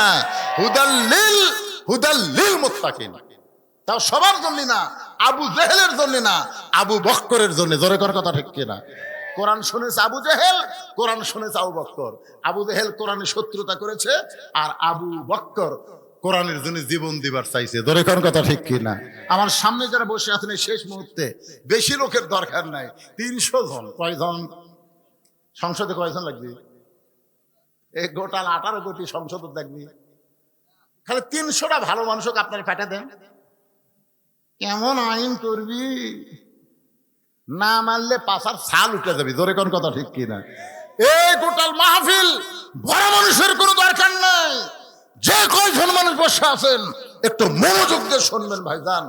হুদাল্লিল মুত্তাকিন। তাও সবার জন্য না, আবু জেহেলের জন্য না, আবু বক্করের জন্য। জোরে কোন কথা ঠিক কি না? কোরআন শুনেছে আবু জেহেল, কোরআন শুনেছে আবু বক্কর। আবু জেহেল কোরআনের শত্রুতা করেছে, আর আবু বক্কর কোরআনের জন্য জীবন দিবার চাইছে। জোরে কোন কথা ঠিক কি না? আমার সামনে যারা বসে আছেন এই শেষ মুহূর্তে, বেশি লোকের দরকার নাই, 300 জন। কয়জন সংসদে? কয়জন লাগবে? এই গোটাল 18 কোটি সংসদ দেখবি, খালি 300টা ভালো মানুষকে আপনার পেটে দেন। কেমন আইন করবি? না মানলে পাশার ছাল উঠে যাবি। জোরে কোন কথা ঠিক কি না? এই গোটাল মাহফিল ভরা মানুষের কোনো দরকার নাই। যে কয়জন মানুষ বসে আছেন একটু মনোযোগ দিয়ে শুনবেন ভাইজান,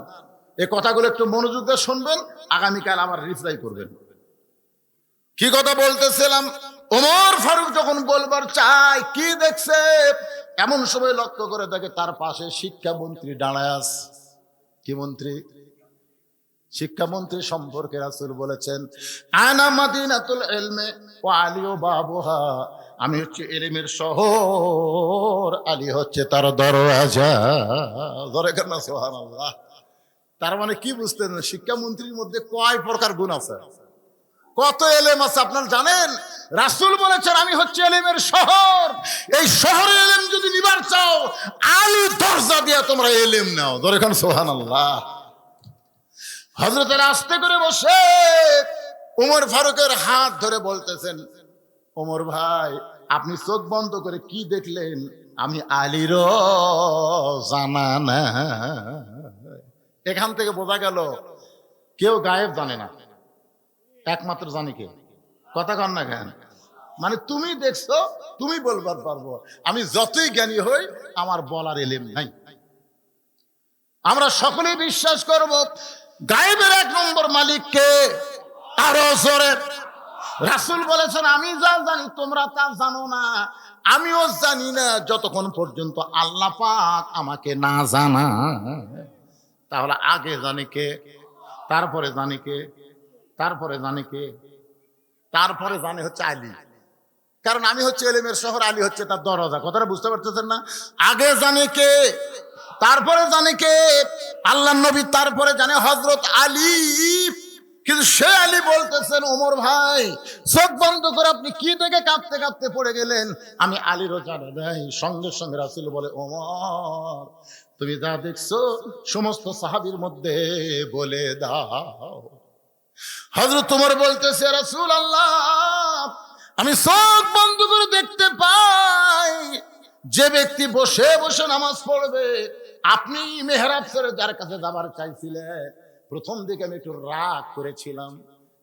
এই কথাগুলো একটু মনোযোগ দিয়ে শুনবেন, আগামীকাল আমার রিপ্লাই করবেন। কি কথা বলতেছিলাম? ওমর ফারুক যখন বলবার চায়, কি দেখছে? এমন সময় লক্ষ্য করে দেখে তার পাশে শিক্ষামন্ত্রী দাঁড়ায় আছে। কি মন্ত্রী? শিক্ষামন্ত্রী সম্পর্কে রাসূল বলেছেন, আনা মাদিনাতুল ইলমে ওয়া আলিউ বাবুহা, আমি হচ্ছে ইলমের শহর, আলী হচ্ছে তার দরওয়াজা। জোরে কেন সুবহানাল্লাহ। তার মানে কি বুঝতেন, শিক্ষামন্ত্রীর মধ্যে কয় প্রকার গুণ আছে, কত এলেম আছে আপনারা জানেন? রাসূল বলেছেন আমি হচ্ছে এলেমের শহর, এই শহরে এলেম যদি নিবার চাও আলী দরজা দিয়ে তোমরা এলেম নাও। জোরে কেন সুবহানাল্লাহ। হযরত আস্তে করে বসে ওমর ফারুকের হাত ধরে বলতেছেন, ওমর ভাই আপনি চোখ বন্ধ করে কি দেখলেন? আমি আলীর জানা। এখান থেকে বোঝা গেল কেউ গায়েব জানে না, একমাত্র জানি কে। কথা কন না কেন? মানে তুমি দেখছো, তুমি বলবার পারবো, আমি যতই জ্ঞানী হই আমার বলার এলেম নাই। আমরা সকলেই বিশ্বাস করব গায়েবের এক নম্বর মালিককে। আরো জোরে। রাসূল বলেছেন আমি যা জানি তোমরা তা জানো না, আমিও জানি না যতক্ষণ পর্যন্ত আল্লাহ পাক আমাকে না জানা। তাহলে আগে জানি কে, তারপরে জানি কে, তারপরে জানি কে, তারপরে জানি হচ্ছে আলী। কারণ আমি হচ্ছে এলেমের শহর, আলী হচ্ছে তার দরজা। কথাটা বুঝতে পারতেছেন না? আগে জানি কে, তারপরে জানে কে? আল্লাহ নবী, তারপরে জানে হযরত আলী। কিন্তু সে আলী বলতেছেন ওমর ভাই চোখ বন্ধ করে আপনি কি দেখে কাঁপতে কাঁপতে পড়ে গেলেন? আমি আলীরও জানা নাই। সঙ্গে সঙ্গে রাসূল বলে ওমর তুমি যা দেখছো সমস্ত সাহাবীর মধ্যে বলে দাও। হযরত ওমর বলতেছে রাসূলুল্লাহ আমি চোখ বন্ধ করে দেখতে পাই যে ব্যক্তি বসে বসে নামাজ পড়বে, আপনি মেহরাব ছেড়ে যার কাছে যাবার চাইছিলেন, প্রথম দিকে আমি একটু রাগ করেছিলাম,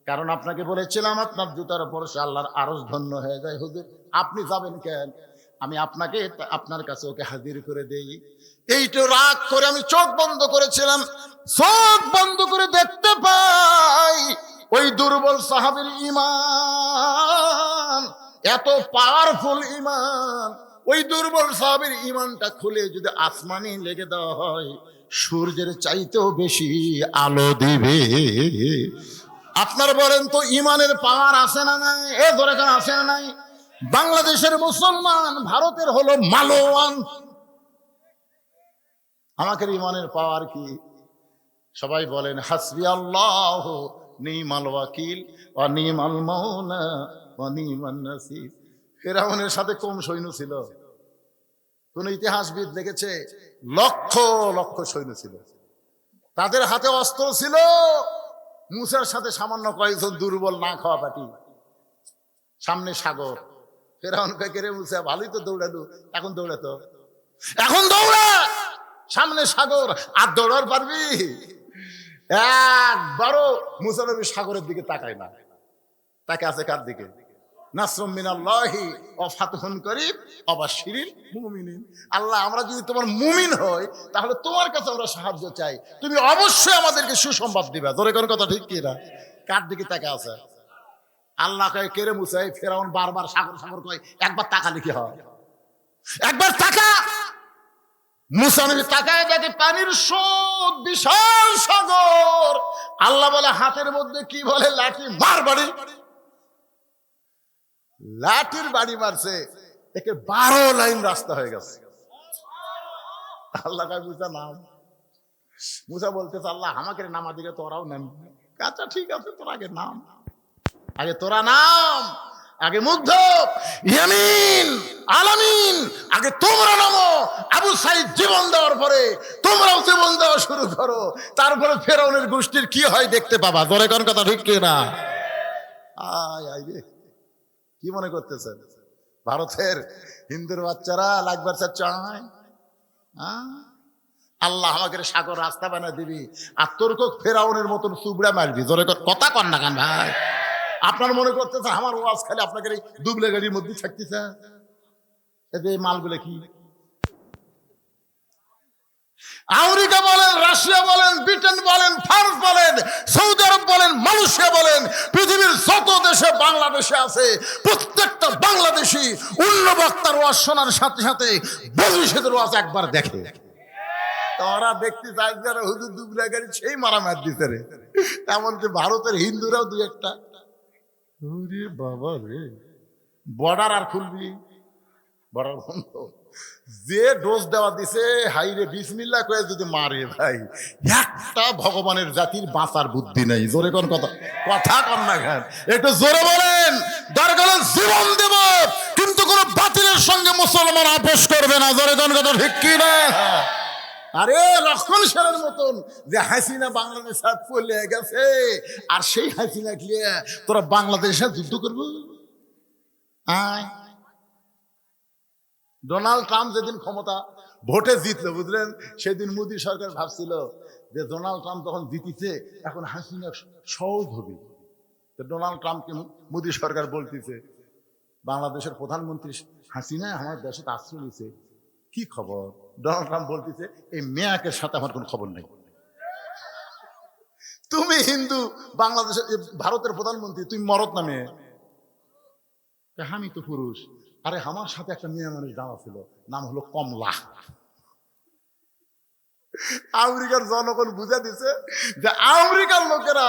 কারণ আপনাকে বলেছিলাম আপনার জুতার উপর সে আল্লাহর আরশ ধন্য হয়ে যায়। হুজুর আপনি যাবেন কেন? আমি আপনাকে আপনার কাছে ওকে হাজির করে দেই। এইটা রাগ করে আমি চোখ বন্ধ করেছিলাম। চোখ বন্ধ করে দেখতে পাই ওই দুর্বল সাহাবীর ঈমান এত পাওয়ারফুল ঈমান, ওই দুর্বল সাহাবীর ঈমানটা খুলে যদি আসমানে লেগে দেওয়া হয় সূর্যের চাইতেও বেশি আলো দিবে। আপনার বলেন তো ঈমানের পাওয়ার আছে না নাই? এ ধরে কেন আছে না নাই? বাংলাদেশের মুসলমান ভারতের হলো মালোয়ান, আমাকে ঈমানের পাওয়ার কি? সবাই বলেন হাসবি আল্লাহ নিমাল ওয়াকিল ওয়া নিমাল মাওলা ওয়া নিমান নাসির। ফিরআউনের সাথে কম সৈন্য ছিল? কোন ইতিহাসবিদ দেখেছে? লক্ষ লক্ষ সৈন্য ছিল, তাদের হাতে অস্ত্র ছিল। মুসার সাথে সামান্য কয়েকজন দুর্বল না খাওয়া পাটি, সামনে সাগর। ফিরআউন কয় কে রে মুসা ভালোই তো দৌড়ালো, এখন দৌড়াতো, এখন দৌড়া, সামনে সাগর, আর দৌড়ার পারবি? একবারও মুসা নবী সাগরের দিকে তাকায় না, তাকে আছে কার দিকে? নাসরুম মিনাল্লাহি ওয়া ফাতহুন করিব ওয়া বাশশিরিল মুমিনিন। আল্লাহ আমরা যদি তোমার মুমিন হই তাহলে তোমার কাছে আমরা সাহায্য চাই, তুমি অবশ্যই আমাদেরকে সুসংবাদ দিবা। ধরে কোন কথা ঠিক কি না? কার দিকে তাকা আছে? আল্লাহ কয় কে রে মুসা? ফিরআউন বারবার সাগর সাগর কয়, একবার তাকালে কি হয়? একবার তাকা। মুসা নবী তাকায় দেখে পানির স্রোত, বিশাল সাগর। আল্লাহ বলে হাতের মধ্যে কি বলে? লাঠি, মার বাড়ি। লাঠির বাড়ি মারছে, একে 12 লাইন রাস্তা হয়ে গেছে। আল্লাহ কয় মুসা নাম। মুসা বলতেছে আল্লাহ আমাকে নামা দিকে তোরাও নাম। আচ্ছা ঠিক আছে, তোর আগে নাম, আগে তোরা নাম, আগে মুগ্ধ ইয়ামিন আলামিন, আগে তোমরা নামো। আবু সাইদ জীবন দেওয়ার পরে তোমরাও জীবন দেওয়া শুরু করো, তারপরে ফেরাউনের গোষ্ঠীর কি হয় দেখতে পাবা। ধরে কোন কথা ঠিক কি না? আয় আয় রে, কি মনে করতেছেন ভারতের হিন্দুর বাচ্চারা লাগবার চায়? আল্লাহ আমাকে সাগর রাস্তা বানায় দিবি, আর তোর ফেরাউনের মতন চুবড়া মারবি। জোরে কথা কন না কেন ভাই? আপনার মনে করতেছে আমার ওয়াজ খালি আপনাকে এই দুবলে গাড়ির মধ্যে থাকতেছে? এই মালগুলো কি? আমেরিকা বলেন, রাশিয়া বলেন, ব্রিটেন বলেন, ফ্রান্স বলেন, সৌদি আরব বলেন, মালয়েশিয়া বলেন, পৃথিবীর যত দেশে বাংলাদেশে আছে প্রত্যেকটা বাংলাদেশি অন্য বক্তার ওয়াজ শোনার সাথে সাথে বহিষ্কৃতের ওয়াজ একবার দেখে। তোরা দেখতে চাই যারা হুজুর দুবরা গাড়ি সেই মারামার দিতে রে, এমনকি ভারতের হিন্দুরাও দু একটা। ওরে বাবা রে, বর্ডার আর খুলবি, বর্ডার বন্ধ। যে ডোজ দেওয়া দিছে হাই রে বিসমিল্লাহ করে যদি মারে ভাই, একটা ভগবানের জাতির বাঁচার বুদ্ধি নেই। জোরে কোন কথা, কথা কন না খান, একটু জোরে বলেন। দরকার জীবন দেব কিন্তু কোন বাতিলের সঙ্গে মুসলমান আপোষ করবে না। জোরে কোন কথা, ঠিক কি না? আরে লক্ষণ সেনের মতন যে হাসিনা বাংলাদেশ হাত পড়লে গেছে, আর সেই হাসিনা গিয়ে তোরা বাংলাদেশের সাথে যুদ্ধ করবো? আয়, ডোনাল্ড ট্রাম্প যেদিন ক্ষমতা ভোটে জিতলো বুঝলেন, সেদিন মোদী সরকার ভাবছিল যে ডোনাল্ড ট্রাম্প তখন জিতিছে, এখন হাসিনা সহজ হবে। তো ডোনাল্ড ট্রাম্পকে মোদী সরকার বলতেছে, বাংলাদেশের প্রধানমন্ত্রী হাসিনা আমার দেশে আশ্রয় নিছে, কি খবর? ডোনাল্ড ট্রাম্প বলতেছে, এই মেয়াকের সাথে আমার কোনো খবর নেই। তুমি হিন্দু, বাংলাদেশের ভারতের প্রধানমন্ত্রী, তুমি মরদ না মেয়ে? আমি তো পুরুষ। আরে আমার সাথে একটা মেয়ে মানুষ দাঁড়া ছিল, নাম হলো কমলা। আমেরিকার জনগণ বুঝা দিছে যে আমেরিকার লোকেরা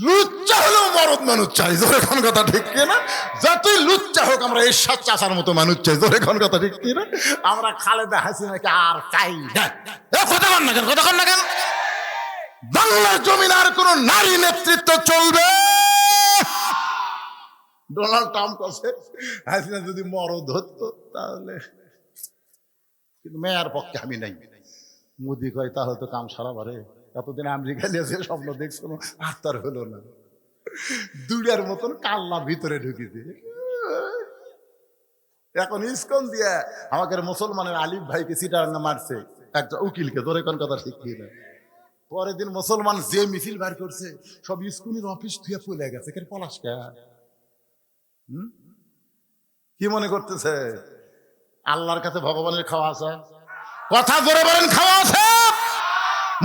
লুচ্চা হলেও মরদ মানুষ চাই। জোরে কোন কথা, ঠিক কিনা? যতই লুচ্চা হোক আমরা এই সাত চাষার মতো মানুষ চাই। জোরে কোন কথা, ঠিক কিনা? আমরা খালেদা হাসিনাকে আর চাই না। কথা কন না কেন, কথা কন না কেন? বাংলার জমিন আর কোন নারী নেতৃত্ব চলবে? ডোনাল্ড ট্রাম্প কাছে হাসিনা যদি মরদ হতো তাহলে, কিন্তু মেয়ার পক্ষে আমি নাই। মোদি কয় তাহলে তো কাম সারা বারে, এতদিন আমেরিকা নিয়েছে স্বপ্ন দেখছিল, আর তার হলো না। দুড়ার মতন কাল্লা ভিতরে ঢুকিছে। এখন ইসকন দিয়ে আমাকে মুসলমানের আলিফ ভাইকে সিটারাঙ্গা মারছে একটা উকিলকে। ধরে কোন কথা, ঠিক কি না? পরের দিন মুসলমান যে মিছিল বার করছে, সব স্কুলের অফিস ধুয়ে পলে গেছে। কেন পলাশ কে? কি মনে করতেছে আল্লাহর কাছে ভগবানের খাওয়া আছে? কথা জোরে বলেন, খাওয়া আছে?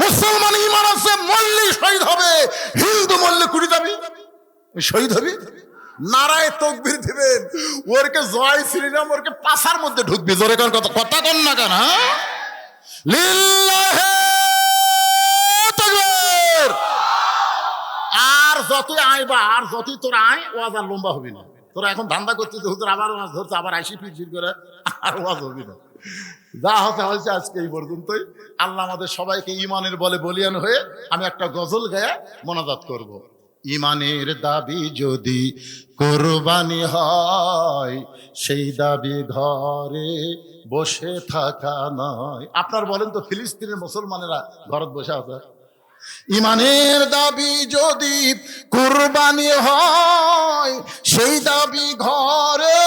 মুসলমান ইমান আছে, মল্লি শহীদ হবে। হিন্দু মল্লি কুড়ি যাবি, শহীদ হবি, নারায় তকবীর দিবেন, ওরকে জয় শ্রীরাম, ওরকে পাশার মধ্যে ঢুকবি। জোরে কোন কথা, কথা কন না কেন? লিল্লাহে তাকবীর। আর যতই আইবা, আর যতই তোর আয়, ওয়াজ আর লম্বা হবি না। তোরা এখন ধান্দা করছিস হুজুর আবার ওয়াজ ধরছে, আবার আইসি ফির করে, আর ওয়াজ হবি না। যা হতে হয়েছে আজকে এই পর্যন্তই। আল্লাহ আমাদের সবাইকে ইমানের বলে বলিয়ান হয়ে আমি একটা গজল গায়ে মোনাজাত করব। ইমানের দাবি যদি কোরবানি হয়, সেই দাবি ঘরে বসে থাকা নয়। আপনার বলেন তো, ফিলিস্তিনের মুসলমানেরা ঘরত বসে আছে? ইমানের দাবি যদি কুরবানি হয়, সেই দাবি ঘরে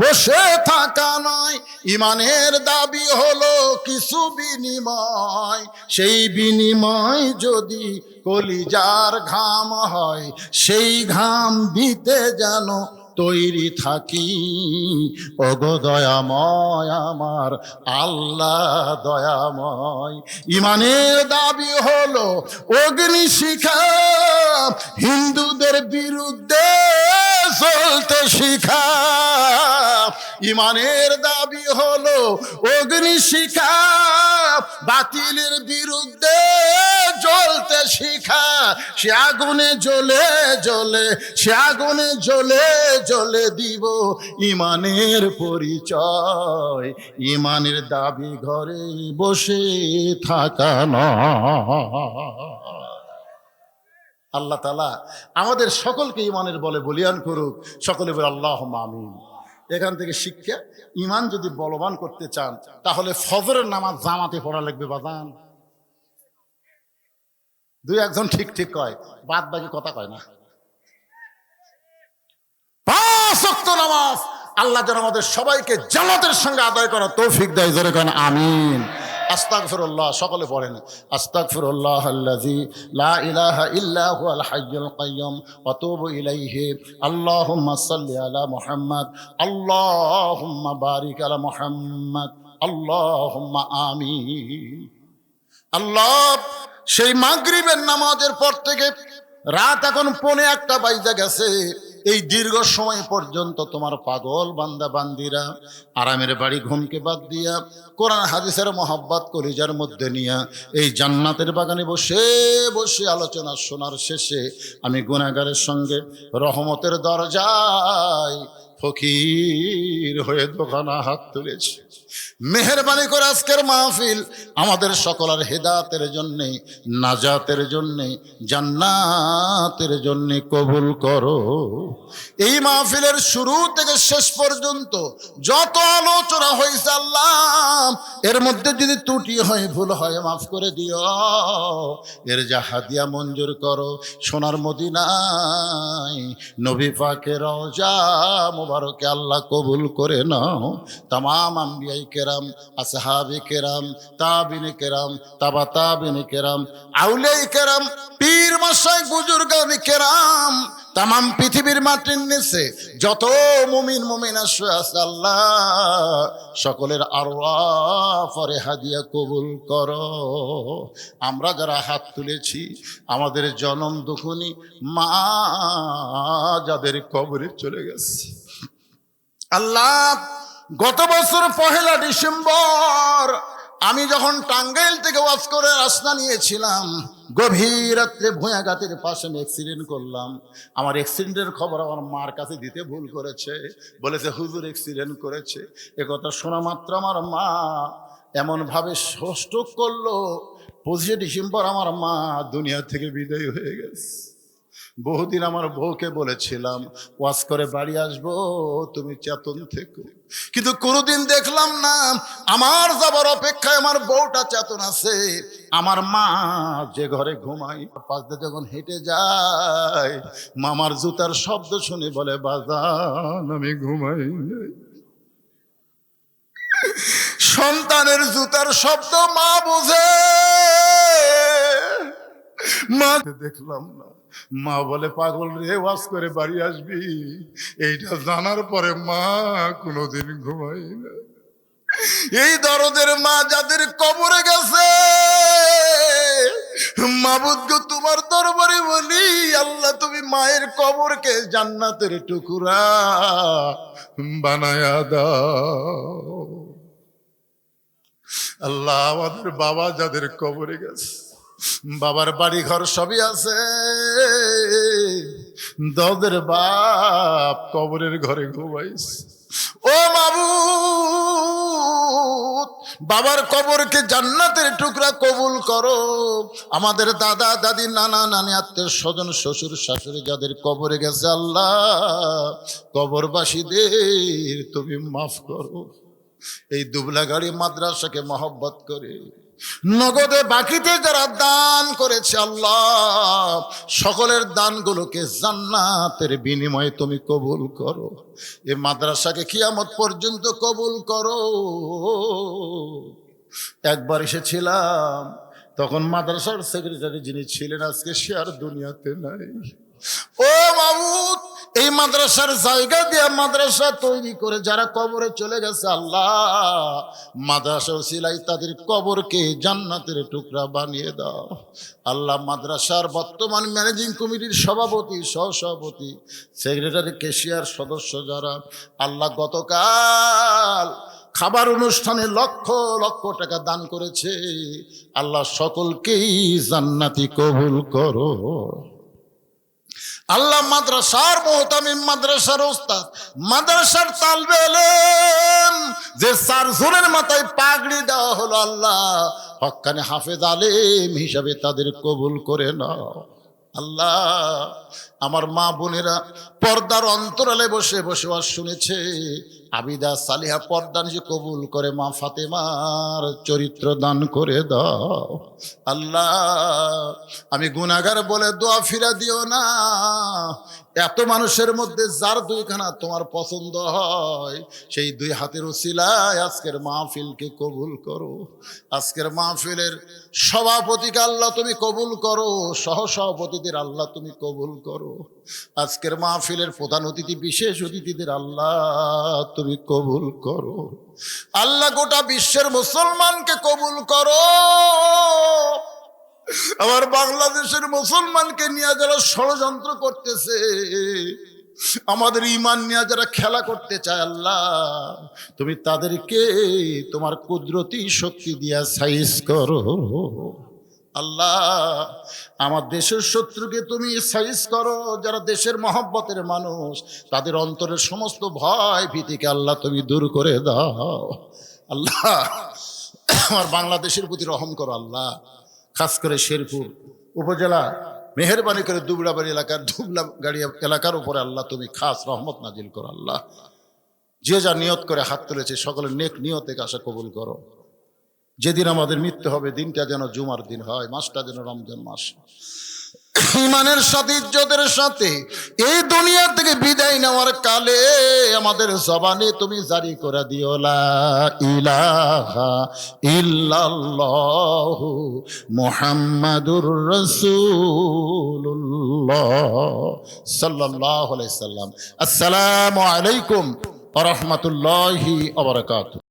বসে থাকা নয়। ইমানের দাবি হলো কিছু বিনিময়, সেই বিনিময় যদি কলিজার ঘাম হয়, সেই ঘাম দিতে যেন তৈরি থাকি। ওগো দয়াময় আমার আল্লাহ দয়াময়। ইমানের দাবি হলো অগ্নিশিখা, হিন্দুদের বিরুদ্ধে চলতে শিখা। ইমানের দাবি হলো অগ্নিশিখা, বাতিলের বিরুদ্ধে জ্বলতে শিখা। সে আগুনে জ্বলে জ্বলে, সে আগুনে জ্বলে জ্বলে দিব ইমানের পরিচয়। ইমানের দাবি ঘরে বসে থাকা নয়। আল্লাহ তাআলা আমাদের সকলকে ইমানের বলে বলিয়ান করুক। সকলে বলে আল্লাহুম্মা আমিন। এখান থেকে শিক্ষা, ইমান যদি বলবান করতে চান তাহলে ফজরের নামাজ জামাতে পড়া লাগবে বাজান। দুই একজন ঠিক ঠিক কয়, বাদ বাকি কথা কয় না। 5 ওয়াক্ত নামাজ আল্লাহ যেন আমাদের সবাইকে জামাতের সঙ্গে আদায় করার তৌফিক দেয়। জোরে করেন আমিন। আস্তাগফিরুল্লাহ, সকলে পড়েন আস্তাগফিরুল্লাহ আল্লাযী লা ইলাহা ইল্লা হুয়াল হাইয়ুল কাইয়্যুম ওয়া তুবু ইলাইহি। আল্লাহুম্মা সাল্লি আলা মুহাম্মাদ, আল্লাহুম্মা বারিক আলা মুহাম্মাদ, আল্লাহুম্মা আমিন। আল্লাহ, সেই মাগরিবের নামাজের পর থেকে রাত এখন 1:45 বাইজা গেছে। এই দীর্ঘ সময় পর্যন্ত তোমার পাগল বান্দা বান্দিরা আরামের বাড়ি ঘুমকে বাদ দিয়া কোরআন হাদিসের মহব্বত কলিজার মধ্যে নিয়া এই জান্নাতের বাগানে বসে বসে আলোচনা শোনার শেষে আমি গুনাহগারের সঙ্গে রহমতের দরজায় ফকির হয়ে দোকানা হাত তুলেছি। মেহেরবানি করে আজকের মাহফিল আমাদের সকলের হেদায়েতের জন্যে, নাজাতের জন্যে, জান্নাতের জন্যে কবুল করো। এই মাহফিলের শুরু থেকে শেষ পর্যন্ত যত আলোচনা হয়েছে আল্লাহ, এর মধ্যে যদি ত্রুটি হয়, ভুল হয়, মাফ করে দিও। এর যা হাদিয়া মঞ্জুর করো সোনার মদিনায় নবী পাকের রওজা মুবারকে আল্লাহ কবুল করে নাও। তামাম আম্বিয়াই কেরাম, আসহাবে কেরাম, তাবিনে কেরাম, তাবা তাবিনে কেরাম, আউলিয়াই কেরাম, পীর মাশায়েখ বুজুর্গানে কেরাম, তামাম পৃথিবীর মাটির নিচে যত মুমিন মুমিনা শুয়ে আছে আল্লাহ সকলের আরওয়াহ পরে হাদিয়া কবুল করো। আমরা যারা হাত তুলেছি আমাদের জনম দুঃখনী মা যাদের কবরে চলে গেছে আল্লাহ, গত বছর 1 ডিসেম্বর আমি যখন টাঙ্গাইল থেকে ওয়াজ করে রাস্তা নিয়েছিলাম, গভীর রাত্রে ভুঁয়াঘাতের পাশে আমি অ্যাক্সিডেন্ট করলাম। আমার অ্যাক্সিডেন্টের খবর আমার মার কাছে দিতে ভুল করেছে, বলেছে হুজুর অ্যাক্সিডেন্ট করেছে। একথা শোনা মাত্র আমার মা এমনভাবে স্ট্রোক করলো, 25 ডিসেম্বর আমার মা দুনিয়া থেকে বিদায় হয়ে গেছে। বহুদিন আমার বউকে বলেছিলাম ওয়াজ করে বাড়ি আসবো, তুমি চেতন থেকো, কিন্তু কোনোদিন দেখলাম না। আমার যাবার অপেক্ষায় আমার বউটা চেতন আছে। আমার মা যে ঘরে ঘুমাই পাশ দিয়ে যখন হেঁটে যায়, মামার জুতার শব্দ শুনে বলে বাজান আমি ঘুমাই নাই। সন্তানের জুতার শব্দ মা বোঝে, মা দেখলাম না। মা বলে পাগল রে, ওয়াজ করে বাড়ি আসবি। এইটা জানার পরে মা কোনোদিন ঘুমাই না। এই দরদের মা যাদের কবরে গেছে, মাবুদ গো তোমার দরবারে বলি আল্লাহ তুমি মায়ের কবরকে জান্নাতের টুকরা বানায়া দাও। আল্লাহ আমাদের বাবা যাদের কবরে গেছে, বাবার বাড়ি ঘর সবই আছে, দদের বাপ কবরের ঘরে ঘুমাইছে। ও মাবুদ বাবার কবরকে জান্নাতের টুকরা কবুল করো। আমাদের দাদা দাদি নানা নানি আত্মীয় স্বজন শ্বশুর শাশুড়ি যাদের কবরে গেছে আল্লাহ কবরবাসীদের তুমি মাফ করো। এই দুবলাগাড়ি মাদ্রাসাকে মহব্বত করে নগদে বাকিতে যারা দান করেছে আল্লাহ সকলের দানগুলোকে জান্নাতের বিনিময়ে তুমি কবুল করো। এই মাদ্রাসাকে কিয়ামত পর্যন্ত কবুল করো। একবার এসেছিলাম, তখন মাদ্রাসার সেক্রেটারি যিনি ছিলেন আজকে সে আর দুনিয়াতে নাই। ও মাবুদ এই মাদ্রাসার জায়গা দিয়ে মাদ্রাসা তৈরি করে যারা কবরে চলে গেছে আল্লাহ মাদ্রাসা ওসিলাই তাদের কবরকে জান্নাতের টুকরা বানিয়ে দাও। আল্লাহ মাদ্রাসার বর্তমান ম্যানেজিং কমিটির সভাপতি, সহসভাপতি, সেক্রেটারি, ক্যাশিয়ার সদস্য যারা আল্লাহ গতকাল খাবার অনুষ্ঠানে লক্ষ লক্ষ টাকা দান করেছে আল্লাহ সকলকেই জান্নাতি কবুল করো। আল্লাহ মাদ্রাসার মুহতামিম, মাদ্রাসার ওস্তাদ, মাদ্রাসার তালবে ইলম যে 4 জনের মাথায় পাগড়ি দেওয়া হলো আল্লাহ হক্কানে হাফেজ আলেম হিসাবে তাদের কবুল করে নাও। আল্লাহ আমার মা বোনেরা পর্দার অন্তরালে বসে বসে আর শুনেছে আবিদা সালিহা পর্দা নিজে কবুল করে মা ফাতেমার চরিত্র দান করে দাও। আল্লাহ আমি গুনাহগার বলে দোয়া ফিরা দিও না। এত মানুষের মধ্যে যার 2খানা তোমার পছন্দ হয় সেই 2 হাতের উসিলায় আজকের মাহফিলকে কবুল করো। আজকের মাহফিলের সভাপতিকে আল্লাহ তুমি কবুল করো, সহসভাপতিদের আল্লাহ তুমি কবুল করো। আজকের মাহফিলের প্রধান অতিথি, বিশেষ অতিথিদের আল্লাহ তুমি কবুল করো। আল্লাহ গোটা বিশ্বের মুসলমানকে কবুল করো। আমার বাংলাদেশের মুসলমানকে নিয়ে যারা ষড়যন্ত্র করতেছে আমাদের ঈমান নিয়ে যারা খেলা করতে চায় আল্লাহ, তুমি তাদেরকে তোমার কুদরতি শক্তি দিয়া সাইজ করো আল্লাহ। আমার দেশের শত্রুকে তুমি সাইজ করো, যারা দেশের মহব্বতের মানুষ তাদের অন্তরের সমস্ত ভয় ভীতিকে আল্লাহ তুমি দূর করে দাও আল্লাহ। আমার বাংলাদেশের প্রতি রহম করো আল্লাহ, খাস করে শেরপুর উপজেলা, মেহেরবানি করে দুবলাবাড়ি এলাকার দুবলাগাড়ি এলাকার উপরে আল্লাহ তুমি খাস রহমত নাজিল করো আল্লাহ। যে যা নিয়ত করে হাত তুলেছে সকলের নেক নিয়তে আশা কবুল করো। যেদিন আমাদের মৃত্যু হবে দিনটা যেন জুমার দিন হয়, মাসটা যেন রমজান মাস। ইমানের সাথে ইজ্জতের সাথে এই দুনিয়া থেকে বিদায় নেওয়ার কালে আমাদের জবানে তুমি জারি করে দিও লা ইলাহা ইল্লাল্লাহু মুহাম্মাদুর রাসূলুল্লাহ সাল্লাল্লাহু আলাইহি সাল্লাম। আসসালামু আলাইকুম ওয়া রাহমাতুল্লাহি ওয়া বারাকাতুহু।